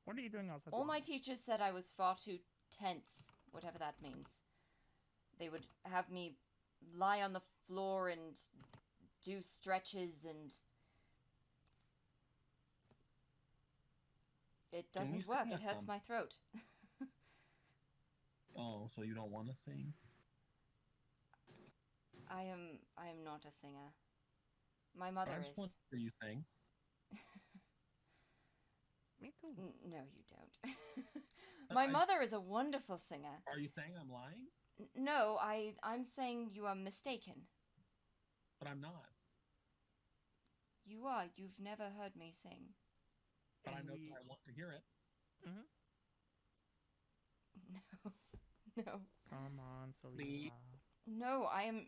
Speaker 3: What are you doing outside?
Speaker 1: All my teachers said I was far too tense, whatever that means. They would have me lie on the floor and do stretches, and it
Speaker 2: Can you
Speaker 1: doesn't
Speaker 2: sing
Speaker 1: work. It
Speaker 2: us
Speaker 1: hurts
Speaker 2: some?
Speaker 1: my throat.
Speaker 2: Oh, so you don't want to sing?
Speaker 1: I am not a singer. My mother
Speaker 2: I
Speaker 1: is.
Speaker 2: just want to hear you sing.
Speaker 3: Me too.
Speaker 1: No, you don't. My
Speaker 2: I-
Speaker 1: mother is a wonderful singer.
Speaker 2: Are you saying I'm lying?
Speaker 1: No, I'm saying you are mistaken.
Speaker 2: But I'm not.
Speaker 1: You are. You've never heard me sing.
Speaker 2: But I
Speaker 3: And
Speaker 2: know
Speaker 3: we-
Speaker 2: that I want to hear it.
Speaker 3: Mm-hmm.
Speaker 1: No. No.
Speaker 3: Come on,
Speaker 2: The-
Speaker 3: Silyra.
Speaker 1: No, I am.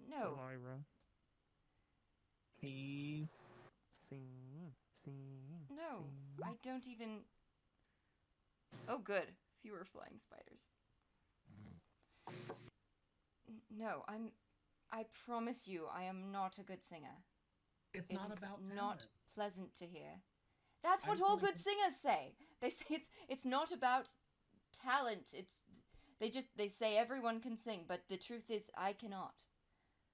Speaker 1: No.
Speaker 3: Silyra.
Speaker 2: Please.
Speaker 1: No. I don't even. Oh, good. Fewer flying spiders. No, I'm. I promise you, I am not a good singer.
Speaker 2: It's
Speaker 1: It
Speaker 2: not
Speaker 1: is
Speaker 2: about
Speaker 1: not
Speaker 2: talent.
Speaker 1: pleasant to hear. That's
Speaker 2: I
Speaker 1: what
Speaker 2: just
Speaker 1: all
Speaker 2: wanna
Speaker 1: good singers say. They say it's not about talent. They say everyone can sing, but the truth is I cannot.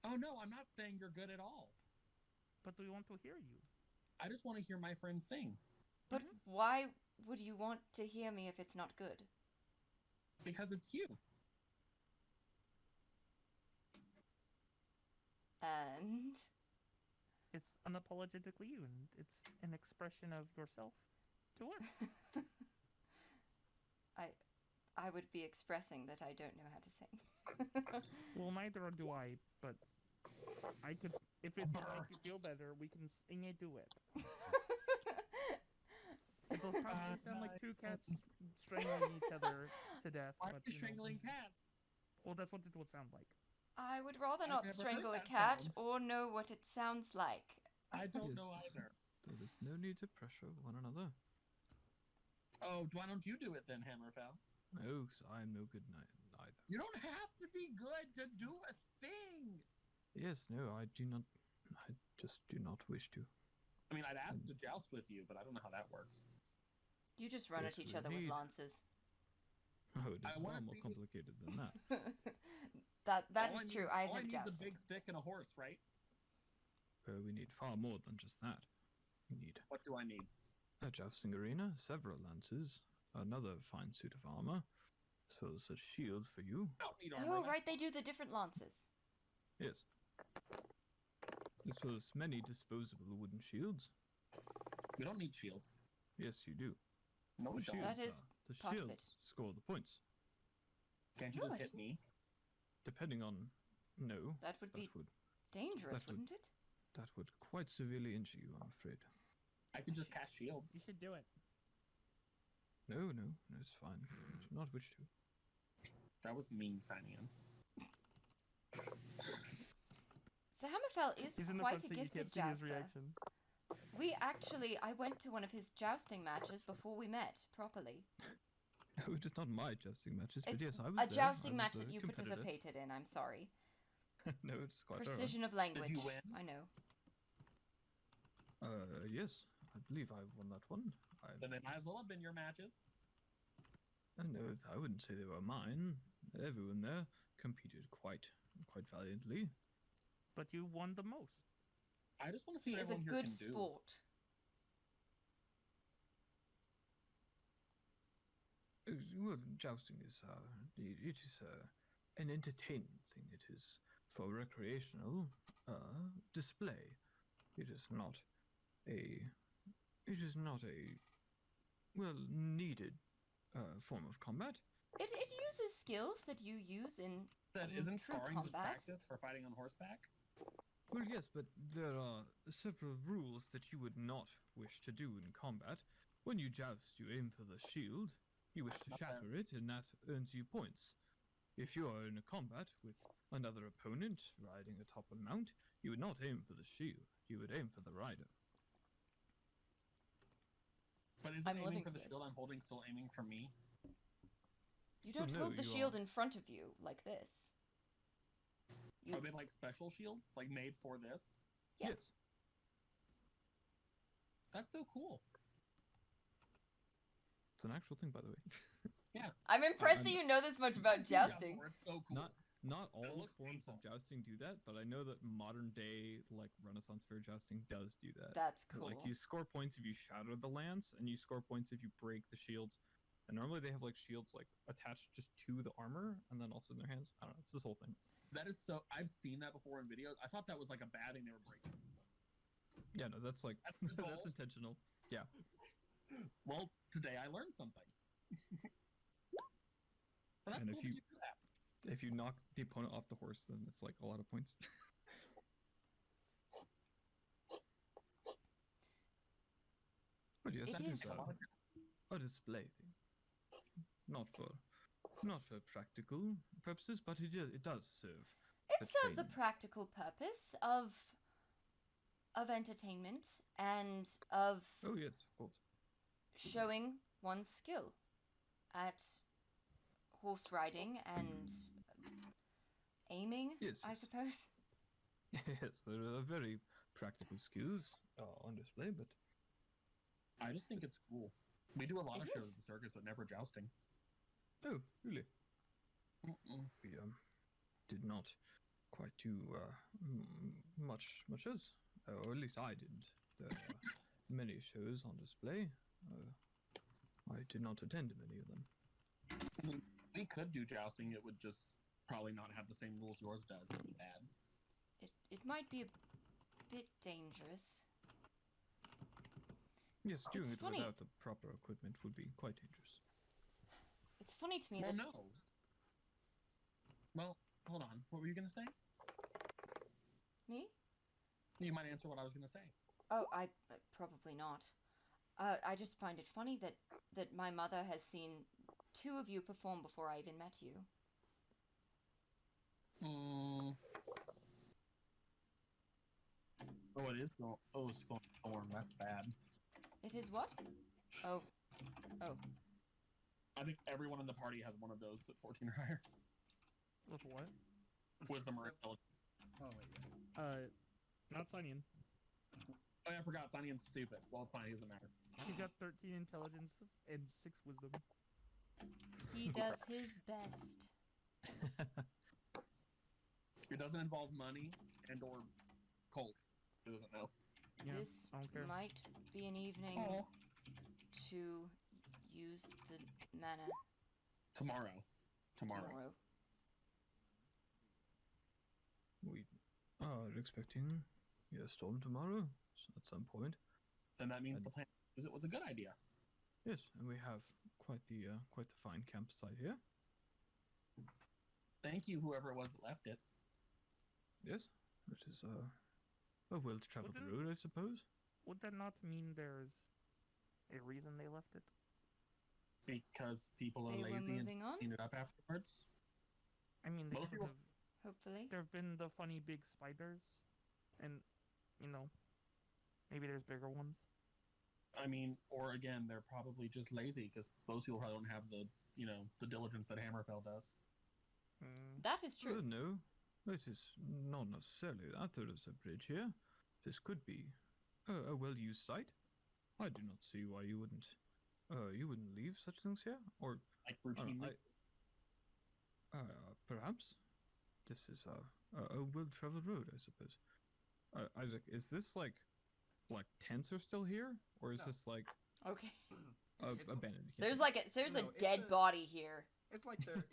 Speaker 2: Oh no, I'm not saying you're good at all.
Speaker 3: But we want to hear you.
Speaker 2: I just want to hear my friends sing.
Speaker 1: But why would you want to hear me if it's not good?
Speaker 2: Because it's you.
Speaker 1: And
Speaker 3: It's unapologetically you, and it's an expression of yourself to us.
Speaker 1: I would be expressing that I don't know how to sing.
Speaker 3: Well, neither do I, but I could. If it would make you feel better, we can sing a duet. It'll probably sound like two cats strangling each other to death.
Speaker 2: Why are
Speaker 3: but,
Speaker 2: you
Speaker 3: you know.
Speaker 2: strangling cats?
Speaker 3: Well, that's what it would sound like.
Speaker 1: I would rather
Speaker 2: I've
Speaker 1: not
Speaker 2: never
Speaker 1: strangle
Speaker 2: heard
Speaker 1: a
Speaker 2: that
Speaker 1: cat
Speaker 2: sound.
Speaker 1: or know what it sounds like.
Speaker 2: I don't
Speaker 5: Yes.
Speaker 2: know either.
Speaker 5: There is no need to pressure one another.
Speaker 2: Oh, why don't you do it then, Hammerfell?
Speaker 5: No, 'cause I am no good either.
Speaker 2: You don't have to be good to do a thing.
Speaker 5: Yes, no, I do not. I just do not wish to.
Speaker 2: I mean, I'd ask to joust with you, but I don't know how that works.
Speaker 1: You just run
Speaker 5: Yes,
Speaker 1: at each
Speaker 5: we
Speaker 1: other with
Speaker 5: need-
Speaker 1: lances.
Speaker 5: Oh, it
Speaker 2: I
Speaker 5: is
Speaker 2: wanna
Speaker 5: far more
Speaker 2: see-
Speaker 5: complicated than that.
Speaker 1: that
Speaker 2: All
Speaker 1: is
Speaker 2: I
Speaker 1: true.
Speaker 2: need-
Speaker 1: I've
Speaker 2: all I
Speaker 1: never
Speaker 2: need is a
Speaker 1: jousted.
Speaker 2: big stick and a horse, right?
Speaker 5: We need far more than just that. We need
Speaker 2: What do I need?
Speaker 5: a jousting arena, several lances, another fine suit of armor, as well as a shield for you.
Speaker 2: I don't need armor.
Speaker 1: Oh,
Speaker 2: that's
Speaker 1: right, they
Speaker 2: fine.
Speaker 1: do the different lances.
Speaker 5: Yes. As well as many disposable wooden shields.
Speaker 2: We don't need shields.
Speaker 5: Yes, you do.
Speaker 2: No, we
Speaker 5: The
Speaker 2: don't.
Speaker 5: shields,
Speaker 1: That is
Speaker 5: the
Speaker 1: part of
Speaker 5: shields score the points.
Speaker 2: Can't you
Speaker 1: No,
Speaker 2: just
Speaker 1: I
Speaker 2: hit me?
Speaker 5: Depending on no,
Speaker 1: That would be
Speaker 5: that would
Speaker 1: dangerous,
Speaker 5: that would-
Speaker 1: wouldn't it?
Speaker 5: that would quite severely injure you, I'm afraid.
Speaker 2: I could just cast shield.
Speaker 3: You should do it.
Speaker 5: No, it's fine. I do not wish to.
Speaker 2: That was mean, Sihnion.
Speaker 1: So Hammerfell is
Speaker 3: He's in the
Speaker 1: quite
Speaker 3: front
Speaker 1: a
Speaker 3: seat. You
Speaker 1: gifted
Speaker 3: can't see his
Speaker 1: jouster.
Speaker 3: reaction.
Speaker 1: I went to one of his jousting matches before we met properly.
Speaker 5: No, it is not my jousting matches, but
Speaker 1: It's
Speaker 5: yes, I was
Speaker 1: a
Speaker 5: there.
Speaker 1: jousting
Speaker 5: I
Speaker 1: match
Speaker 5: was
Speaker 1: that
Speaker 5: a
Speaker 1: you
Speaker 5: competitor.
Speaker 1: participated in. I'm sorry.
Speaker 5: No, it's quite alright.
Speaker 1: Precision of language.
Speaker 2: win?
Speaker 1: I know.
Speaker 5: Yes, I believe I won that one.
Speaker 2: Then they might as well have been your matches.
Speaker 5: No, I wouldn't say they were mine. Everyone there competed quite valiantly.
Speaker 3: But you won the most.
Speaker 2: I just want to see
Speaker 1: He
Speaker 2: what
Speaker 1: is a
Speaker 2: everyone here
Speaker 1: good
Speaker 2: can do.
Speaker 1: sport.
Speaker 5: Well, jousting is it is an entertaining thing. It is for recreational display. It is not a well needed form of combat.
Speaker 1: It uses skills that you use in
Speaker 2: That
Speaker 1: in
Speaker 2: isn't
Speaker 1: true
Speaker 2: sparring just
Speaker 1: combat.
Speaker 2: practice for fighting on horseback?
Speaker 5: Well, yes, but there are several rules that you would not wish to do in combat. When you joust, you aim for the shield. You wish to
Speaker 2: Not bad.
Speaker 5: shatter it, and that earns you points. If you are in a combat with another opponent riding atop a mount, you would not aim for the shield. You would aim for the rider.
Speaker 2: But isn't
Speaker 1: I'm
Speaker 2: aiming
Speaker 1: living
Speaker 2: for
Speaker 1: for
Speaker 2: the
Speaker 1: this.
Speaker 2: shield I'm holding still aiming for me?
Speaker 1: You don't
Speaker 5: no,
Speaker 1: hold the
Speaker 5: you
Speaker 1: shield
Speaker 5: are-
Speaker 1: in front of you like this. You,
Speaker 2: Are they like special shields? Like made for this?
Speaker 1: yes.
Speaker 2: That's so cool.
Speaker 5: It's an actual thing, by the way.
Speaker 1: I'm impressed that
Speaker 5: I'm-
Speaker 1: you know this much about
Speaker 2: Yeah,
Speaker 1: jousting.
Speaker 2: It's so cool.
Speaker 5: Not all
Speaker 2: looks
Speaker 5: forms
Speaker 2: painful.
Speaker 5: of jousting do that, but I know that modern day like Renaissance fair jousting does do that.
Speaker 1: That's cool.
Speaker 5: Like you score points if you shatter the lance, and you score points if you break the shields. And normally they have like shields like attached just to the armor, and then also in their hands. I don't know. It's this whole thing.
Speaker 2: That is so. I've seen that before in videos. I thought that was like a bad thing they were breaking.
Speaker 5: Yeah, no, that's like
Speaker 2: That's the
Speaker 5: that's
Speaker 2: goal.
Speaker 5: intentional. Yeah.
Speaker 2: Well, today I learned something. Well, that's
Speaker 5: And
Speaker 2: cool
Speaker 5: if
Speaker 2: that
Speaker 5: you-
Speaker 2: you do that.
Speaker 5: If you knock the opponent off the horse, then it's like a lot of points. But yes,
Speaker 1: It
Speaker 5: that
Speaker 1: is-
Speaker 5: is a display thing, not for practical purposes, but it does serve.
Speaker 1: It
Speaker 5: for
Speaker 1: serves a
Speaker 5: training.
Speaker 1: practical purpose of entertainment and of
Speaker 5: Oh yes, of course.
Speaker 1: showing one's skill at horse riding and aiming,
Speaker 5: Yes,
Speaker 1: I
Speaker 5: yes.
Speaker 1: suppose.
Speaker 5: Yes, there are very practical skills on display, but
Speaker 2: I just think it's cool. We do a lot
Speaker 1: It
Speaker 2: of shows
Speaker 1: is.
Speaker 2: at the circus, but never jousting.
Speaker 5: oh, really?
Speaker 2: Mm-mm.
Speaker 5: We did not quite do much as, or at least I didn't. There are many shows on display. I did not attend many of them.
Speaker 2: We could do jousting. It would just probably not have the same rules yours does. It'd be bad.
Speaker 1: It might be a bit dangerous.
Speaker 5: Yes, doing
Speaker 1: It's
Speaker 5: it
Speaker 1: funny.
Speaker 5: without the proper equipment would be quite dangerous.
Speaker 1: It's funny to me
Speaker 2: Well,
Speaker 1: that
Speaker 2: no. Well, hold on. What were you gonna say?
Speaker 1: me?
Speaker 2: You might answer what I was gonna say.
Speaker 1: Oh, I probably not. I just find it funny that my mother has seen two of you perform before I even met you.
Speaker 2: Oh, it is going. Oh, it's going storm. That's bad.
Speaker 1: It is what? Oh.
Speaker 2: I think everyone in the party has one of those at 14 or higher.
Speaker 3: With what?
Speaker 2: Wisdom or intelligence.
Speaker 4: Oh wait, yeah.
Speaker 3: Not Sihnion.
Speaker 2: Oh, yeah, I forgot. Sihnian's stupid. Well, it's fine. It doesn't matter.
Speaker 3: He's got 13 intelligence and 6 wisdom.
Speaker 1: He does his best.
Speaker 2: It doesn't involve money and or cults. It doesn't know.
Speaker 3: Yeah,
Speaker 1: This
Speaker 3: I don't care.
Speaker 1: might be an evening
Speaker 2: Oh.
Speaker 1: to use the mana
Speaker 2: Tomorrow.
Speaker 1: tomorrow.
Speaker 5: We are expecting a storm tomorrow at some point.
Speaker 2: Then that means the plan is it was a good idea.
Speaker 5: Yes, and we have quite the fine campsite here.
Speaker 2: Thank you, whoever it was that left it.
Speaker 5: Yes, it is a well-traveled
Speaker 3: Wouldn't-
Speaker 5: road, I suppose.
Speaker 3: Would that not mean there's a reason they left it?
Speaker 2: Because people are
Speaker 1: They were
Speaker 2: lazy and
Speaker 1: moving on,
Speaker 2: clean it up afterwards.
Speaker 3: I mean, they
Speaker 2: Most
Speaker 3: could
Speaker 2: people-
Speaker 3: have.
Speaker 1: hopefully.
Speaker 3: There have been the funny big spiders, and maybe there's bigger ones.
Speaker 2: I mean, or again, they're probably just lazy because most people probably don't have the the diligence that Hammerfell does.
Speaker 3: Hmm.
Speaker 1: That is true.
Speaker 5: No, it is not necessarily that. There is a bridge here. This could be a well-used site. I do not see why you wouldn't leave such things here, or
Speaker 2: Like
Speaker 5: I don't know,
Speaker 2: routinely.
Speaker 5: perhaps this is a well-traveled road, I suppose. Isaac, is this like tents are still here, or is
Speaker 4: No.
Speaker 5: this like
Speaker 1: Okay.
Speaker 4: It's-
Speaker 5: abandoned?
Speaker 1: There's
Speaker 5: camping?
Speaker 1: there's
Speaker 4: No,
Speaker 1: a
Speaker 4: it's
Speaker 1: dead
Speaker 4: a-
Speaker 1: body here.
Speaker 4: It's like there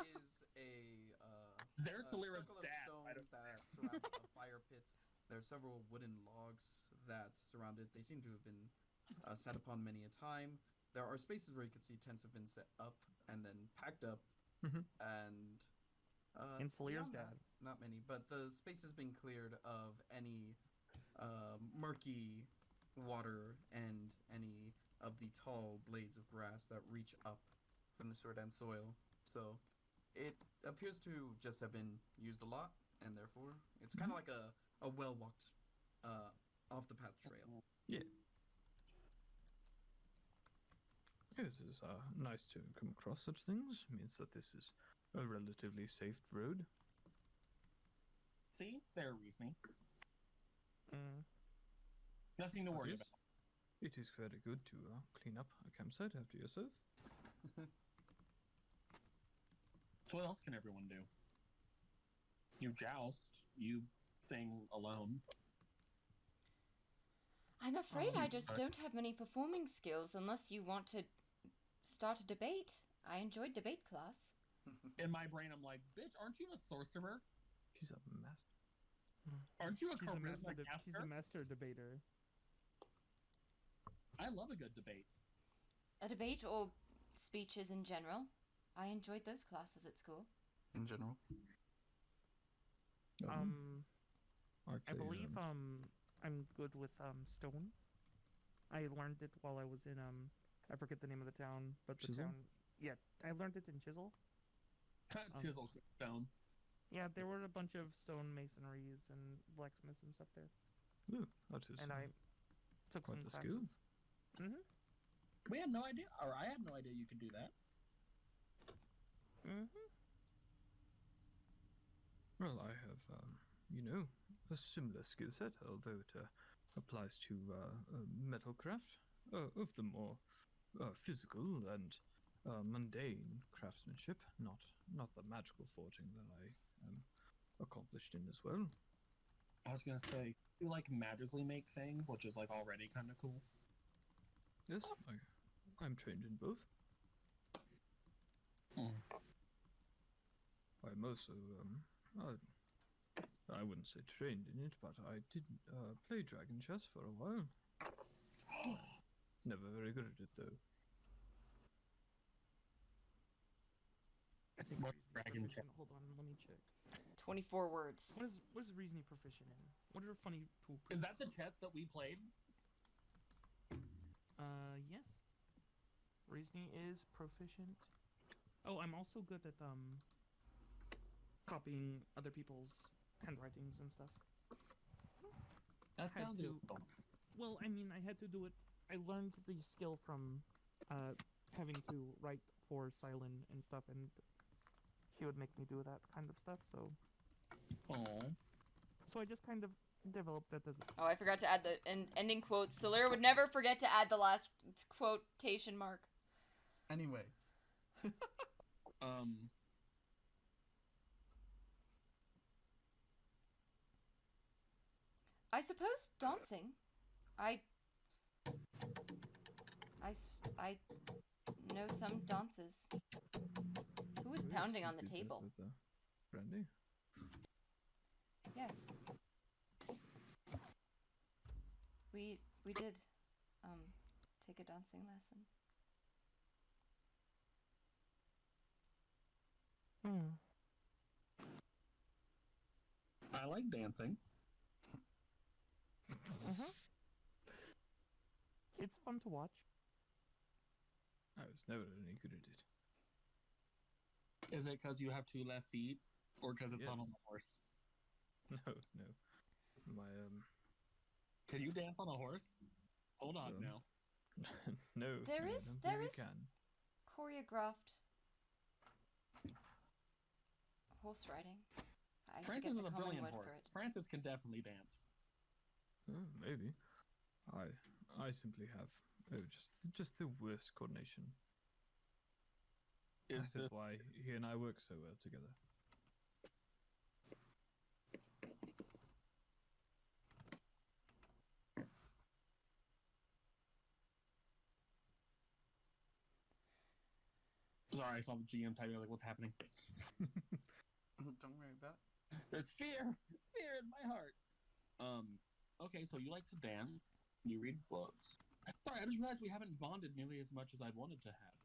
Speaker 4: is a
Speaker 2: There's
Speaker 4: a
Speaker 2: Silyra's
Speaker 4: circle of
Speaker 2: dad. I
Speaker 4: stones
Speaker 2: don't-
Speaker 4: that surround a fire pit. There are several wooden logs that surround it. They seem to have been set upon many a time. There are spaces where you can see tents have been set up and then packed up,
Speaker 5: Mhm.
Speaker 4: and
Speaker 3: And Silyra's
Speaker 4: beyond that,
Speaker 3: dad.
Speaker 4: not many, but the space has been cleared of any murky water and any of the tall blades of grass that reach up from the sword and soil. So it appears to just have been used a lot, and therefore it's kind of like a well walked off the path trail.
Speaker 5: It is nice to come across such things. Means that this is a relatively safe road.
Speaker 2: See, there, Reezni.
Speaker 3: Mm.
Speaker 2: Nothing to worry
Speaker 5: Yes,
Speaker 2: about.
Speaker 5: it is very good to clean up a campsite after yourself.
Speaker 2: So what else can everyone do? You joust. You sing alone.
Speaker 1: I'm afraid I
Speaker 2: Um,
Speaker 1: just don't have many performing skills unless you want to start a debate. I enjoyed debate class.
Speaker 2: In my brain, I'm like, bitch, aren't you a sorcerer?
Speaker 5: She's a master.
Speaker 2: Aren't you a
Speaker 3: She's a master.
Speaker 2: charisma
Speaker 3: She's
Speaker 2: caster?
Speaker 3: a master debater.
Speaker 2: I love a good debate.
Speaker 1: A debate or speeches in general. I enjoyed those classes at school.
Speaker 4: In general,
Speaker 3: I
Speaker 5: Actually,
Speaker 3: believe I'm good with stone. I learned it while I was in I forget the name of the town, but the
Speaker 5: Chisel?
Speaker 3: town. Yeah, I learned it in Chisel.
Speaker 2: Chisel stone.
Speaker 3: Yeah, there were a bunch of stone masonries and blacksmiths and stuff there,
Speaker 5: Ooh, that is
Speaker 3: and I took
Speaker 5: quite
Speaker 3: some
Speaker 5: the
Speaker 3: classes.
Speaker 5: skill.
Speaker 3: Mm-hmm.
Speaker 2: We had no idea, or I had no idea you could do that.
Speaker 3: Mm-hmm.
Speaker 5: Well, I have, a similar skill set, although it applies to metalcraft, of the more physical and mundane craftsmanship, not the magical forging that I am accomplished in as well.
Speaker 2: I was gonna say, you like magically make things, which is like already kind of cool.
Speaker 5: Yes, I'm trained in both. I'm also, I wouldn't say trained in it, but I did play dragon chess for a while. Never very good at it, though.
Speaker 3: I think
Speaker 2: What
Speaker 3: Reezy's
Speaker 2: dragon
Speaker 3: proficient. Hold on, let me check.
Speaker 1: 24 words.
Speaker 3: What is Reezy proficient in? What are funny tool?
Speaker 2: Is that the chess that we played?
Speaker 3: Yes. Reezy is proficient. Oh, I'm also good at copying other people's handwritings and stuff.
Speaker 2: That
Speaker 3: Had
Speaker 2: sounds
Speaker 3: to-
Speaker 2: illegal.
Speaker 3: Well, I mean, I had to do it. I learned the skill from having to write for Silent and stuff, and she would make me do that kind of stuff. So I just kind of developed that as.
Speaker 1: Oh, I forgot to add the ending quote. Silyra would never forget to add the last quotation mark.
Speaker 4: Anyway,
Speaker 1: I suppose dancing. I know some dances. Who was
Speaker 5: Oh,
Speaker 1: pounding
Speaker 5: you
Speaker 1: on the
Speaker 5: did that
Speaker 1: table?
Speaker 5: with, brandy?
Speaker 1: Yes. We did take a dancing lesson.
Speaker 2: I like dancing.
Speaker 3: Mm-hmm. It's fun to watch.
Speaker 5: I was never any good at it.
Speaker 2: Is it because you have 2 left feet, or because it's on a
Speaker 5: Yes.
Speaker 2: horse?
Speaker 5: No. My,
Speaker 2: Can you dance on a horse? Hold on now.
Speaker 5: no.
Speaker 1: There
Speaker 5: no, I
Speaker 1: is-
Speaker 5: don't
Speaker 1: there
Speaker 5: think
Speaker 1: is-
Speaker 5: I can.
Speaker 1: Choreographed horse riding. I
Speaker 2: Francis
Speaker 1: forget
Speaker 2: is
Speaker 1: the
Speaker 2: a
Speaker 1: common
Speaker 2: brilliant
Speaker 1: word for
Speaker 2: horse.
Speaker 1: it.
Speaker 2: Francis can definitely dance.
Speaker 5: Oh, maybe. I simply have just the worst coordination.
Speaker 2: Is
Speaker 5: That
Speaker 2: this
Speaker 5: is why he and I work so well together.
Speaker 2: Sorry, I saw the GM typing. I was like, what's happening?
Speaker 4: don't worry about it.
Speaker 2: There's fear in my heart. Okay, so you like to dance, you read books. Sorry, I just realized we haven't bonded nearly as much as I'd wanted to have.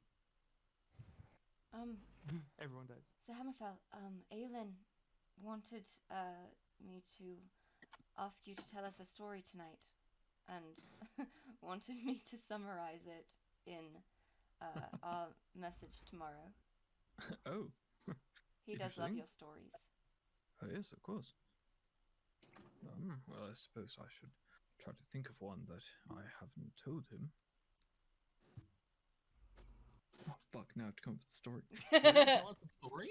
Speaker 3: Everyone does.
Speaker 1: So Hammerfell, Aelin wanted me to ask you to tell us a story tonight, and wanted me to summarize it in our message tomorrow.
Speaker 5: Oh.
Speaker 1: He does love
Speaker 5: Interesting.
Speaker 1: your stories.
Speaker 5: Oh, yes, of course. Well, I suppose I should try to think of one that I haven't told him. Oh, fuck, now I have to come up with a story.
Speaker 2: You're gonna tell us a story?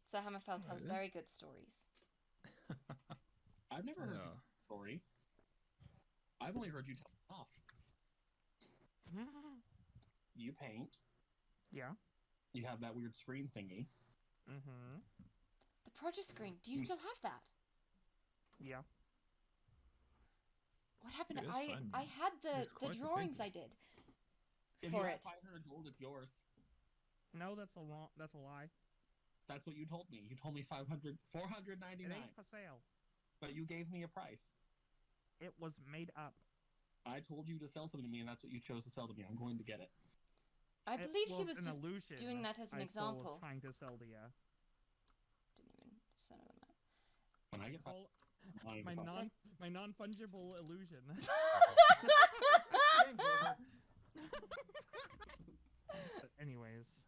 Speaker 1: So Hammerfell tells
Speaker 5: yes.
Speaker 1: very good stories.
Speaker 2: I've never heard
Speaker 5: Yeah.
Speaker 2: a story. I've only heard you tell it off. You paint.
Speaker 3: Yeah.
Speaker 2: You have that weird screen thingy.
Speaker 3: Mm-hmm.
Speaker 1: The project screen, do you still have that?
Speaker 3: Yeah.
Speaker 1: What happened?
Speaker 5: Yes,
Speaker 1: I had the
Speaker 5: it's quite the
Speaker 1: drawings
Speaker 5: painting.
Speaker 1: I did
Speaker 2: If you
Speaker 1: for
Speaker 2: have
Speaker 1: it.
Speaker 2: 500 gold, it's yours.
Speaker 3: No, that's a lie.
Speaker 2: That's what you told me. You told me 500, 499.
Speaker 3: It ain't for sale.
Speaker 2: But you gave me a price.
Speaker 3: It was made up.
Speaker 2: I told you to sell something to me, and that's what you chose to sell to me. I'm going to get it.
Speaker 1: I
Speaker 3: It
Speaker 1: believe he was
Speaker 3: an
Speaker 1: just
Speaker 3: illusion.
Speaker 1: doing that as an
Speaker 3: I still
Speaker 1: example.
Speaker 3: was trying to sell the
Speaker 1: Didn't even center them out.
Speaker 2: When I get
Speaker 3: call
Speaker 2: my
Speaker 3: my non fungible illusion.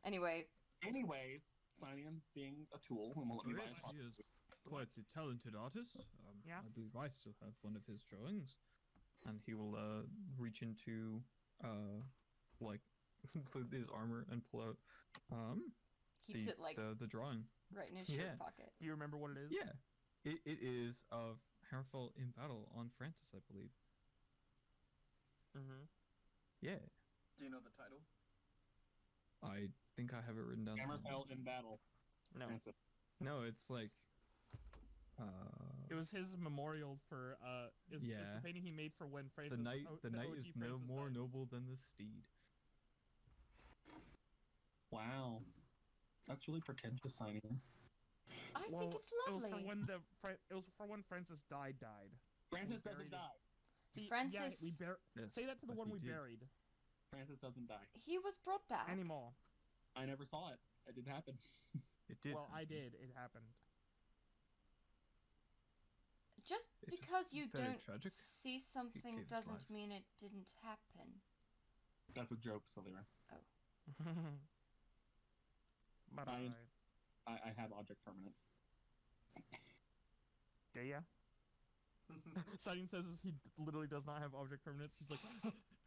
Speaker 3: Anyways.
Speaker 2: Anyways, Sihnions being a tool and won't let me buy his
Speaker 5: He is quite a talented artist.
Speaker 3: Yeah.
Speaker 5: I believe I still have one of his drawings. And he will reach into like his armor and pull out
Speaker 1: Keeps it like
Speaker 5: the drawing.
Speaker 1: right in his
Speaker 5: Yeah.
Speaker 1: shirt pocket.
Speaker 3: Do you remember what it is?
Speaker 5: Yeah. It is of Hammerfell in battle on Francis, I believe.
Speaker 3: Mm-hmm.
Speaker 5: Yeah.
Speaker 4: Do you know the title?
Speaker 5: I think I have it written down.
Speaker 2: Hammerfell in battle.
Speaker 3: No.
Speaker 2: Francis.
Speaker 5: No, it's like
Speaker 3: It was his memorial for it's the
Speaker 5: Yeah.
Speaker 3: painting he made for when Francis
Speaker 5: the knight
Speaker 3: the
Speaker 5: is
Speaker 3: OG
Speaker 5: no
Speaker 3: Francis
Speaker 5: more
Speaker 3: died.
Speaker 5: noble than the steed.
Speaker 2: Wow. That's really pretentious, Sihnion.
Speaker 1: I
Speaker 3: Well,
Speaker 1: think it's
Speaker 3: it was
Speaker 1: lovely.
Speaker 3: for when Francis died.
Speaker 2: Francis
Speaker 3: buried
Speaker 2: doesn't
Speaker 3: in-
Speaker 2: die.
Speaker 3: Yeah,
Speaker 1: Francis-
Speaker 3: we
Speaker 5: Yes,
Speaker 3: say that to the
Speaker 5: but
Speaker 3: one
Speaker 5: he
Speaker 3: we
Speaker 5: did.
Speaker 3: buried.
Speaker 2: Francis doesn't die.
Speaker 1: He was brought back.
Speaker 3: Anymore.
Speaker 2: I never saw it. It didn't happen.
Speaker 5: It did.
Speaker 3: Well, I
Speaker 5: happen.
Speaker 3: did. It happened.
Speaker 1: Just
Speaker 5: It was
Speaker 1: because you
Speaker 5: very
Speaker 1: don't
Speaker 5: tragic.
Speaker 1: see something
Speaker 5: gave his
Speaker 1: doesn't
Speaker 5: life.
Speaker 1: mean it didn't happen.
Speaker 2: That's a joke, Silyra.
Speaker 3: But
Speaker 2: I have object permanence.
Speaker 3: do ya? Sihnion says he literally does not have object permanence. He's like,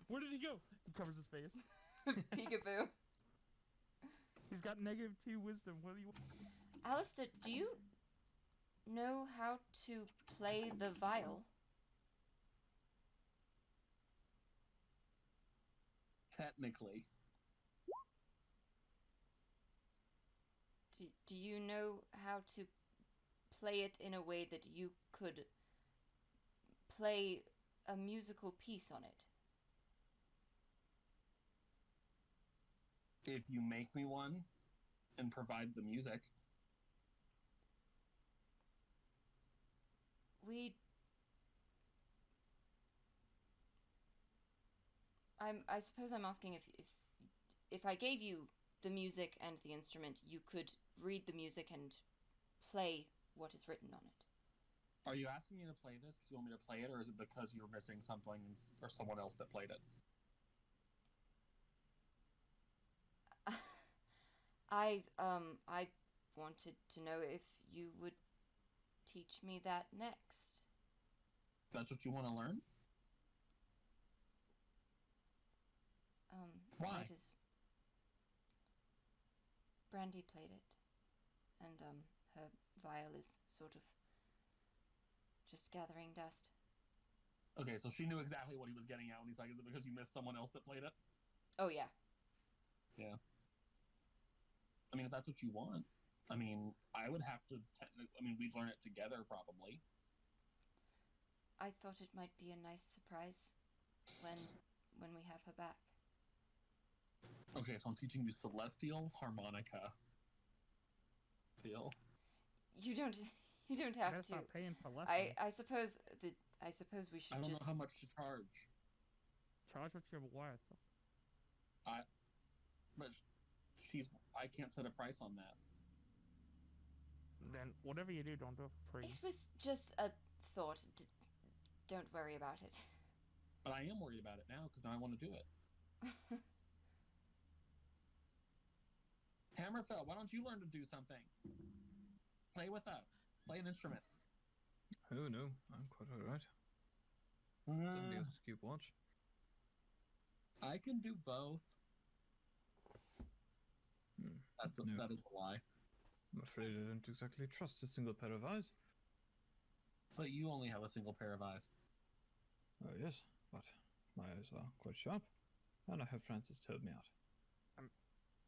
Speaker 3: where did he go? He covers his face.
Speaker 1: Peekaboo.
Speaker 3: He's got -2 wisdom. What do you?
Speaker 1: Alastair, do you know how to play the viol?
Speaker 2: Technically.
Speaker 1: Do you know how to play it in a way that you could play a musical piece on it?
Speaker 2: If you make me one and provide the music.
Speaker 1: I suppose I'm asking if I gave you the music and the instrument, you could read the music and play what is written on it.
Speaker 2: Are you asking me to play this because you want me to play it, or is it because you're missing something or someone else that played it?
Speaker 1: I wanted to know if you would teach me that next.
Speaker 2: That's what you want to learn? Why?
Speaker 1: It is. Brandy played it, and her viol is sort of just gathering dust.
Speaker 2: Okay, so she knew exactly what he was getting at when he's like, is it because you missed someone else that played it?
Speaker 1: Oh yeah.
Speaker 2: Yeah. I mean, if that's what you want. I mean, I would have to we'd learn it together probably.
Speaker 1: I thought it might be a nice surprise when we have her back.
Speaker 2: Okay, so I'm teaching you celestial harmonica. Feel?
Speaker 1: You don't have
Speaker 3: Better
Speaker 1: to.
Speaker 3: stop paying for lessons.
Speaker 1: I suppose we should
Speaker 2: I don't
Speaker 1: just
Speaker 2: know how much to charge.
Speaker 3: Charge what you're worth.
Speaker 2: But I can't set a price on that.
Speaker 3: Then whatever you do, don't do it for free.
Speaker 1: It was just a thought. Don't worry about it.
Speaker 2: But I am worried about it now because now I want to do it. Hammerfell, why don't you learn to do something? Play with us. Play an instrument.
Speaker 5: Oh no, I'm quite alright. Somebody else to keep watch.
Speaker 2: I can do both.
Speaker 5: No.
Speaker 2: That is a lie.
Speaker 5: I'm afraid I don't exactly trust a single pair of eyes.
Speaker 2: But you only have a single pair of eyes.
Speaker 5: Oh yes, but my eyes are quite sharp, and I have Francis to help me out.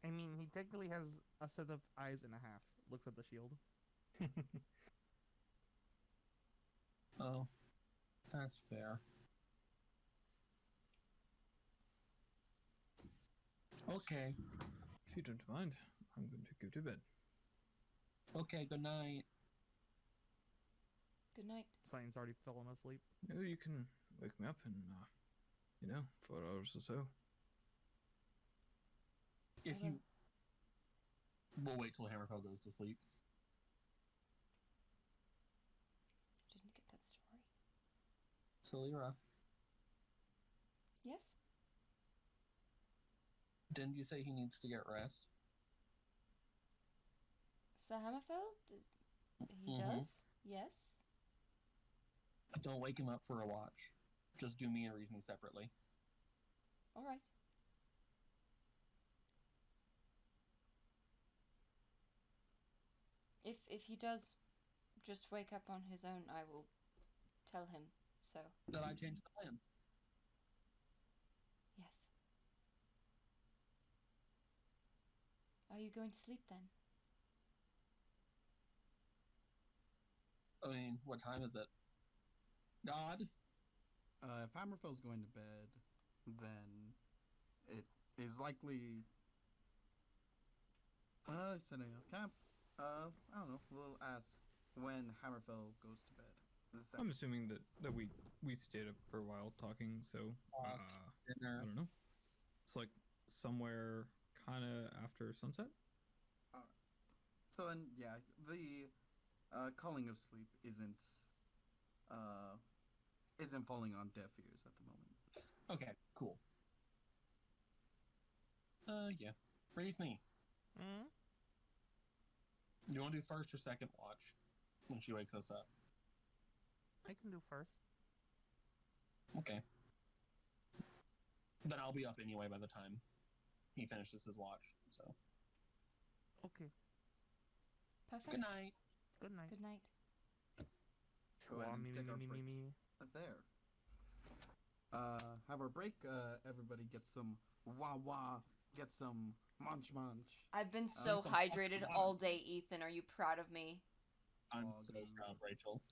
Speaker 3: I mean, he technically has a set of eyes and a half. Looks at the shield.
Speaker 2: Oh, that's fair. Okay.
Speaker 5: If you don't mind, I'm going to go to bed.
Speaker 2: Okay, good night.
Speaker 1: Good night.
Speaker 3: Sign's already fallen asleep.
Speaker 5: No, you can wake me up in, 4 hours or so.
Speaker 2: If you... We'll wait till Hammerfell goes to sleep.
Speaker 1: Didn't get that story.
Speaker 2: Silyra,
Speaker 1: Yes.
Speaker 2: Didn't you say he needs to get rest?
Speaker 1: Sir Hammerfell? He
Speaker 2: Mhm.
Speaker 1: does? Yes.
Speaker 2: Don't wake him up for a watch. Just do me and Reezni separately.
Speaker 1: Alright. If he does just wake up on his own, I will tell him so.
Speaker 2: Then I changed the plans.
Speaker 1: Yes. Are you going to sleep then?
Speaker 2: I mean, what time is it? God.
Speaker 4: If Hammerfell's going to bed, then it is likely. Setting up camp. I don't know. We'll ask when Hammerfell goes to bed.
Speaker 5: I'm assuming that we stayed up for a while talking, so I
Speaker 2: Dinner.
Speaker 5: don't know. It's like somewhere kind of after sunset.
Speaker 4: So then, yeah, the calling of sleep isn't falling on deaf ears at the moment.
Speaker 2: Okay, cool. Yeah. Reezni,
Speaker 3: Mm?
Speaker 2: you want to do first or second watch when she wakes us up?
Speaker 3: I can do first.
Speaker 2: Okay. Then I'll be up anyway by the time he finishes his watch, so.
Speaker 3: Okay.
Speaker 1: Perfect.
Speaker 2: Good night.
Speaker 3: Good night.
Speaker 1: Good night.
Speaker 4: Go ahead and take our break.
Speaker 3: Me.
Speaker 4: There. Have our break. Everybody get some wah, get some munch.
Speaker 1: I've been so
Speaker 2: some
Speaker 1: hydrated
Speaker 2: water.
Speaker 1: all day, Ethan. Are you proud of me?
Speaker 2: I'm
Speaker 4: Oh,
Speaker 2: so
Speaker 4: dude.
Speaker 2: proud, Rachel.